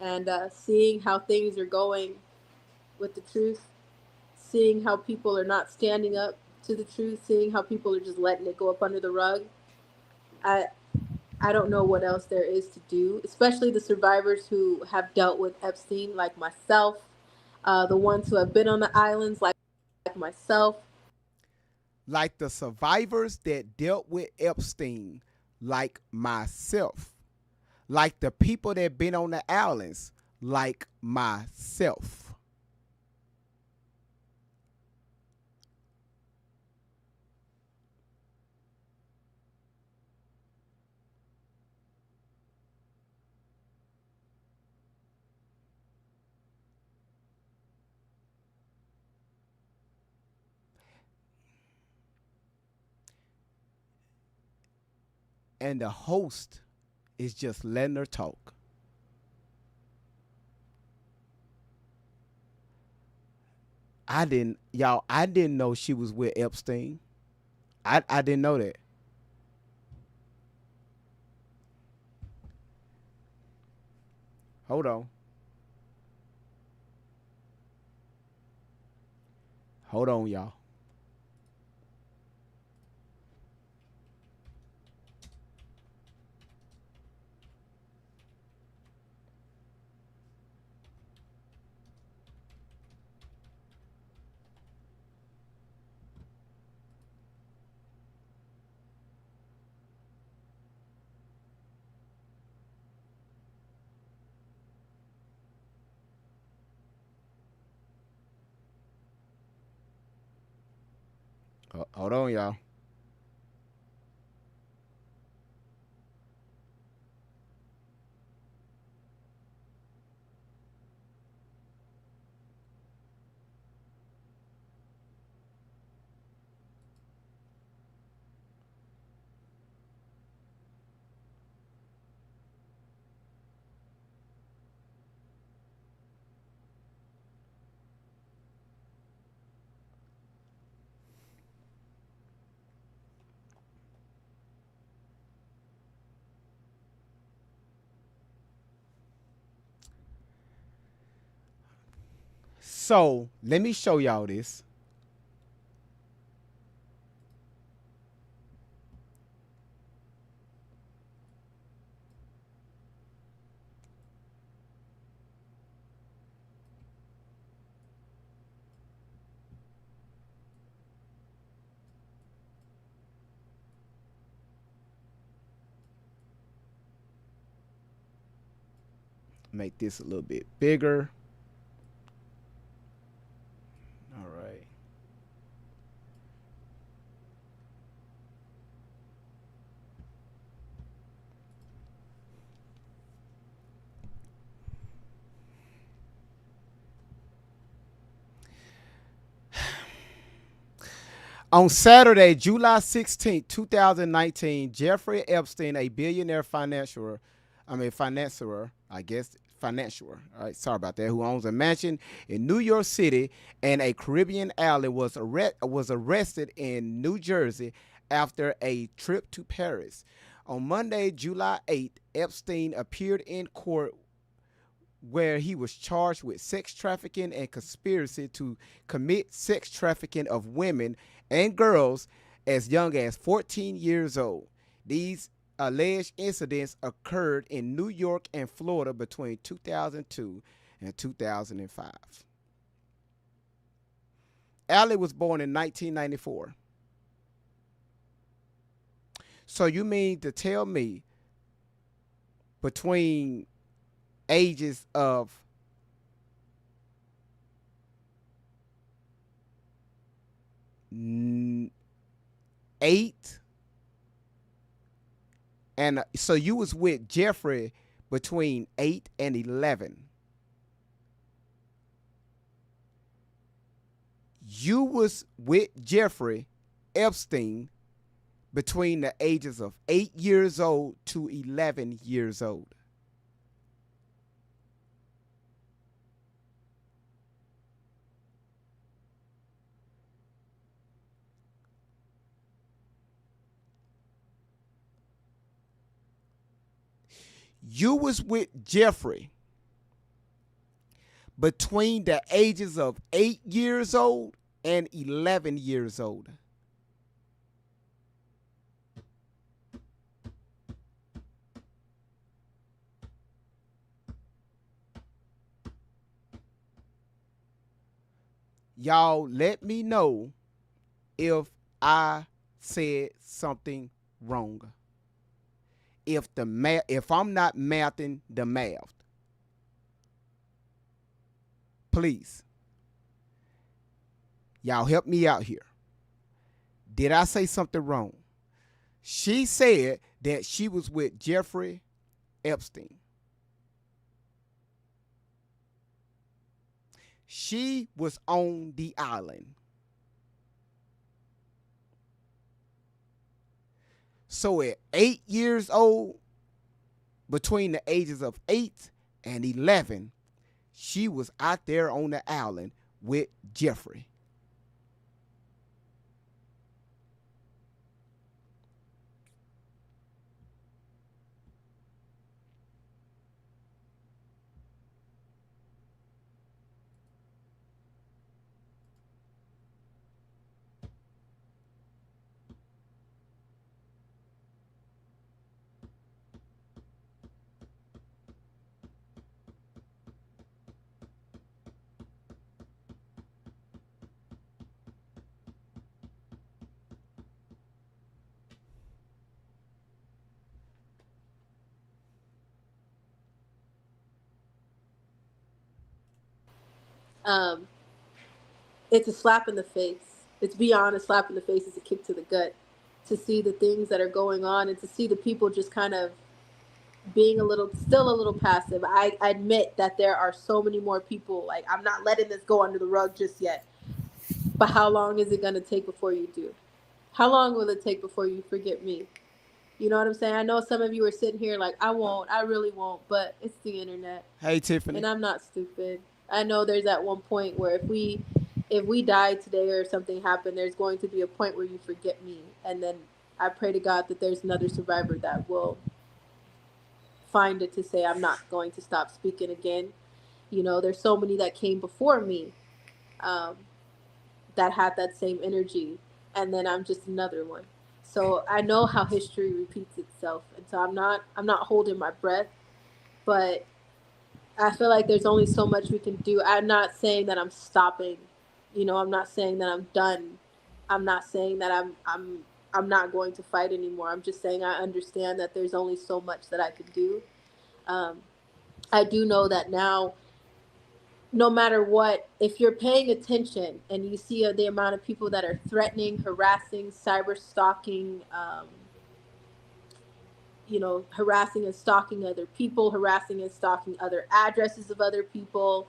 and seeing how things are going with the truth, seeing how people are not standing up to the truth, seeing how people are just letting it go up under the rug. I I don't know what else there is to do, especially the survivors who have dealt with Epstein, like myself, the ones who have been on the islands, like myself. Like the survivors that dealt with Epstein, like myself. Like the people that been on the islands, like myself. And the host is just letting her talk. I didn't know she was with Epstein. I didn't know that. Hold on. Hold on, y'all. Hold on, y'all. So let me show y'all this. Make this a little bit bigger. All right. On Saturday, July 16th, 2019, Jeffrey Epstein, a billionaire financier, financier, all right, sorry about that, who owns a mansion in New York City and a Caribbean island, was arrested in New Jersey after a trip to Paris. On Monday, July 8th, Epstein appeared in court where he was charged with sex trafficking and conspiracy to commit sex trafficking of women and girls as young as 14 years old. These alleged incidents occurred in New York and Florida between 2002 and 2005. Allie was born in 1994. So you mean to tell me between ages of 8 and so you was with Jeffrey between 8 and 11. You was with Jeffrey Epstein between the ages of 8 years old to 11 years old. You was with Jeffrey between the ages of 8 years old and 11 years old. Y'all let me know if I said something wrong. If I'm not mathing the math. Please. Y'all help me out here. Did I say something wrong? She said that she was with Jeffrey Epstein. She was on the island. So at 8 years old, between the ages of 8 and 11, she was out there on the island with Jeffrey. It's a slap in the face. It's beyond a slap in the face. It's a kick to the gut to see the things that are going on and to see the people just kind of being still a little passive. I admit that there are so many more people. Like, I'm not letting this go under the rug just yet. But how long is it going to take before you do? How long will it take before you forget me? You know what I'm saying? I know some of you are sitting here like, I won't, I really won't, but it's the internet. Hey, Tiffany. And I'm not stupid. I know there's at one point where if we die today or something happened, there's going to be a point where you forget me. And then I pray to God that there's another survivor that will find it to say, I'm not going to stop speaking again. You know, there's so many that came before me that had that same energy. And then I'm just another one. So I know how history repeats itself. And so I'm not holding my breath, but I feel like there's only so much we can do. I'm not saying that I'm stopping. You know, I'm not saying that I'm done. I'm not saying that I'm not going to fight anymore. I'm just saying I understand that there's only so much that I can do. I do know that now, no matter what, if you're paying attention and you see the amount of people that are threatening, harassing, cyber stalking, harassing and stalking other people, harassing and stalking other addresses of other people.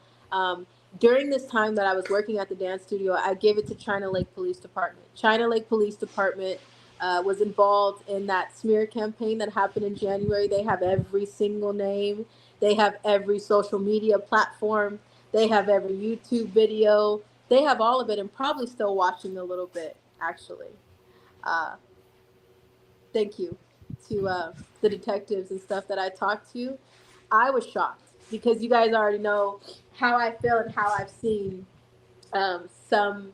During this time that I was working at the dance studio, I gave it to China Lake Police Department. China Lake Police Department was involved in that smear campaign that happened in January. They have every single name. They have every social media platform. They have every YouTube video. They have all of it, and probably still watching a little bit, actually. Thank you to the detectives and stuff that I talked to. I was shocked because you guys already know how I feel and how I've seen some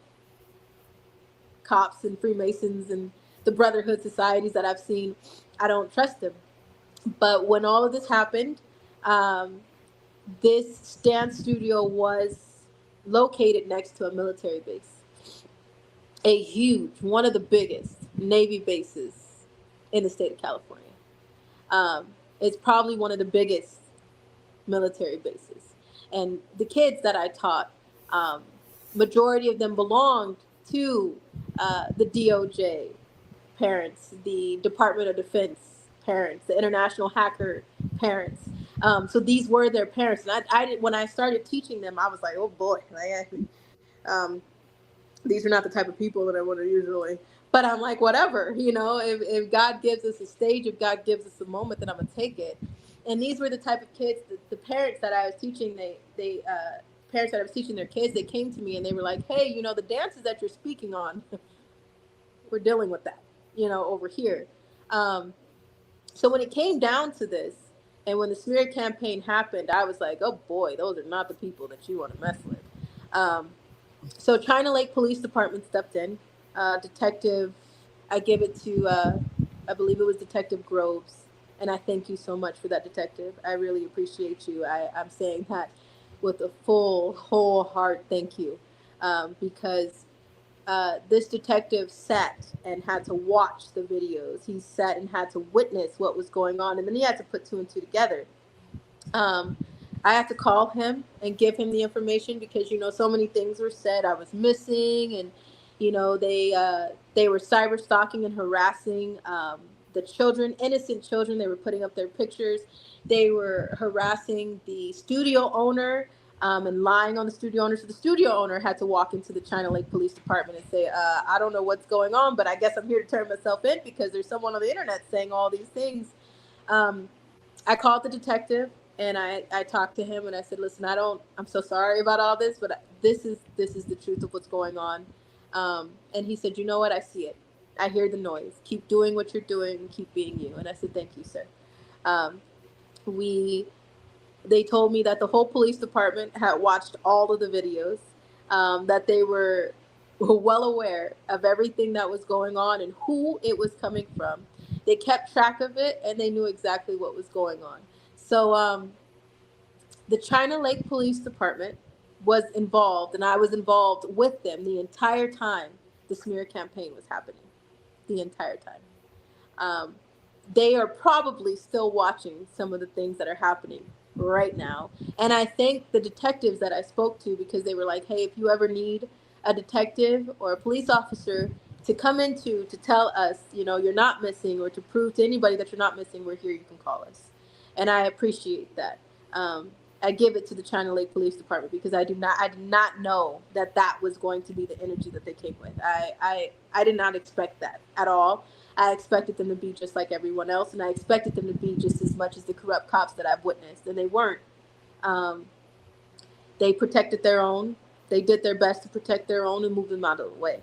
cops and Freemasons and the Brotherhood societies that I've seen. I don't trust them. But when all of this happened, this dance studio was located next to a military base, a huge, one of the biggest Navy bases in the state of California. It's probably one of the biggest military bases. And the kids that I taught, majority of them belonged to the DOJ parents, the Department of Defense parents, the international hacker parents. So these were their parents. And I when I started teaching them, I was like, oh boy, these are not the type of people that I would have usually. But I'm like, whatever, if God gives us a stage, if God gives us a moment, then I'm going to take it. And these were the type of kids, the parents that I was teaching, parents that I was teaching their kids, they came to me and they were like, hey, the dances that you're speaking on, we're dealing with that, over here. So when it came down to this, and when the smear campaign happened, I was like, oh boy, those are not the people that you want to mess with. So China Lake Police Department stepped in. Detective, I give it to, I believe it was Detective Groves. And I thank you so much for that, Detective. I really appreciate you. I'm saying that with a whole heart thank you. Because this detective sat and had to watch the videos. He sat and had to witness what was going on. And then he had to put two and two together. I had to call him and give him the information because, so many things were said. I was missing and, they were cyber stalking and harassing the children, innocent children. They were putting up their pictures. They were harassing the studio owner and lying on the studio owner. So the studio owner had to walk into the China Lake Police Department and say, I don't know what's going on, but I guess I'm here to turn myself in because there's someone on the internet saying all these things. I called the detective and I talked to him and I said, listen, I'm so sorry about all this, but this is the truth of what's going on. And he said, you know what? I see it. I hear the noise. Keep doing what you're doing and keep being you. And I said, thank you, sir. They told me that the whole police department had watched all of the videos, that they were well aware of everything that was going on and who it was coming from. They kept track of it and they knew exactly what was going on. So the China Lake Police Department was involved, and I was involved with them the entire time the smear campaign was happening, the entire time. They are probably still watching some of the things that are happening right now. And I thank the detectives that I spoke to, because they were like, hey, if you ever need a detective or a police officer to come into to tell us, you're not missing, or to prove to anybody that you're not missing, we're here, you can call us. And I appreciate that. I give it to the China Lake Police Department, because I did not know that was going to be the energy that they came with. I did not expect that at all. I expected them to be just like everyone else, and I expected them to be just as much as the corrupt cops that I've witnessed, and they weren't. Um, they protected their own. They did their best to protect their own and move them out of the way.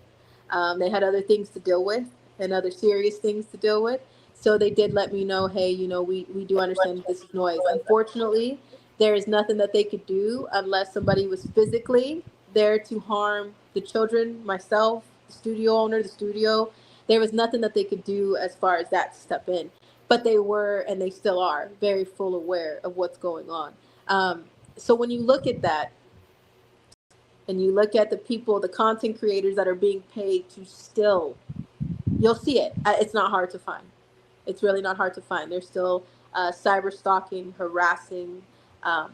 They had other things to deal with, and other serious things to deal with. So they did let me know, hey, we do understand that this is noise. Unfortunately, there is nothing that they could do unless somebody was physically there to harm the children, myself, the studio owner, the studio. There was nothing that they could do as far as that to step in. But they were, and they still are, very full aware of what's going on. So when you look at that, and you look at the people, the content creators that are being paid to still, you'll see it. It's not hard to find. It's really not hard to find. They're still cyber stalking, harassing, um,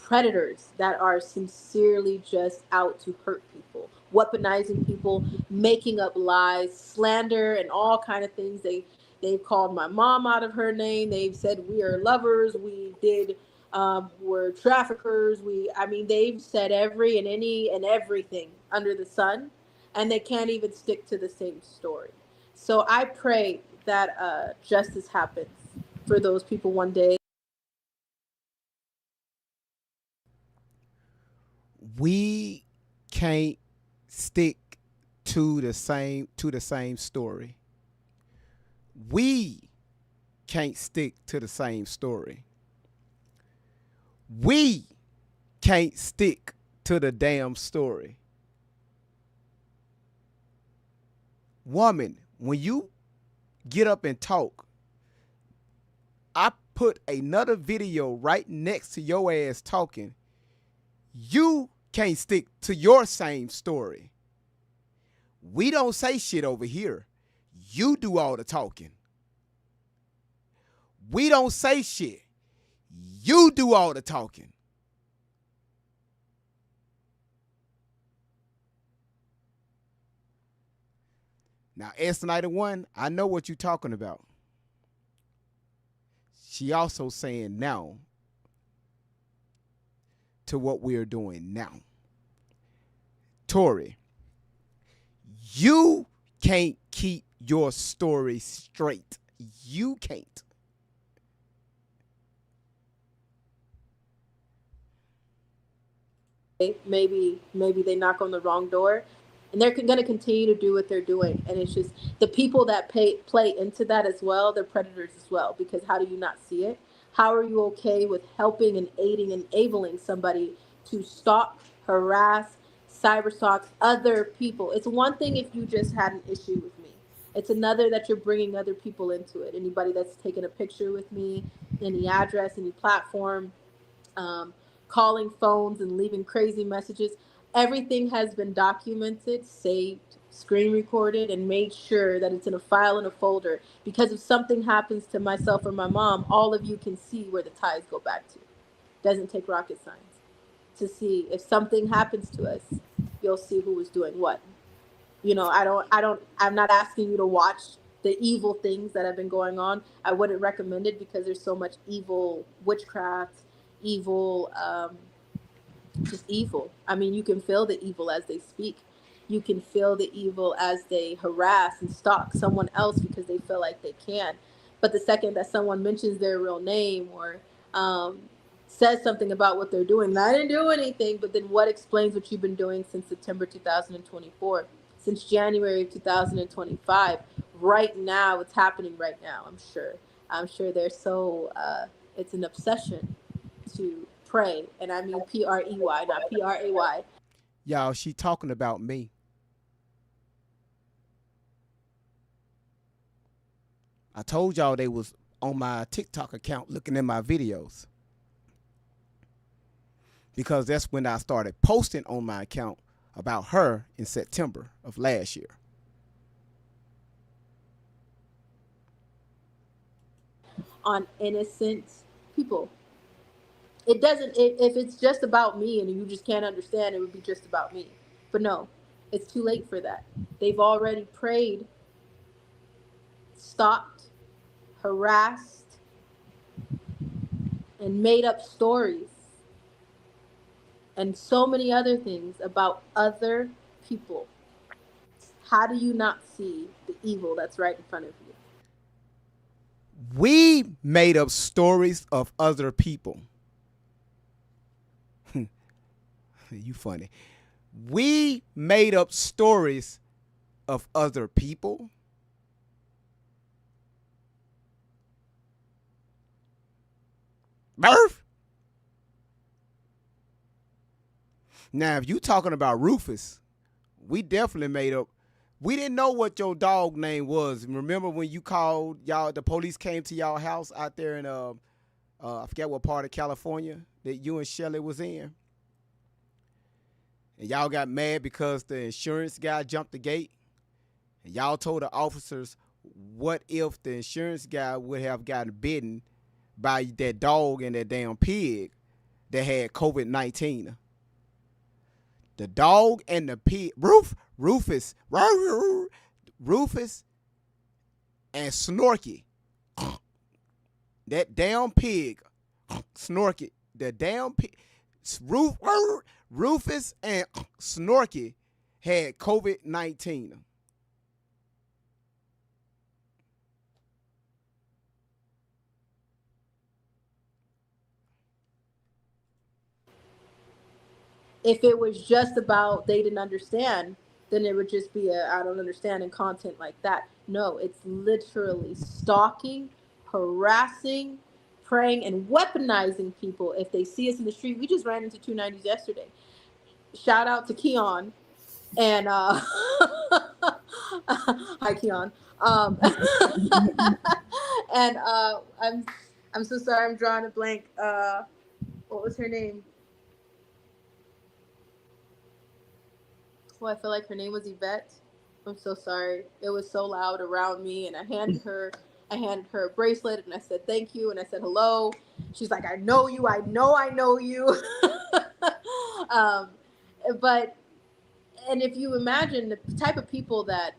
predators that are sincerely just out to hurt people, weaponizing people, making up lies, slander, and all kind of things. They've called my mom out of her name. They've said we are lovers. We're traffickers. They've said every and any and everything under the sun, and they can't even stick to the same story. So I pray that justice happens for those people one day. We can't stick to the same story. We can't stick to the same story. We can't stick to the damn story. Woman, when you get up and talk, I put another video right next to your ass talking. You can't stick to your same story. We don't say shit over here. You do all the talking. We don't say shit. You do all the talking. Now, S91, I know what you're talking about. She also saying now to what we're doing now. Tori, you can't keep your story straight. You can't. Maybe they knock on the wrong door, and they're going to continue to do what they're doing. And it's just the people that play into that as well. They're predators as well, because how do you not see it? How are you okay with helping and aiding and enabling somebody to stalk, harass, cyberstalk other people? It's one thing if you just had an issue with me. It's another that you're bringing other people into it. Anybody that's taken a picture with me, any address, any platform, calling phones and leaving crazy messages. Everything has been documented, saved, screen recorded, and made sure that it's in a file in a folder. Because if something happens to myself or my mom, all of you can see where the ties go back to. Doesn't take rocket science to see if something happens to us. You'll see who was doing what. I'm not asking you to watch the evil things that have been going on. I wouldn't recommend it, because there's so much evil witchcraft, evil, just evil. You can feel the evil as they speak. You can feel the evil as they harass and stalk someone else because they feel like they can. But the second that someone mentions their real name, or says something about what they're doing, I didn't do anything, but then what explains what you've been doing since September 2024, since January of 2025? Right now, it's happening right now. I'm sure they're so, it's an obsession to pray, and I mean PREY, not PRAY. Y'all, she talking about me. I told y'all they was on my TikTok account looking at my videos, because that's when I started posting on my account about her in September of last year. On innocent people. It doesn't, if it's just about me and you just can't understand, it would be just about me. But no, it's too late for that. They've already preyed, stalked, harassed, and made up stories and so many other things about other people. How do you not see the evil that's right in front of you? We made up stories of other people. You funny. We made up stories of other people. Murph. Now, if you talking about Rufus, we definitely made up. We didn't know what your dog name was. Remember when you called y'all? The police came to y'all house out there in I forget what part of California that you and Shelly was in, and y'all got mad because the insurance guy jumped the gate, and y'all told the officers, what if the insurance guy would have gotten bitten by that dog and that damn pig that had COVID-19? The dog and the pig, Rufus, and Snorky. That damn pig, Snorky. The damn pig, Rufus and Snorky had COVID-19. If it was just about they didn't understand, then it would just be a I don't understand and content like that. No, it's literally stalking, harassing, preying, and weaponizing people if they see us in the street. We just ran into 290s yesterday. Shout out to Keon and hi Keon. And I'm so sorry, I'm drawing a blank. What was her name? Well, I feel like her name was Yvette. I'm so sorry. It was so loud around me, and I handed her a bracelet, and I said thank you, and I said hello. She's like, I know you. But if you imagine the type of people that,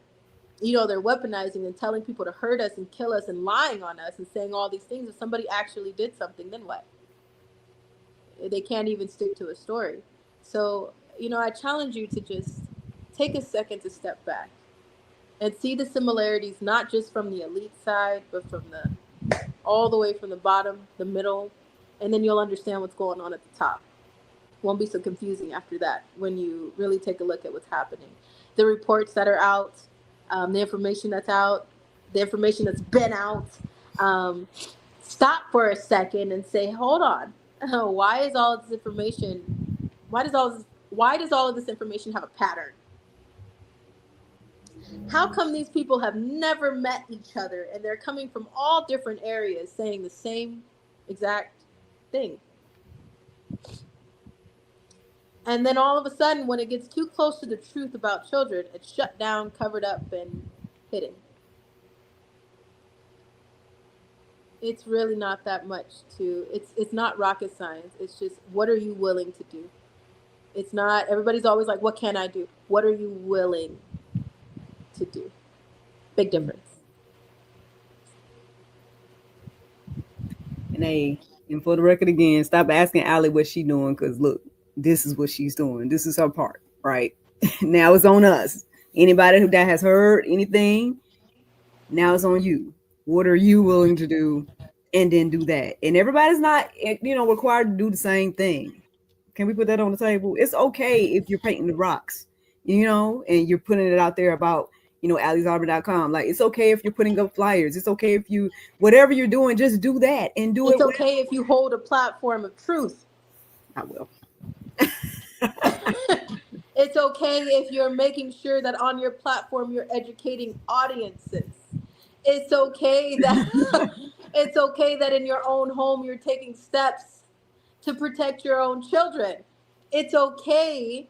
they're weaponizing and telling people to hurt us and kill us and lying on us and saying all these things, if somebody actually did something, then what? They can't even stick to a story. So, I challenge you to just take a second to step back and see the similarities, not just from the elite side, but from all the way from the bottom, the middle, and then you'll understand what's going on at the top. Won't be so confusing after that when you really take a look at what's happening. The reports that are out, the information that's out, the information that's been out. Stop for a second and say, hold on. Why does all of this information have a pattern? How come these people have never met each other and they're coming from all different areas saying the same exact thing? And then all of a sudden, when it gets too close to the truth about children, it's shut down, covered up, and hidden. It's really not that much it's not rocket science. It's just, what are you willing to do? It's not, everybody's always like, what can I do? What are you willing to do? Big difference. And for the record again, stop asking Allie what she's doing, because look, this is what she's doing. This is her part, right? Now it's on us. Anybody that has heard anything, now it's on you. What are you willing to do? And then do that. And everybody's not, required to do the same thing. Can we put that on the table? It's okay if you're painting the rocks, and you're putting it out there about, Allie'sArmor.com. Like, it's okay if you're putting up flyers. It's okay if you, whatever you're doing, just do that and do it. It's okay if you hold a platform of truth. I will. It's okay if you're making sure that on your platform you're educating audiences. It's okay that in your own home you're taking steps to protect your own children. It's okay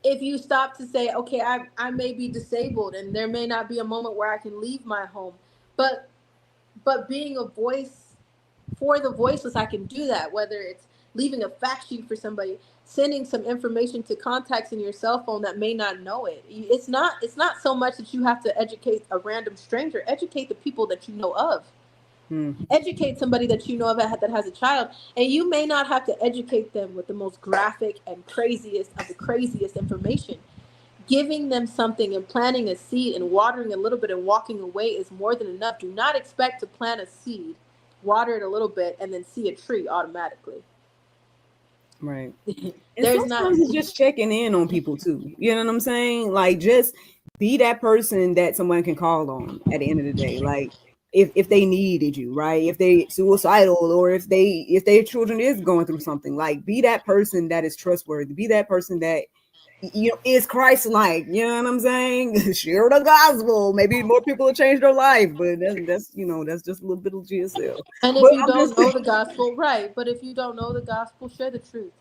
if you stop to say, okay, I may be disabled and there may not be a moment where I can leave my home, but being a voice For the voiceless, I can do that, whether it's leaving a fact sheet for somebody, sending some information to contacts in your cell phone that may not know it. It's not so much that you have to educate a random stranger. Educate the people that you know of. Educate somebody that you know of that has a child, and you may not have to educate them with the most graphic and craziest of the craziest information. Giving them something and planting a seed and watering a little bit and walking away is more than enough. Do not expect to plant a seed, water it a little bit, and then see a tree automatically. Right. And There's sometimes it's just checking in on people too. You know what I'm saying? Like, just be that person that someone can call on at the end of the day. Like, if they needed you, right? If they suicidal, or if their children is going through something, like, be that person that is trustworthy. Be that person that is Christ-like. You know what I'm saying? Share the gospel. Maybe more people will change their life, but that's just a little bit of GSL. And if you don't know the gospel, right? But if you don't know the gospel, share the truth.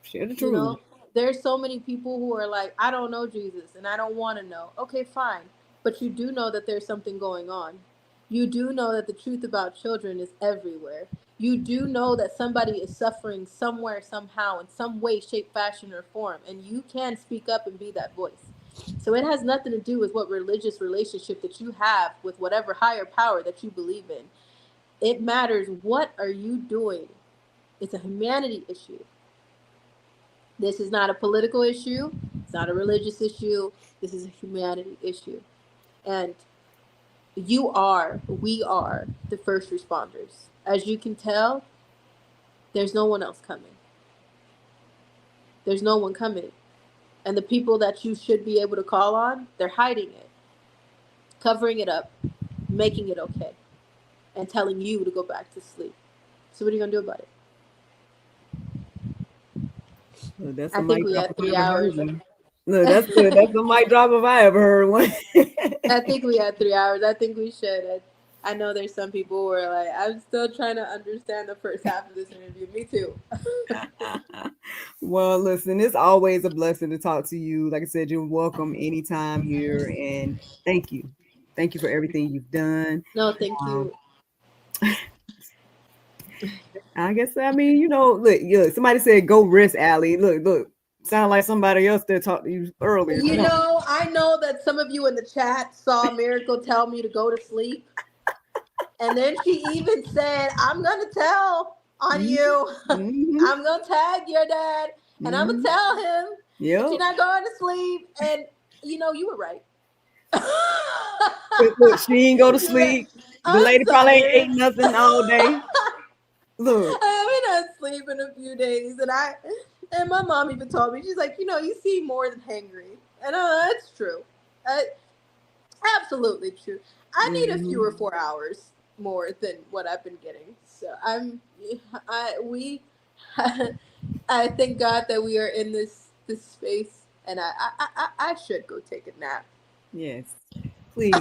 Share the truth. There's so many people who are like, I don't know Jesus and I don't want to know. Okay, fine. But you do know that there's something going on. You do know that the truth about children is everywhere. You do know that somebody is suffering somewhere, somehow, in some way, shape, fashion, or form. And you can speak up and be that voice. So it has nothing to do with what religious relationship that you have with whatever higher power that you believe in. It matters, what are you doing? It's a humanity issue. This is not a political issue. It's not a religious issue. This is a humanity issue. And we are the first responders. As you can tell, there's no one else coming. There's no one coming. And the people that you should be able to call on, they're hiding it, covering it up, making it okay, and telling you to go back to sleep. So what are you going to do about it? That's I think we had 3 hours. Look, that's good. That's the mic drop if I ever heard one. I think we had 3 hours. I think we should. I know there's some people who are like, I'm still trying to understand the first half of this interview. Me too. Well, listen, it's always a blessing to talk to you. Like I said, you're welcome anytime here. And thank you. Thank you for everything you've done. No, thank you. I guess, look, somebody said, go rest, Allie. Look. Sound like somebody else that talked to you earlier. I know that some of you in the chat saw Miracle tell me to go to sleep. And then she even said, I'm going to tell on you. Mm-hmm. I'm going to tag your dad. And I'm going to tell him that you're not going to sleep. And, you were right. Look, she ain't go to sleep. The lady probably ain't ate nothing all day. Look. I haven't had sleep in a few days. And my mom even told me, she's like, you seem more than hangry. And that's true. Absolutely true. I need a fewer 4 hours more than what I've been getting. So I thank God that we are in this space, and I should go take a nap. Yes, please.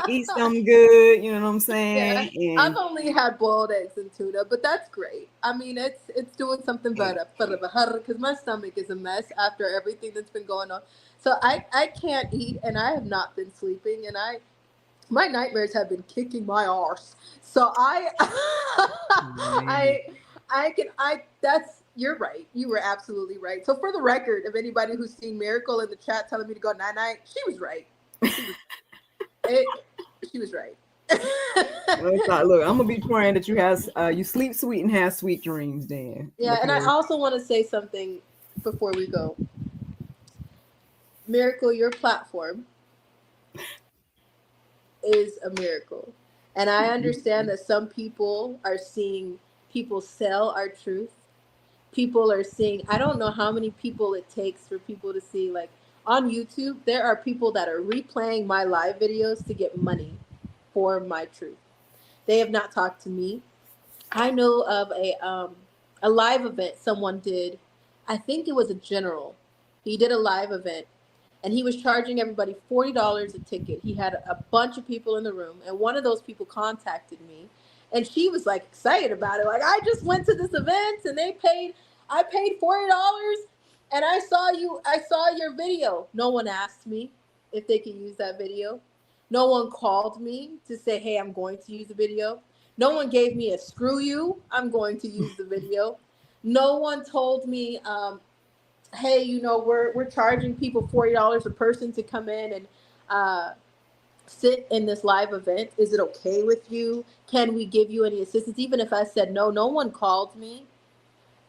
Eat something good, you know what I'm saying? Yeah. I've only had boiled eggs and tuna, but that's great. I mean, it's doing something better because my stomach is a mess after everything that's been going on. So I can't eat, and I have not been sleeping, and my nightmares have been kicking my arse. So you're right. You were absolutely right. So for the record, of anybody who's seen Miracle in the chat telling me to go night-night, she was right. She was right. Look, I'm gonna be praying that you sleep sweet and have sweet dreams, Dan. Yeah, and I also want to say something before we go. Miracle, your platform is a miracle, and I understand that some people are seeing people sell our truth. People are seeing. I don't know how many people it takes for people to see, like, on YouTube, there are people that are replaying my live videos to get money for my truth. They have not talked to me. I know of a live event someone did. I think it was a general. He did a live event, and he was charging everybody $40 a ticket. He had a bunch of people in the room, and one of those people contacted me, and she was like excited about it. Like, I just went to this event, and I paid $40. And I saw your video. No one asked me if they could use that video. No one called me to say, hey, I'm going to use the video. No one gave me a screw you, I'm going to use the video. No one told me, hey, you know, we're charging people $40 a person to come in and sit in this live event. Is it okay with you? Can we give you any assistance? Even if I said no, no one called me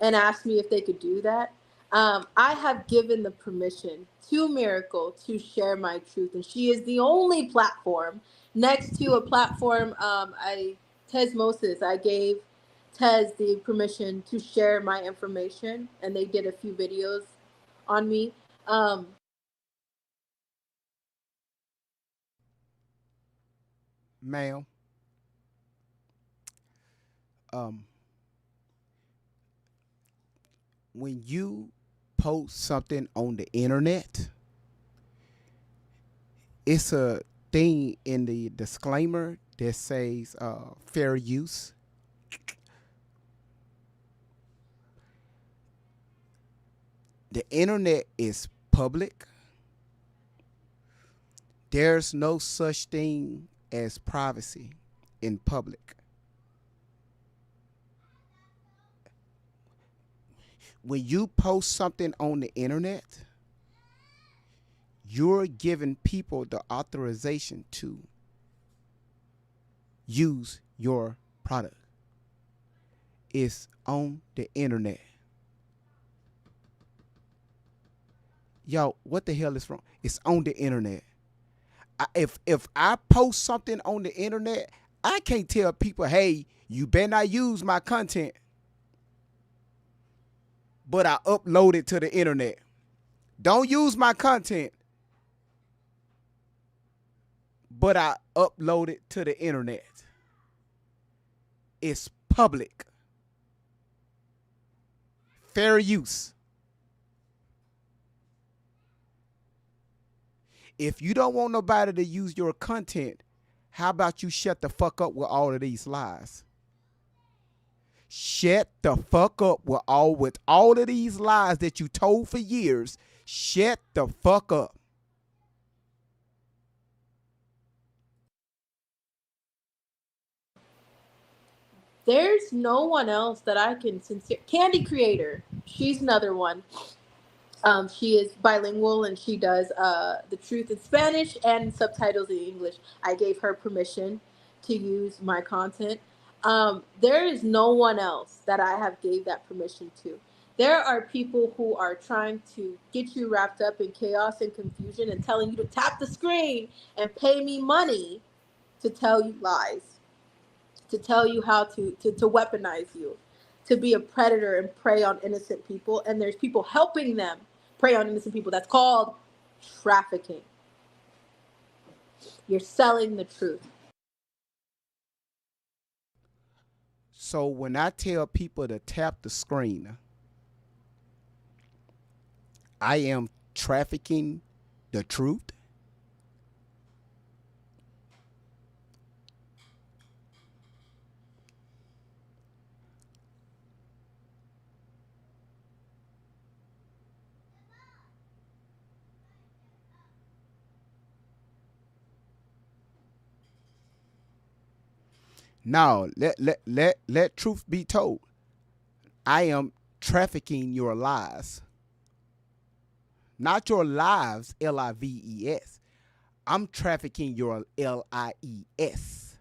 and asked me if they could do that. I have given the permission to Miracle to share my truth, and she is the only platform next to a platform. Tez Moses, I gave Tez the permission to share my information, and they did a few videos on me. Ma'am, when you post something on the internet, it's a thing in the disclaimer that says fair use. The internet is public. There's no such thing as privacy in public. When you post something on the internet, you're giving people the authorization to use your product. It's on the internet. Yo, what the hell is wrong? It's on the internet. If I post something on the internet, I can't tell people, hey, you better not use my content, but I upload it to the internet. Don't use my content, but I upload it to the internet. It's public. Fair use. If you don't want nobody to use your content, how about you shut the fuck up with all of these lies? Shut the fuck up with all of these lies that you told for years. Shut the fuck up. There's no one else that I can Candy Creator, she's another one. She is bilingual and she does the truth in Spanish and subtitles in English. I gave her permission to use my content. There is no one else that I have gave that permission to. There are people who are trying to get you wrapped up in chaos and confusion and telling you to tap the screen and pay me money to tell you lies, to tell you how to weaponize you, to be a predator and prey on innocent people. And there's people helping them prey on innocent people. That's called trafficking. You're selling the truth. So when I tell people to tap the screen, I am trafficking the truth. Now, let truth be told. I am trafficking your lies. Not your lives, lives. I'm trafficking your lies.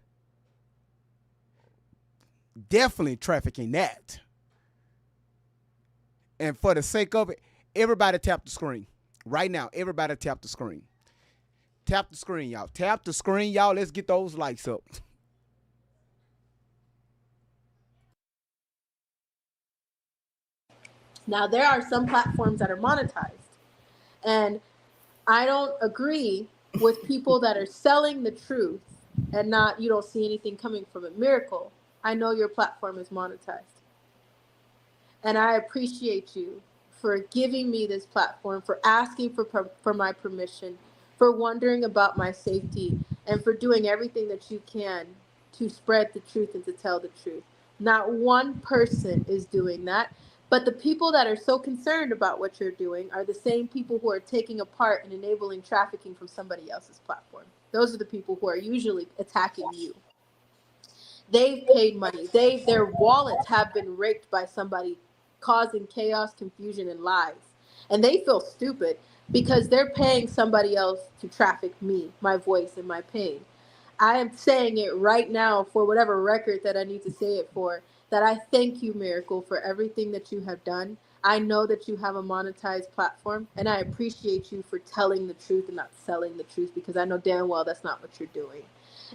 Definitely trafficking that. And for the sake of it, everybody tap the screen. Right now, everybody tap the screen. Tap the screen, y'all. Tap the screen, y'all. Let's get those likes up. Now, there are some platforms that are monetized. And I don't agree with people that are selling the truth and you don't see anything coming from it. Miracle, I know your platform is monetized. And I appreciate you for giving me this platform, for asking for my permission, for wondering about my safety, and for doing everything that you can to spread the truth and to tell the truth. Not one person is doing that. But the people that are so concerned about what you're doing are the same people who are taking a part in enabling trafficking from somebody else's platform. Those are the people who are usually attacking you. They've paid money. Their wallets have been raked by somebody, causing chaos, confusion, and lies. And they feel stupid because they're paying somebody else to traffic me, my voice, and my pain. I am saying it right now for whatever record that I need to say it for, that I thank you, Miracle, for everything that you have done. I know that you have a monetized platform, and I appreciate you for telling the truth and not selling the truth, because I know damn well that's not what you're doing.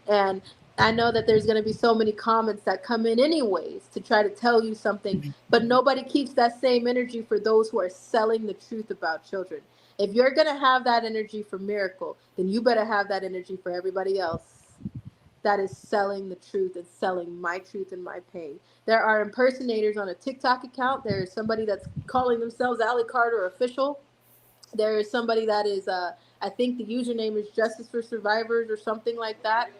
And I know that there's going to be so many comments that come in anyways to try to tell you something, but nobody keeps that same energy for those who are selling the truth about children. If you're going to have that energy for Miracle, then you better have that energy for everybody else that is selling the truth and selling my truth and my pain. There are impersonators on a TikTok account. There is somebody that's calling themselves Allie Carter Official. There is somebody that is, I think the username is Justice for Survivors or something like that.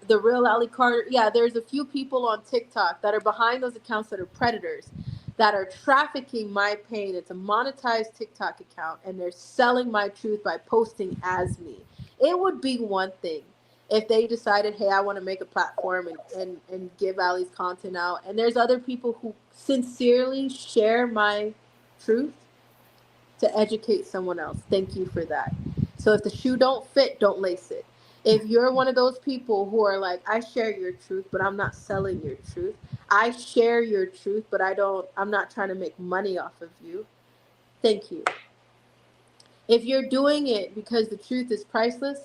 The real Allie Carter. Yeah, there's a few people on TikTok that are behind those accounts that are predators, that are trafficking my pain. It's a monetized TikTok account, and they're selling my truth by posting as me. It would be one thing if they decided, hey, I want to make a platform and give Allie's content out. And there's other people who sincerely share my truth to educate someone else. Thank you for that. So if the shoe don't fit, don't lace it. If you're one of those people who are like, I share your truth, but I'm not selling your truth. I share your truth, but I'm not trying to make money off of you. Thank you. If you're doing it because the truth is priceless,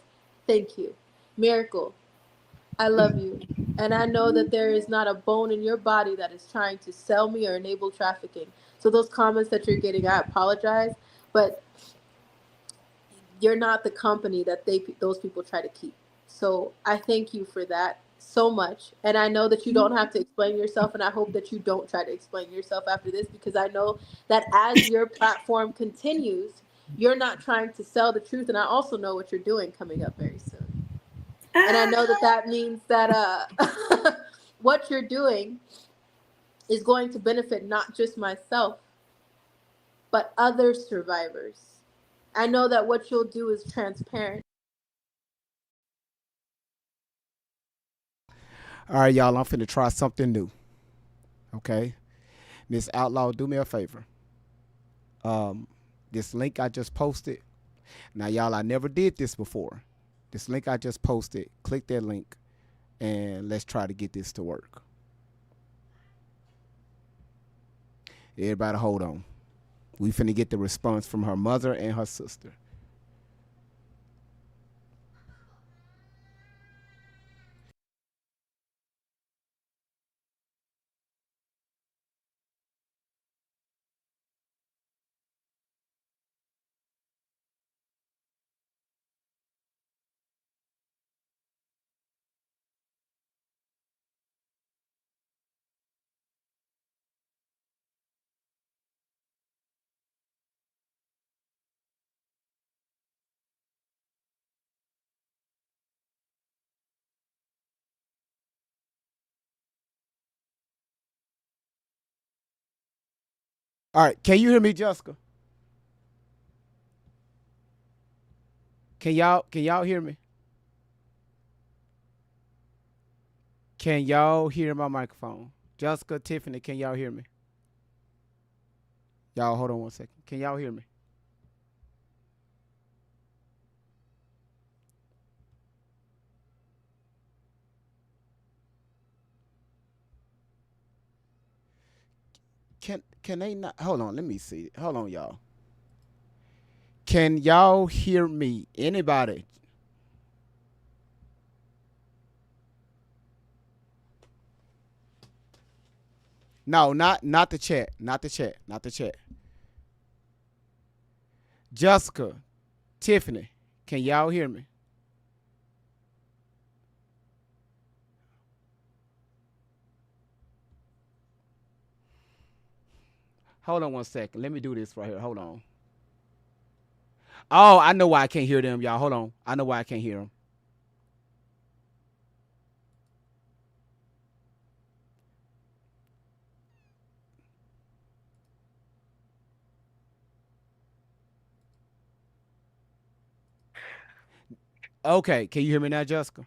thank you. Miracle, I love you. And I know that there is not a bone in your body that is trying to sell me or enable trafficking. So those comments that you're getting, I apologize, but you're not the company that those people try to keep. So I thank you for that so much. And I know that you don't have to explain yourself, and I hope that you don't try to explain yourself after this, because I know that as your platform continues, you're not trying to sell the truth. And I also know what you're doing coming up very soon. And I know that that means that what you're doing is going to benefit not just myself, but other survivors. I know that what you'll do is transparent. All right, y'all, I'm finna try something new. Okay? Miss Outlaw, do me a favor. This link I just posted. Now, y'all, I never did this before. This link I just posted, click that link, and let's try to get this to work. Everybody hold on. We finna get the response from her mother and her sister. All right, can you hear me, Jessica? Can y'all hear me? Can y'all hear my microphone? Jessica, Tiffany, can y'all hear me? Y'all hold on one second. Can y'all hear me? Can they not? Hold on, let me see. Hold on, y'all. Can y'all hear me? Anybody? No, not the chat. Not the chat. Not the chat. Jessica, Tiffany, can y'all hear me? Hold on one second. Let me do this right here. Hold on. Oh, I know why I can't hear them, y'all. Hold on. I know why I can't hear them. Okay, can you hear me now, Jessica?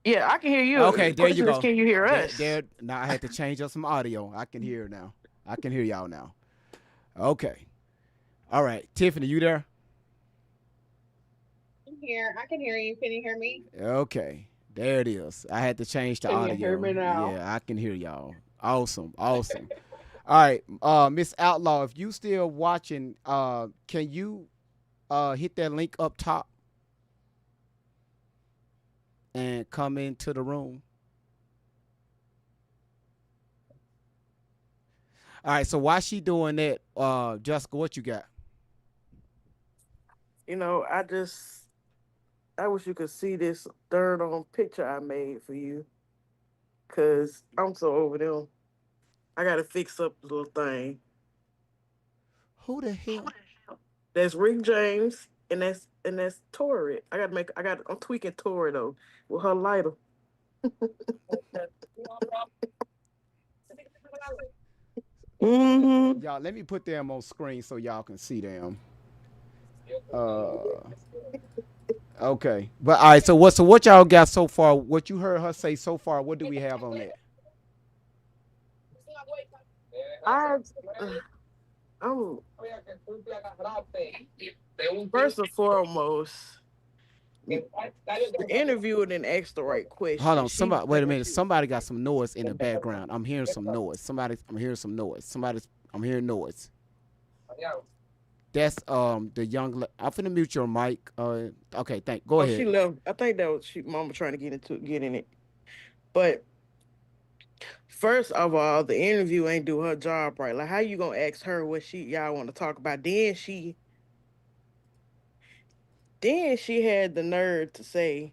Yeah, I can hear you. Okay, The there you question is, go. can you hear us? Now I had to change up some audio. I can hear now. I can hear y'all now. Okay. All right, Tiffany, you there? I'm here. I can hear you. Can you hear me? Okay, there it is. I had to change the Can audio. you hear me now? Yeah, I can hear y'all. Awesome. All right, Miss Outlaw, if you still watching, can you hit that link up top and come into the room? All right, so while she doing that, Jessica, what you got? I wish you could see this third on picture I made for you. Cause I'm so over them. I gotta fix up the little thing. Who the hell? That's Rick James and that's Tori. I'm tweaking Tori though with her lighter. Y'all, let me put them on screen so y'all can see them. Okay, but all right. So what y'all got so far? What you heard her say so far? What do we have on that? First and foremost, the interviewer didn't ask the right question. Hold on, wait a minute. Somebody got some noise in the background. I'm hearing some noise. I'm hearing some noise. I'm hearing noise. That's the young. I'm finna mute your mic. Okay, go ahead. She left. I think that was Mama trying to get in it. But first of all, the interview ain't do her job right. Like, how you gonna ask her what y'all want to talk about? Then she had the nerve to say,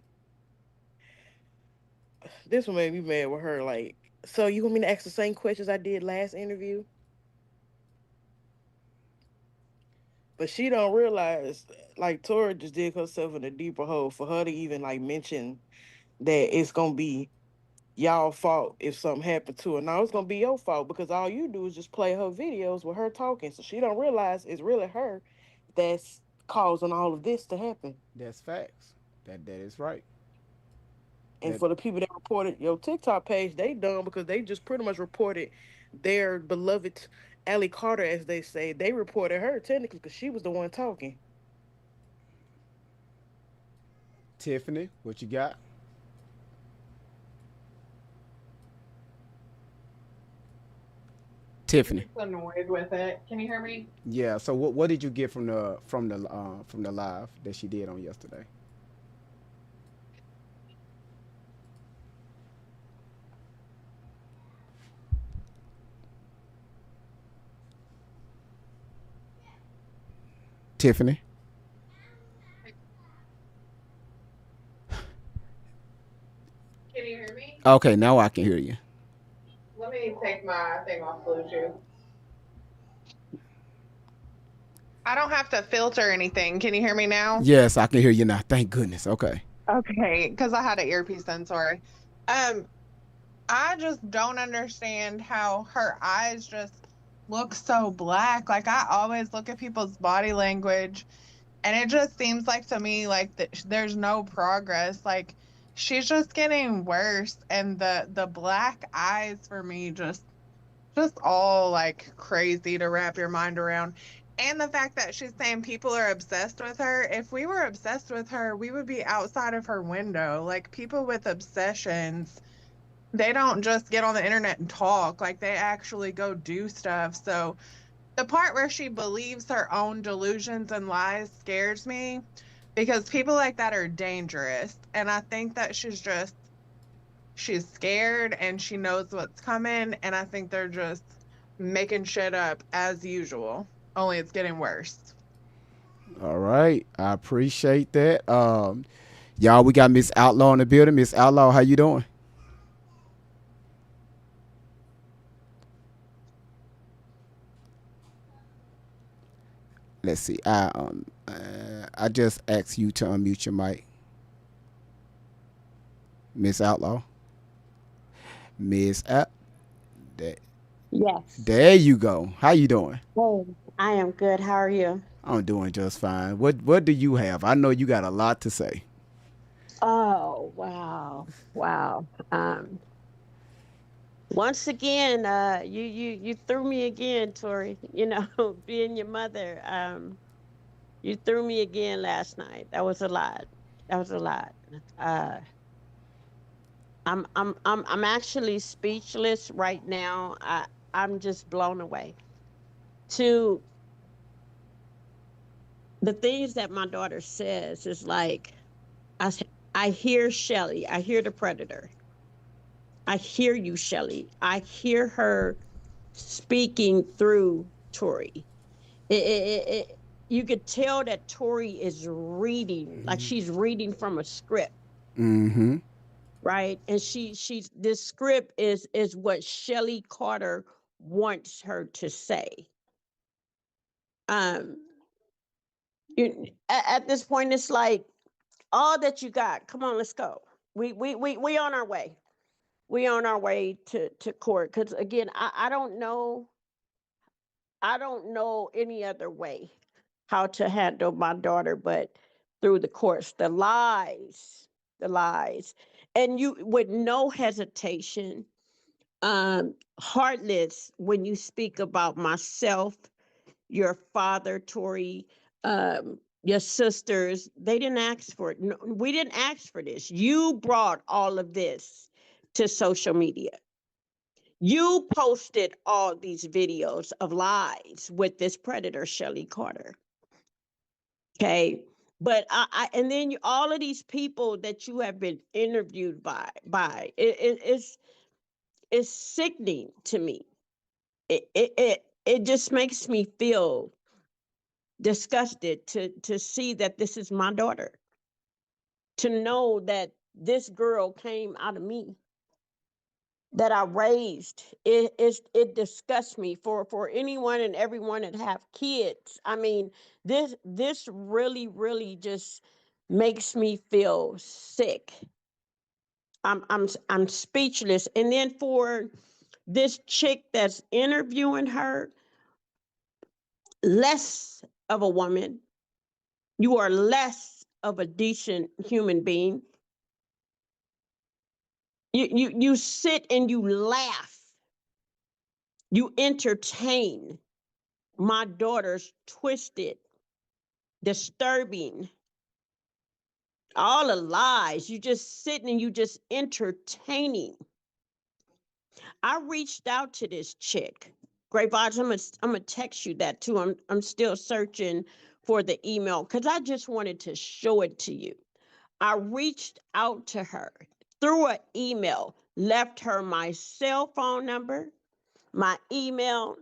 this one made me mad with her. Like, so you want me to ask the same questions I did last interview? But she don't realize, like, Tori just dig herself in a deeper hole for her to even, like, mention that it's going to be y'all fault if something happened to her. Now, it's going to be your fault because all you do is just play her videos with her talking. So she don't realize it's really her that's causing all of this to happen. That's facts. That is right. And for the people that reported your TikTok page, they dumb because they just pretty much reported their beloved Allie Carter, as they say. They reported her technically because she was the one talking. Tiffany, what you got? Tiffany. I'm annoyed with it. Can you hear me? Yeah. So what did you get from the live that she did on yesterday? Tiffany. Can you hear me? Okay, now I can hear you. Let me take my thing off Bluetooth. I don't have to filter anything. Can you hear me now? Yes, I can hear you now. Thank goodness. Okay. Okay, because I had an earpiece in, sorry. I just don't understand how her eyes just look so black. Like, I always look at people's body language, and it just seems like to me like there's no progress. Like, she's just getting worse, and the black eyes for me just all like crazy to wrap your mind around. And the fact that she's saying people are obsessed with her. If we were obsessed with her, we would be outside of her window. Like, people with obsessions, they don't just get on the internet and talk. Like, they actually go do stuff. So the part where she believes her own delusions and lies scares me, because people like that are dangerous. And I think that she's scared and she knows what's coming. And I think they're just making shit up as usual. Only it's getting worse. All right. I appreciate that. Y'all, we got Miss Outlaw in the building. Miss Outlaw, how you doing? Let's see. I just asked you to unmute your mic. Miss Outlaw. Miss Out. Yes. There you go. How you doing? Hey, I am good. How are you? I'm doing just fine. What do you have? I know you got a lot to say. Oh, wow. Wow. Once again, you threw me again, Tori. You know, being your mother, you threw me again last night. That was a lot. That was a lot. Uh, I'm actually speechless right now. I'm just blown away. To the things that my daughter says is like, I I hear Shelly. I hear the predator. I hear you, Shelly. I hear her speaking through Tori. You could tell that Tori is reading, like she's reading from a script, Mm-hmm. right? And she's this script is what Shelly Carter wants her to say. Um, at this point, it's like all that you got. Come on, let's go. We on our way. We on our way to court. Because again, I don't know any other way how to handle my daughter but through the courts. The lies. And you with no hesitation, heartless when you speak about myself, your father, Tori, your sisters, they didn't ask for it. No, we didn't ask for this. You brought all of this to social media. You posted all these videos of lies with this predator, Shelly Carter. Okay. But and then all of these people that you have been interviewed by it's sickening to me. It just makes me feel disgusted to see that this is my daughter, to know that this girl came out of me, that I raised. It disgusts me for anyone and everyone that have kids. I mean, this really just makes me feel sick. I'm speechless. And then for this chick that's interviewing her, less of a woman, you are less of a decent human being. You sit and you laugh, you entertain my daughter's twisted, disturbing, all the lies. You just sitting and you just entertaining. I reached out to this chick. Great Vibes, I'm gonna text you that too. I'm still searching for the email because I just wanted to show it to you. I reached out to her through an email, left her my cell phone number, my email,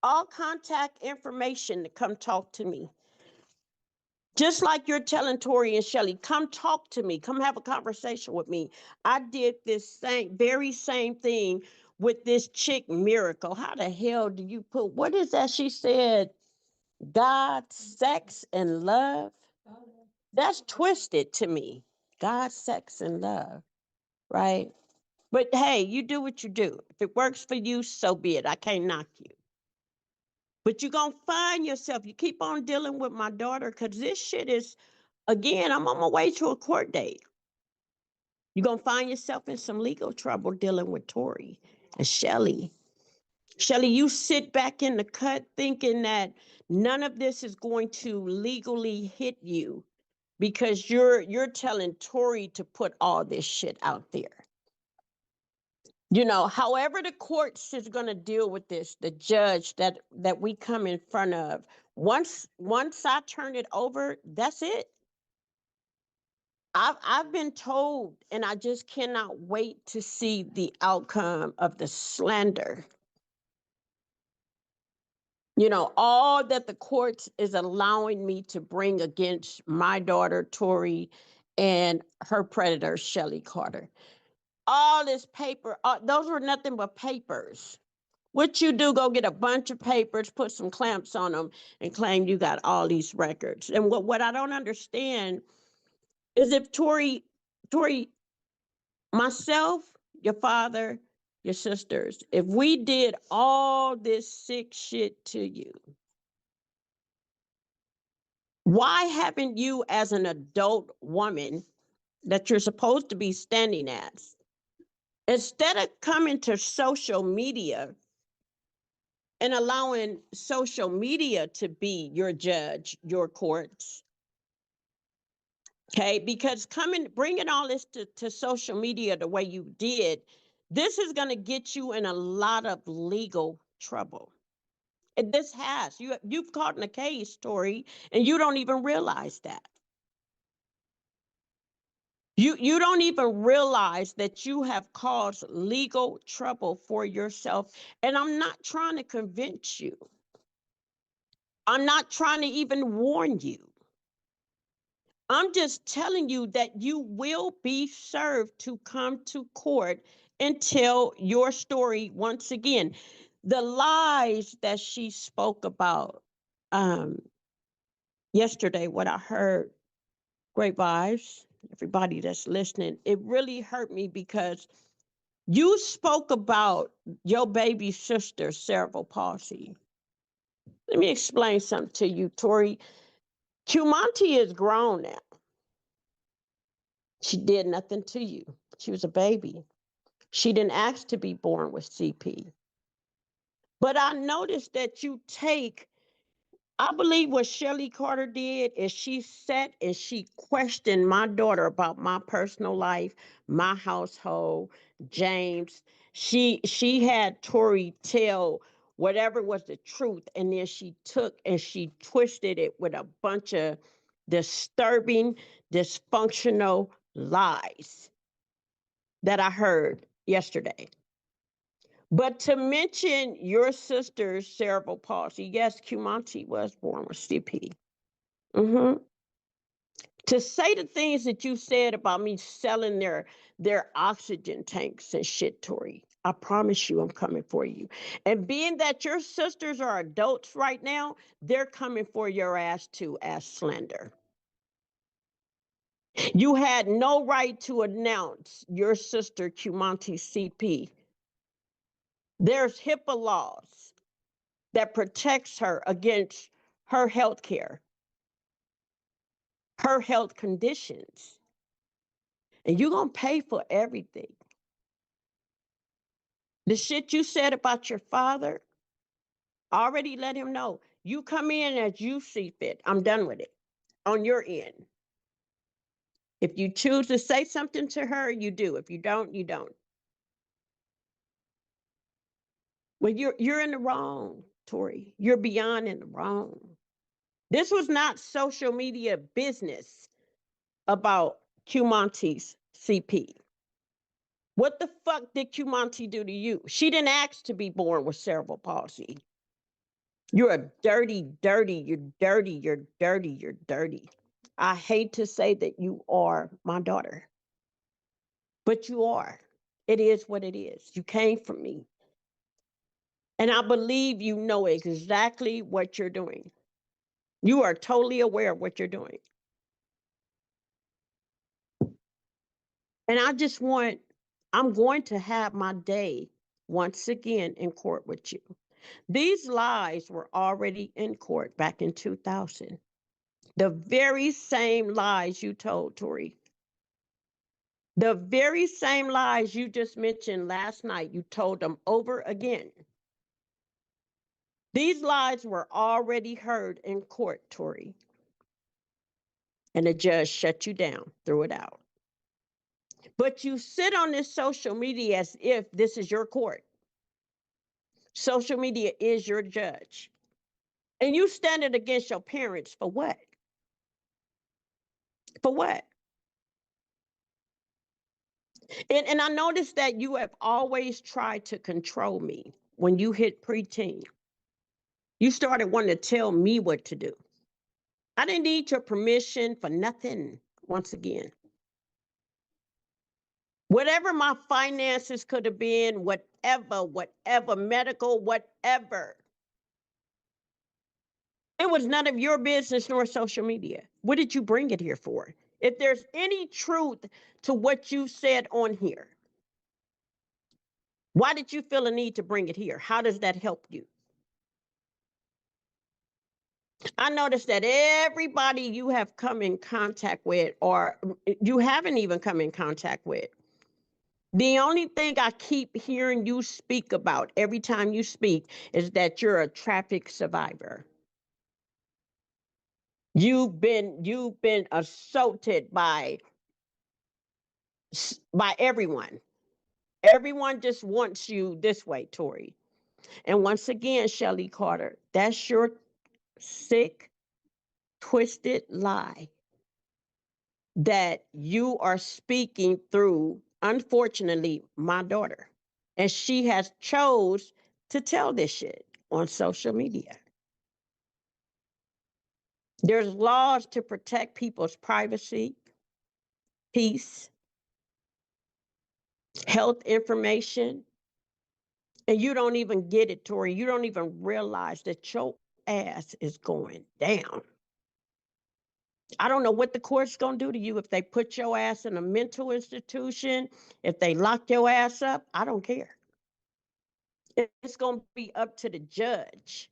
all contact information to come talk to me. Just like you're telling Tori and Shelly, come talk to me, come have a conversation with me. I did this very same thing with this chick, Miracle. How the hell do you put, what is that she said? God, sex, and love? That's twisted to me. God, sex, and love, right? But hey, you do what you do. If it works for you, so be it. I can't knock you. But you're going to find yourself, you keep on dealing with my daughter because this shit is, again, I'm on my way to a court date. You're going to find yourself in some legal trouble dealing with Tori and Shelly. Shelly, you sit back in the cut thinking that none of this is going to legally hit you because you're telling Tori to put all this shit out there. You know, however the courts is going to deal with this, the judge that we come in front of, once I turn it over, that's it. I've been told, and I just cannot wait to see the outcome of the slander. You know, all that the courts is allowing me to bring against my daughter, Tori, and her predator, Shelly Carter. All this paper, those were nothing but papers. What you do, go get a bunch of papers, put some clamps on them, and claim you got all these records. And what I don't understand is if Tori, myself, your father, your sisters, if we did all this sick shit to you, why haven't you, as an adult woman, that you're supposed to be standing as. Instead of coming to social media and allowing social media to be your judge, your courts, okay? Because bringing all this to social media the way you did, this is going to get you in a lot of legal trouble. And this has, you've caught in a case, Tori, and you don't even realize that. You don't even realize that you have caused legal trouble for yourself. And I'm not trying to convince you. I'm not trying to even warn you. I'm just telling you that you will be served to come to court and tell your story once again. The lies that she spoke about yesterday, what I heard, great vibes, everybody that's listening, it really hurt me because you spoke about your baby sister's cerebral palsy. Let me explain something to you, Tori. Cumonte is grown now. She did nothing to you. She was a baby. She didn't ask to be born with CP. But I noticed that you take, I believe what Shelly Carter did is she sat and she questioned my daughter about my personal life, my household, James. She had Tori tell whatever was the truth, and then she took and she twisted it with a bunch of disturbing, dysfunctional lies that I heard yesterday. But to mention your sister's cerebral palsy, yes, Cumonte was born with CP. To say the things that you said about me selling their oxygen tanks and shit, Tori, I promise you I'm coming for you. And being that your sisters are adults right now, they're coming for your ass too, as slander. You had no right to announce your sister Cumonte CP. There's HIPAA laws that protects her against her health care, her health conditions. And you're going to pay for everything. The shit you said about your father, already let him know. You come in as you see fit. I'm done with it on your end. If you choose to say something to her, you do. If you don't, you don't. Well, you're in the wrong, Tori. You're beyond in the wrong. This was not social media business about Cumonte's CP. What the fuck did Cumonte do to you? She didn't ask to be born with cerebral palsy. You're a dirty. I hate to say that you are my daughter, but you are. It is what it is. You came from me. And I believe you know exactly what you're doing. You are totally aware of what you're doing. And I'm going to have my day once again in court with you. These lies were already in court back in 2000. The very same lies you told, Tori. The very same lies you just mentioned last night, you told them over again. These lies were already heard in court, Tori. And the judge shut you down, threw it out. But you sit on this social media as if this is your court. Social media is your judge. And you stand it against your parents for what? For what? And I noticed that you have always tried to control me when you hit preteen. You started wanting to tell me what to do. I didn't need your permission for nothing, once again. Whatever my finances could have been, whatever, medical, whatever. It was none of your business nor social media. What did you bring it here for? If there's any truth to what you said on here, why did you feel a need to bring it here? How does that help you? I noticed that everybody you have come in contact with, or you haven't even come in contact with, the only thing I keep hearing you speak about every time you speak is that you're a traffic survivor. You've been assaulted by everyone. Everyone just wants you this way, Tori. And once again, Shelly Carter, that's your sick, twisted lie that you are speaking through, unfortunately, my daughter. And she has chose to tell this shit on social media. There's laws to protect people's privacy, peace, health information, and you don't even get it, Tori. You don't even realize that your ass is going down. I don't know what the court's going to do to you if they put your ass in a mental institution, if they lock your ass up. I don't care. It's going to be up to the judge.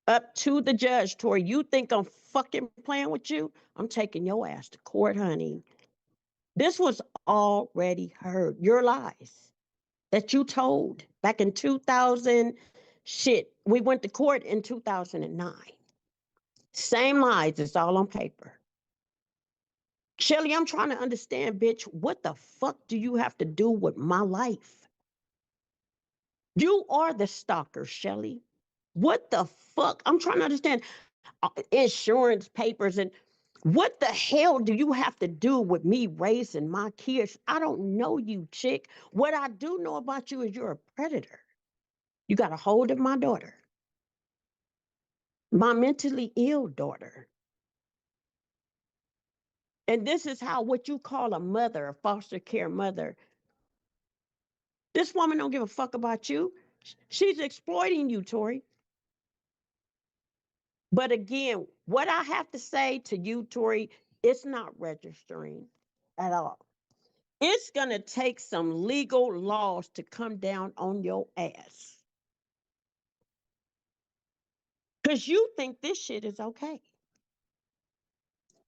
Up to the judge, Tori. You think I'm fucking playing with you? I'm taking your ass to court, honey. This was already heard. Your lies that you told back in 2000. Shit, we went to court in 2009. Same lies, it's all on paper. Shelly, I'm trying to understand, bitch, what the fuck do you have to do with my life? You are the stalker, Shelly. What the fuck? I'm trying to understand insurance papers and what the hell do you have to do with me raising my kids? I don't know you, chick. What I do know about you is you're a predator. You got a hold of my daughter, my mentally ill daughter. And this is how what you call a mother, a foster care mother. This woman don't give a fuck about you. She's exploiting you, Tori. But again, what I have to say to you, Tori, it's not registering at all. It's going to take some legal laws to come down on your ass. Because you think this shit is okay.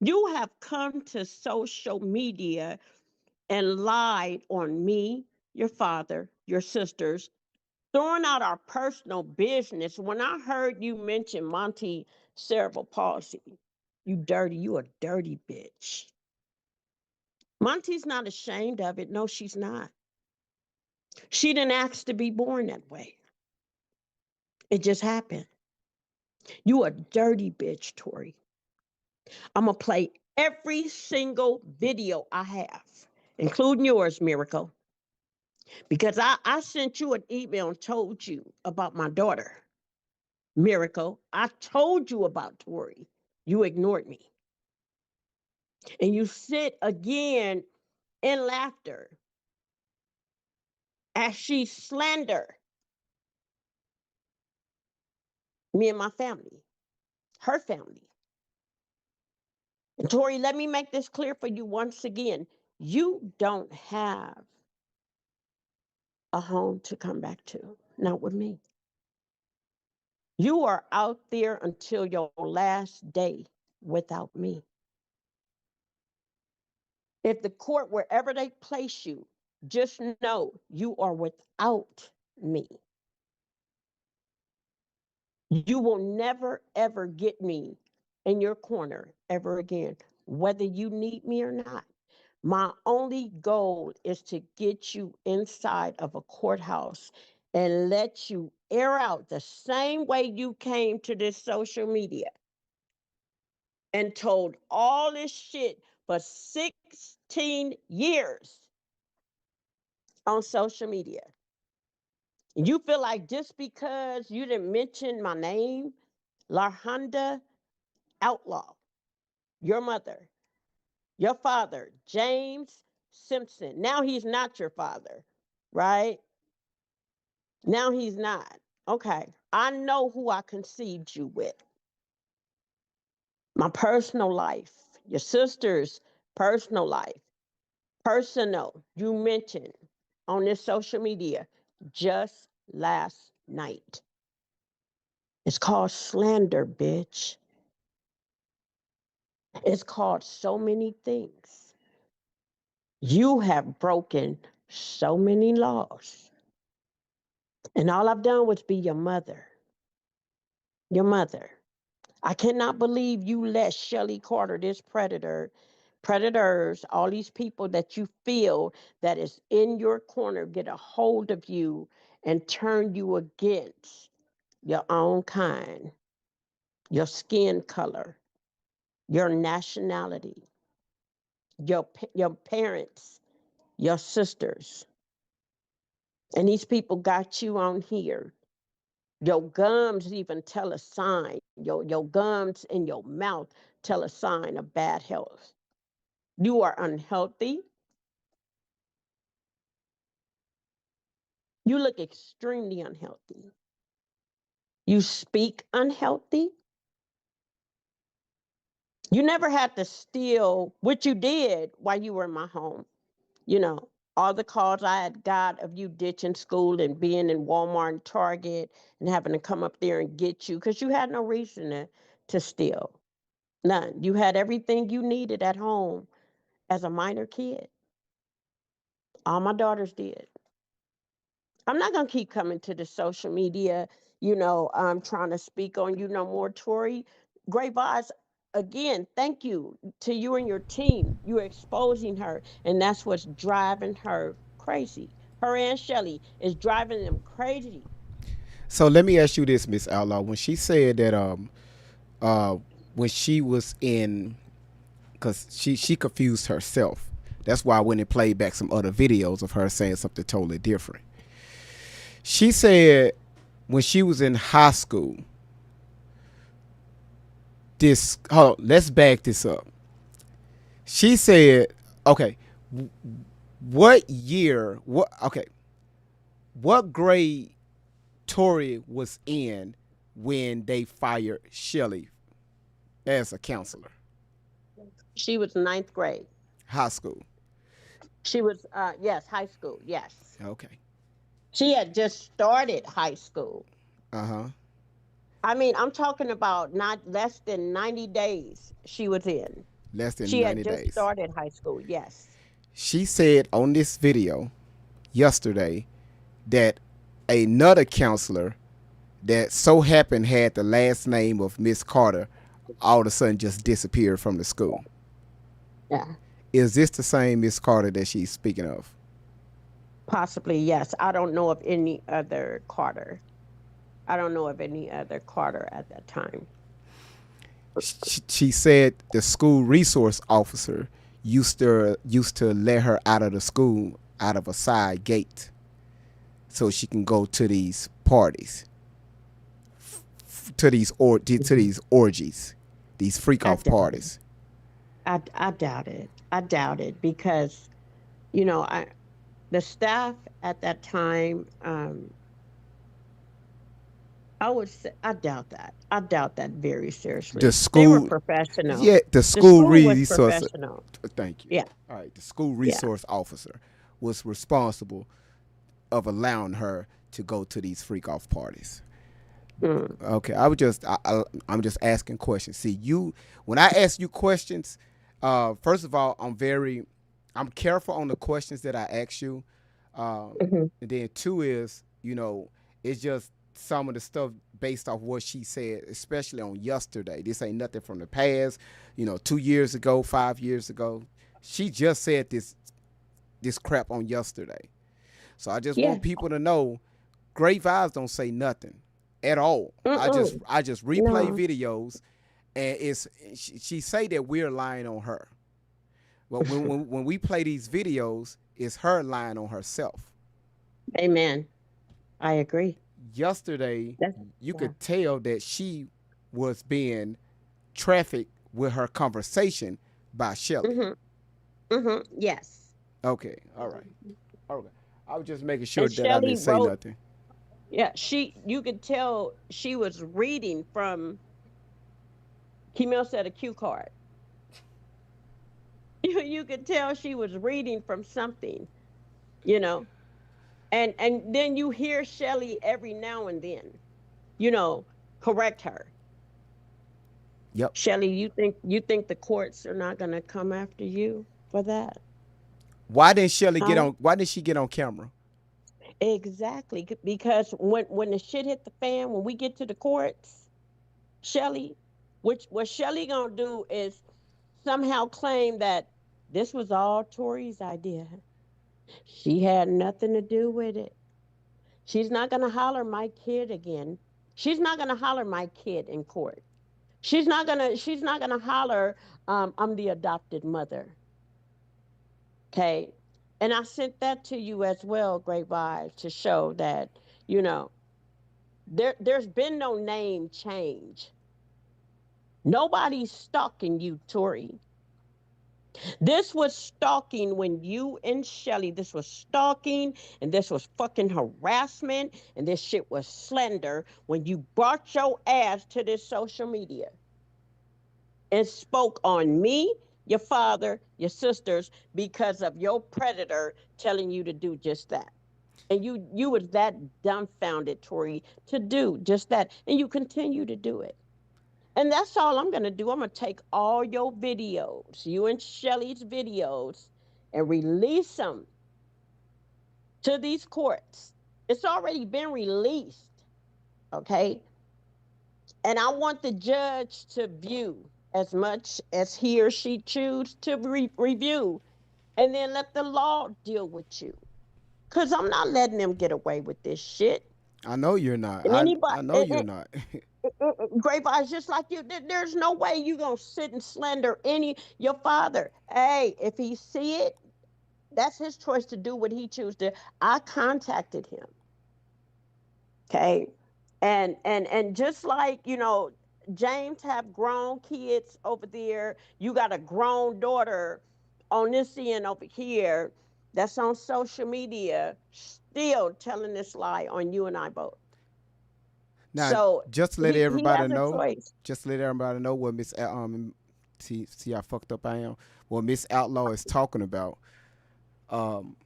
You have come to social media and lied on me, your father, your sisters, throwing out our personal business. When I heard you mention Monty cerebral palsy, you a dirty bitch. Monty's not ashamed of it. No, she's not. She didn't ask to be born that way. It just happened. You a dirty bitch, Tori. I'm going to play every single video I have, including yours, Miracle, because I sent you an email and told you about my daughter, Miracle. I told you about Tori. You ignored me. And you sit again in laughter as she slander me and my family, her family. And Tori, let me make this clear for you once again. You don't have a home to come back to, not with me. You are out there until your last day without me. If the court, wherever they place you, just know you are without me. You will never, ever get me in your corner ever again, whether you need me or not. My only goal is to get you inside of a courthouse and let you air out the same way you came to this social media and told all this shit for 16 years on social media. You feel like just because you didn't mention my name, Larhonda Outlaw, your mother, your father, James Simpson. Now he's not your father, right? Now he's not. Okay. I know who I conceived you with. My personal life, your sister's personal life, personal, you mentioned on this social media just last night. It's called slander, bitch. It's called so many things. You have broken so many laws. And all I've done was be your mother. Your mother. I cannot believe you let Shelly Carter, this predators, all these people that you feel that is in your corner, get a hold of you and turn you against your own kind, your skin color, your nationality, your parents, your sisters. And these people got you on here. Your gums even tell a sign. Your gums in your mouth tell a sign of bad health. You are unhealthy. You look extremely unhealthy. You speak unhealthy. You never had to steal what you did while you were in my home. You know, all the calls I had got of you ditching school and being in Walmart and Target and having to come up there and get you because you had no reason to steal. None. You had everything you needed at home as a minor kid. All my daughters did. I'm not gonna keep coming to the social media, trying to speak on you no more, Tori. Great vibes. Again, thank you to you and your team. You're exposing her, and that's what's driving her crazy. Her and Shelly is driving them crazy. So let me ask you this, Miss Outlaw. When she said that uh when she was in, because she confused herself. That's why I went and played back some other videos of her saying something totally different. She said when she was in high school, let's back this up. She said, okay, what year, what grade Tori was in when they fired Shelly as a counselor? She was ninth grade. High school. She was, yes, high school, yes. Okay. She had just started high school. Uh-huh. I mean, I'm talking about not less than 90 days she was in. Less than She 90 had just days. started high school, yes. She said on this video yesterday that another counselor that so happened had the last name of Miss Carter all of a sudden just disappeared from the school. Yeah. Is this the same Miss Carter that she's speaking of? Possibly, yes. I don't know of any other Carter. I don't know of any other Carter at that time. She said the school resource officer used to let her out of the school out of a side gate so she can go to these parties, to these orgies, these freak off parties. I doubt it. I doubt it because, the staff at that time, I would say I doubt that. I doubt that very seriously. The school, they were professional. Yeah, the school resource. Professional. Thank you. Yeah. All right. The school resource officer was responsible of allowing her to go to these freak off parties. Okay, I'm just asking questions. See, when I ask you questions, first of all, I'm careful on the questions that I ask you, and then two is, it's just some of the stuff based off what she said, especially on yesterday. This ain't nothing from the past, 2 years ago, 5 years ago. She just said this crap on yesterday. So I just want people to know, Great Vibes don't say nothing at all. I just replay videos, and she say that we're lying on her. But when we play these videos, it's her lying on herself. Amen. I agree. Yesterday, you could tell that she was being trafficked with her conversation by Shelly. Yes. Okay. All right. Okay. I was just making sure that Shelly I didn't say nothing. Yeah, you could tell she was reading from, Kimel said, a cue card. You could tell she was reading from something, and then you hear Shelly every now and then, Correct her. Yep. Shelly, you think the courts are not gonna come after you for that? Why didn't Shelly get Huh? on? Why did she get on camera? Exactly. Because when the shit hit the fan, when we get to the courts, Shelly, what Shelly gonna do is somehow claim that this was all Tori's idea. She had nothing to do with it. She's not gonna holler my kid again. She's not gonna holler my kid in court. She's not gonna holler, I'm the adopted mother. Okay. And I sent that to you as well, Great Vibes, to show that, you know, there's been no name change. Nobody's stalking you, Tori. This was stalking when you and Shelly, this was stalking and this was fucking harassment and this shit was slander when you brought your ass to this social media and spoke on me, your father, your sisters, because of your predator telling you to do just that. And you was that dumbfounded, Tori, to do just that. And you continue to do it. And that's all I'm going to do. I'm going to take all your videos, you and Shelly's videos, and release them to these courts. It's already been released, okay? And I want the judge to view as much as he or she choose to review, and then let the law deal with you. Because I'm not letting them get away with this shit. I know you're not. And I know you're not. Great Eyes, just like you, there's no way you gonna sit and slander your father. Hey, if he see it, that's his choice to do what he chooses to. I contacted him. Okay. And just like, James have grown kids over there, you got a grown daughter on this end over here that's on social media still telling this lie on you and I both. Now, So just to let he everybody has a know, choice. just to let everybody know what see how fucked up I am. What Miss Outlaw is talking about. Um,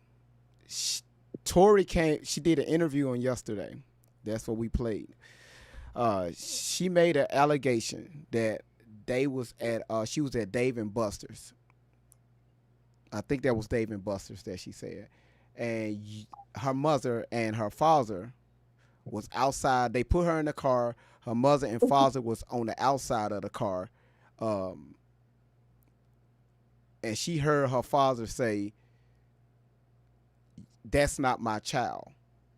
Tori came. She did an interview on yesterday. That's what we played. She made an allegation that they was at. She was at Dave and Buster's. I think that was Dave and Buster's that she said, and her mother and her father was outside. They put her in the car. Her mother and father was on the outside of the car, and she heard her father say, "That's not my child."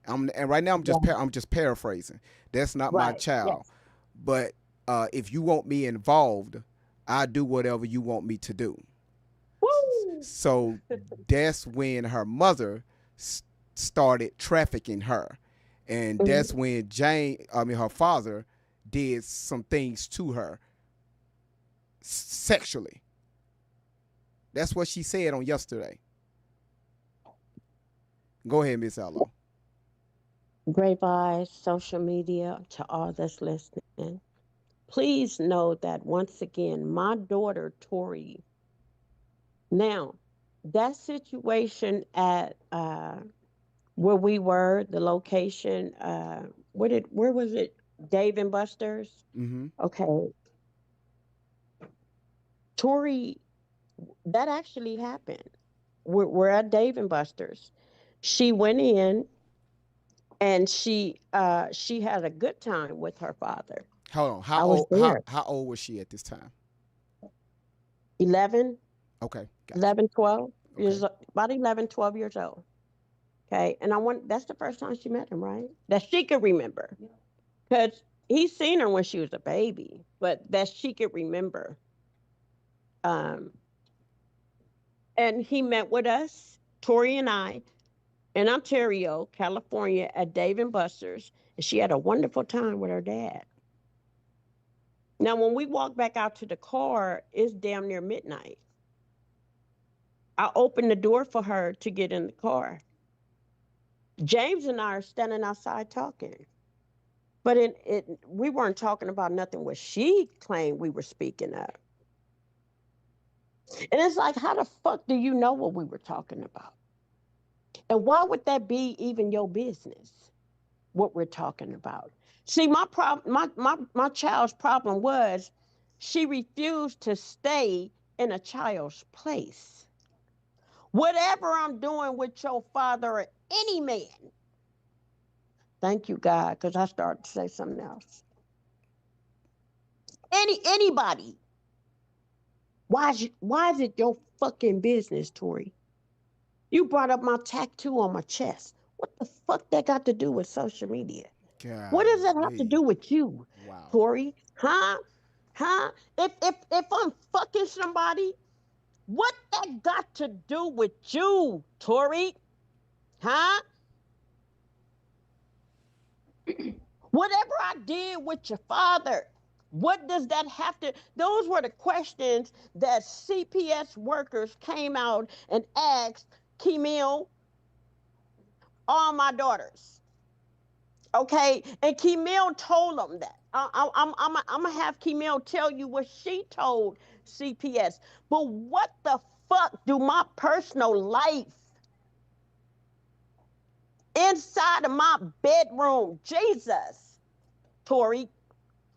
And right now I'm just paraphrasing. That's not my child. Yes. But if you want me involved, I do whatever you want me to do. Woo! So that's when her mother started trafficking her, and that's when her father, did some things to her sexually. That's what she said on yesterday. Go ahead, Miss Outlaw. Great Eyes, social media, to all that's listening. Please know that once again, my daughter Tori. Now, that situation at where we were, the location, where was it? Dave and Buster's. Mm-hmm. Okay, Tori, that actually happened. We're at Dave and Buster's. She went in and she had a good time with her father. Hold on. I was there. How old was she at this time? 11, Okay. Gotcha. 11, 12 years, Okay. about 11, 12 years old. Okay. And that's the first time she met him, right? That she could remember. Because he's seen her when she was a baby, but that she could remember. Um, and he met with us, Tori and I, in Ontario, California, at Dave and Buster's, and she had a wonderful time with her dad. Now, when we walk back out to the car, it's damn near midnight. I opened the door for her to get in the car. James and I are standing outside talking, but we weren't talking about nothing what she claimed we were speaking of. And it's like, how the fuck do you know what we were talking about? And why would that be even your business, what we're talking about? See, my child's problem was she refused to stay in a child's place. Whatever I'm doing with your father or any man, thank you, God, because I started to say something else. Anybody. Why is it your fucking business, Tori? You brought up my tattoo on my chest. What the fuck that got to do with social media? God, what does that have to do with you, wow. Tori? Huh? If I'm fucking somebody, what that got to do with you, Tori? Huh? Whatever I did with your father, what does that have to? Those were the questions that CPS workers came out and asked Keemil, all my daughters. Okay, and Keemil told them that. I'm gonna have Keemil tell you what she told CPS. But what the fuck do my personal life inside of my bedroom, Jesus, Tori?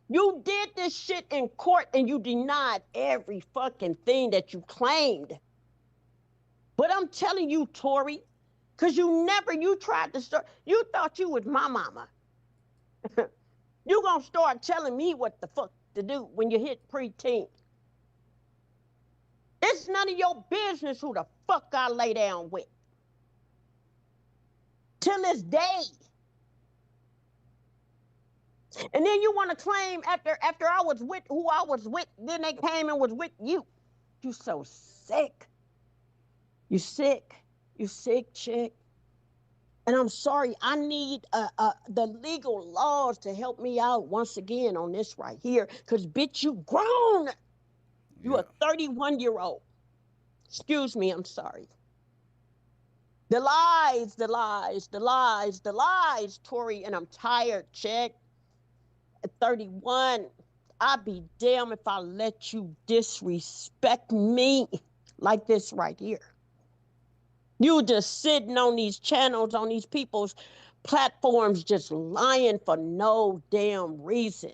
You did this shit in court and you denied every fucking thing that you claimed. But I'm telling you, Tori, because you tried to start, you thought you was my mama. You gonna start telling me what the fuck to do when you hit preteen. It's none of your business who the fuck I lay down with. Till this day. And then you want to claim after I was with who I was with, then they came and was with you. You so sick. You sick. You sick, chick. And I'm sorry, I need the legal laws to help me out once again on this right here. Because, bitch, you grown. You a 31-year-old. Excuse me, I'm sorry. The lies, the lies, the lies, the lies, Tori, and I'm tired, chick. At 31, I'd be damned if I let you disrespect me like this right here. You just sitting on these channels, on these people's platforms, just lying for no damn reason.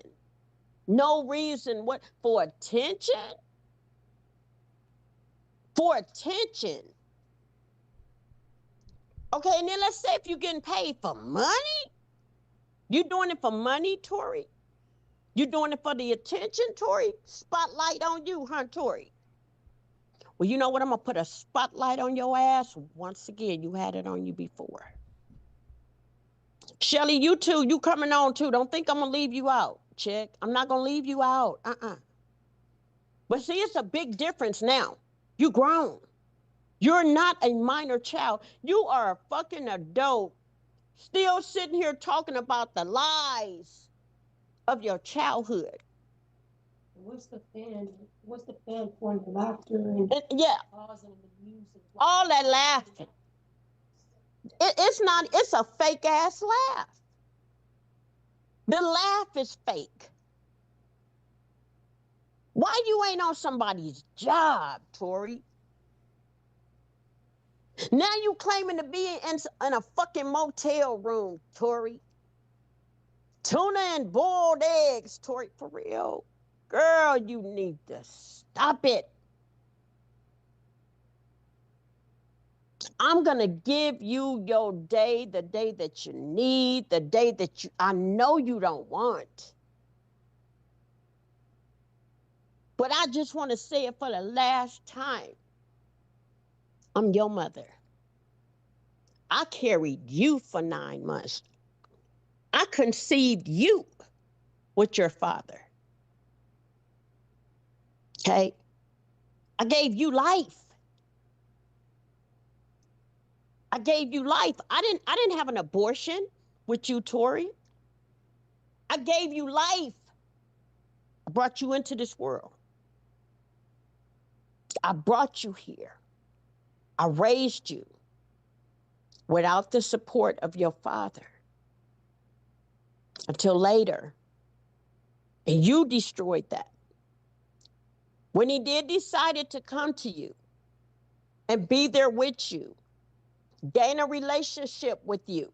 No reason. What? For attention? For attention. Okay, and then let's say if you're getting paid for money. You doing it for money, Tori? You doing it for the attention, Tori? Spotlight on you, huh, Tori? Well, you know what? I'm going to put a spotlight on your ass. Once again, you had it on you before. Shelly, you too. You coming on too. Don't think I'm going to leave you out, chick. I'm not going to leave you out. But see, it's a big difference now. You grown. You're not a minor child. You are a fucking adult. Still sitting here talking about the lies of your childhood. What's the fan for the laughter? Yeah. All that laughing. It's a fake ass laugh. The laugh is fake. Why you ain't on somebody's job, Tori? Now you claiming to be in a fucking motel room, Tori. Tuna and boiled eggs, Tori, for real. Girl, you need to stop it. I'm going to give you your day, the day that you need, the day that I know you don't want. But I just want to say it for the last time. I'm your mother. I carried you for 9 months. I conceived you with your father. Okay? I gave you life. I gave you life. I didn't have an abortion with you, Tori. I gave you life. I brought you into this world. I brought you here. I raised you without the support of your father until later. And you destroyed that. When he did decided to come to you and be there with you, gain a relationship with you,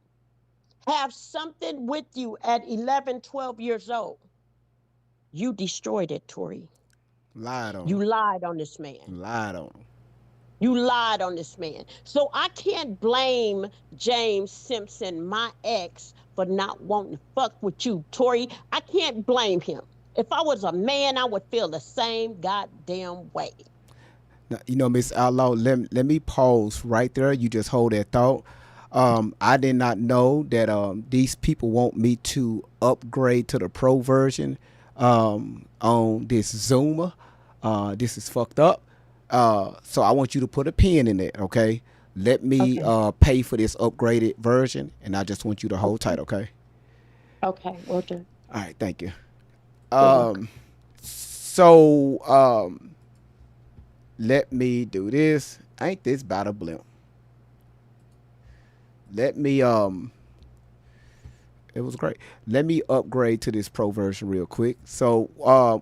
have something with you at 11, 12 years old. You destroyed it, Tori. Lied on You him. lied on this man. Lied on him. You lied on this man. So I can't blame James Simpson, my ex, for not wanting to fuck with you, Tori. I can't blame him. If I was a man, I would feel the same goddamn way. Now, you know, Miss Outlaw, let me pause right there. You just hold that thought. I did not know that these people want me to upgrade to the pro version on this Zoom. This is fucked up. So I want you to put a pin in it, okay? Let me pay for this upgraded version, and I just want you to hold tight, okay? Okay, will do. All right, thank you. welcome. So let me do this. Ain't this about a blimp? Let me it was great. Let me upgrade to this pro version real quick. So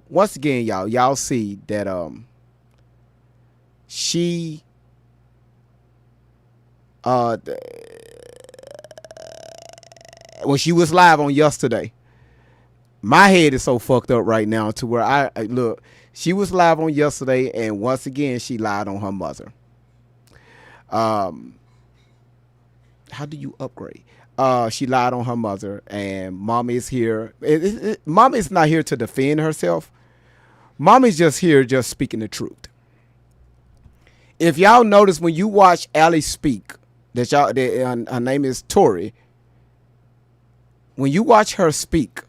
once again, y'all see that she when she was live on yesterday, my head is so fucked up right now to where I look, she was live on yesterday, and once again she lied on her mother. How do you upgrade? She lied on her mother, and mom is here. Mom is not here to defend herself. Mom is just here just speaking the truth. If y'all notice when you watch Allie speak, her name is Tori. When you watch her speak,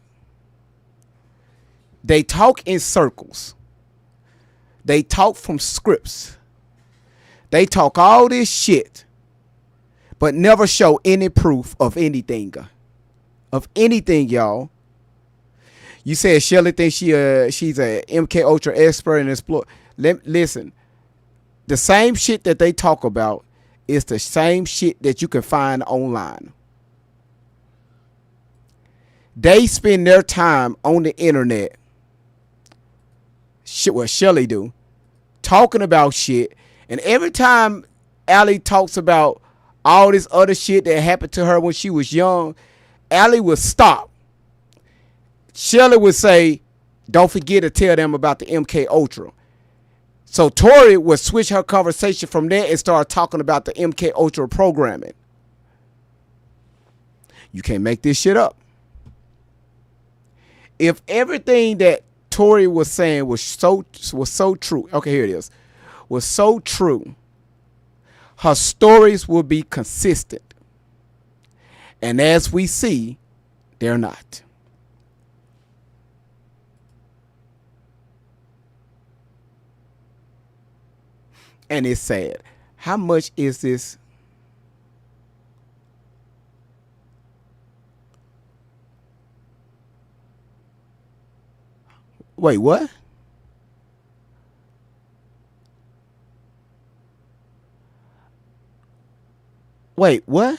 they talk in circles. They talk from scripts. They talk all this shit, but never show any proof of anything. Of anything, y'all. You said Shelly thinks she's a MK Ultra expert and exploit. Listen, the same shit that they talk about is the same shit that you can find online. They spend their time on the internet, shit what Shelly do, talking about shit, and every time Allie talks about all this other shit that happened to her when she was young, Allie would stop. Shelly would say, don't forget to tell them about the MK Ultra. So Tori would switch her conversation from there and start talking about the MK Ultra programming. You can't make this shit up. If everything that Tori was saying was so true, okay, here it is, was so true, her stories will be consistent. And as we see, they're not. And it's sad. How much is this? Wait, what? Wait, what?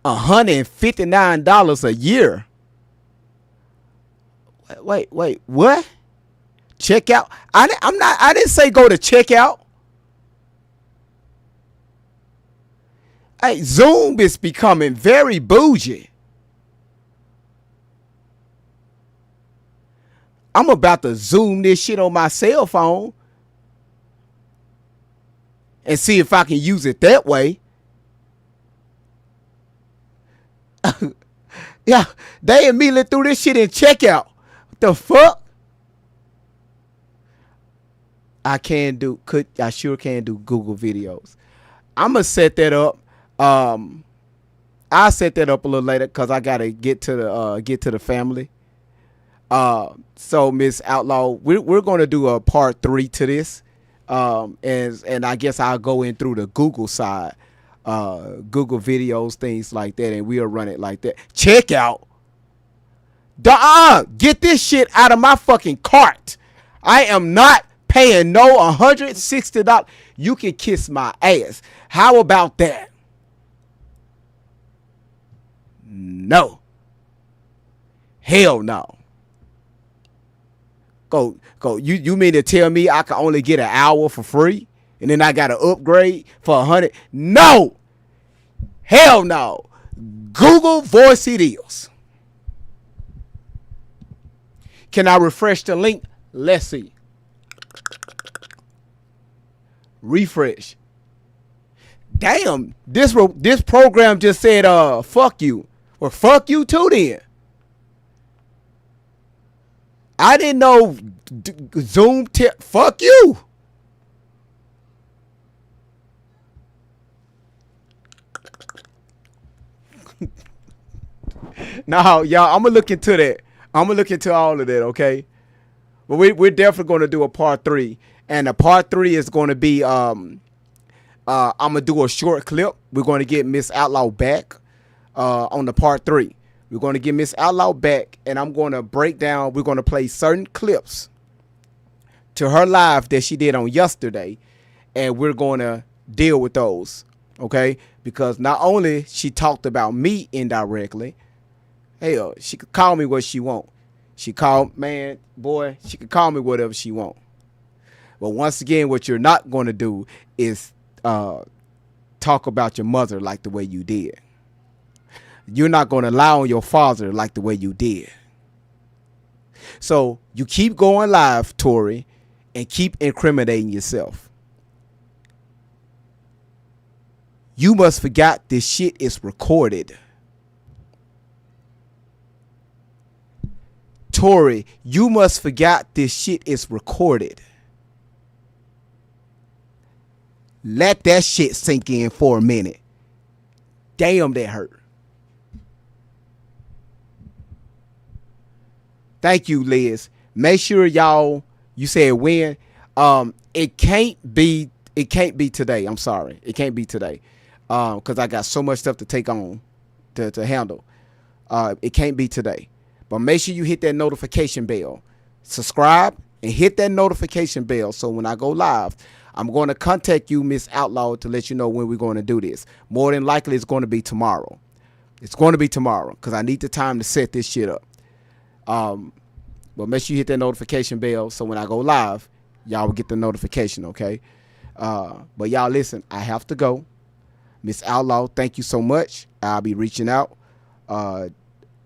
$159 a year. Wait, what? Check out. I didn't say go to checkout. Hey, Zoom is becoming very bougie. I'm about to Zoom this shit on my cell phone and see if I can use it that way. Yeah, they immediately threw this shit in checkout. What the fuck? I sure can do Google videos. I'm gonna set that up. I'll set that up a little later because I gotta get to the family. So Miss Outlaw, we're gonna do a part 3 to this. And I guess I'll go in through the Google side, Google videos, things like that, and we'll run it like that. Check out. Get this shit out of my fucking cart. I am not paying no $160. You can kiss my ass. How about that? No. Hell no. Go. You mean to tell me I can only get an hour for free? And then I got to upgrade for 100. No! Hell no. Google Voice it is. Can I refresh the link? Let's see. Refresh. Damn, this program just said fuck you. Well, fuck you too then. I didn't know Zoom fuck you. No, y'all, I'm gonna look into that. I'm gonna look into all of that, okay? But we're definitely gonna do a part 3. And the part 3 is gonna be I'm gonna do a short clip. We're gonna get Miss Outlaw back on the part 3. We're gonna get Miss Outlaw back, and I'm gonna break down. We're gonna play certain clips to her live that she did on yesterday, and we're gonna deal with those, okay? Because not only she talked about me indirectly, hell, she could call me what she want. She called, man, boy, she could call me whatever she want. But once again, what you're not gonna do is talk about your mother like the way you did. You're not going to lie on your father like the way you did. So you keep going live, Tori, and keep incriminating yourself. You must forget this shit is recorded. Tori, you must forget this shit is recorded. Let that shit sink in for a minute. Damn, that hurt. Thank you, Liz. Make sure y'all, you said when. It can't be today. I'm sorry. It can't be today. Because I got so much stuff to take on to handle. It can't be today. But make sure you hit that notification bell. Subscribe and hit that notification bell so when I go live, I'm going to contact you, Miss Outlaw, to let you know when we're going to do this. More than likely, it's going to be tomorrow. It's going to be tomorrow because I need the time to set this shit up. But make sure you hit that notification bell so when I go live, y'all will get the notification, okay? But y'all listen, I have to go. Miss Outlaw, thank you so much. I'll be reaching out.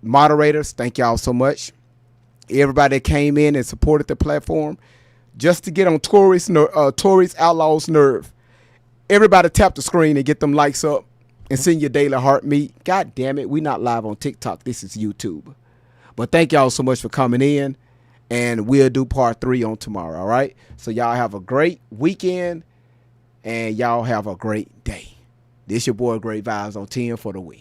Moderators, thank y'all so much. Everybody that came in and supported the platform just to get on Tori's Outlaw's nerve. Everybody tap the screen and get them likes up and send your daily heartbeat. God damn it, we not live on TikTok. This is YouTube. But thank y'all so much for coming in, and we'll do part 3 on tomorrow, all right? So y'all have a great weekend, and y'all have a great day. This your boy, Great Vibes on 10 for the win.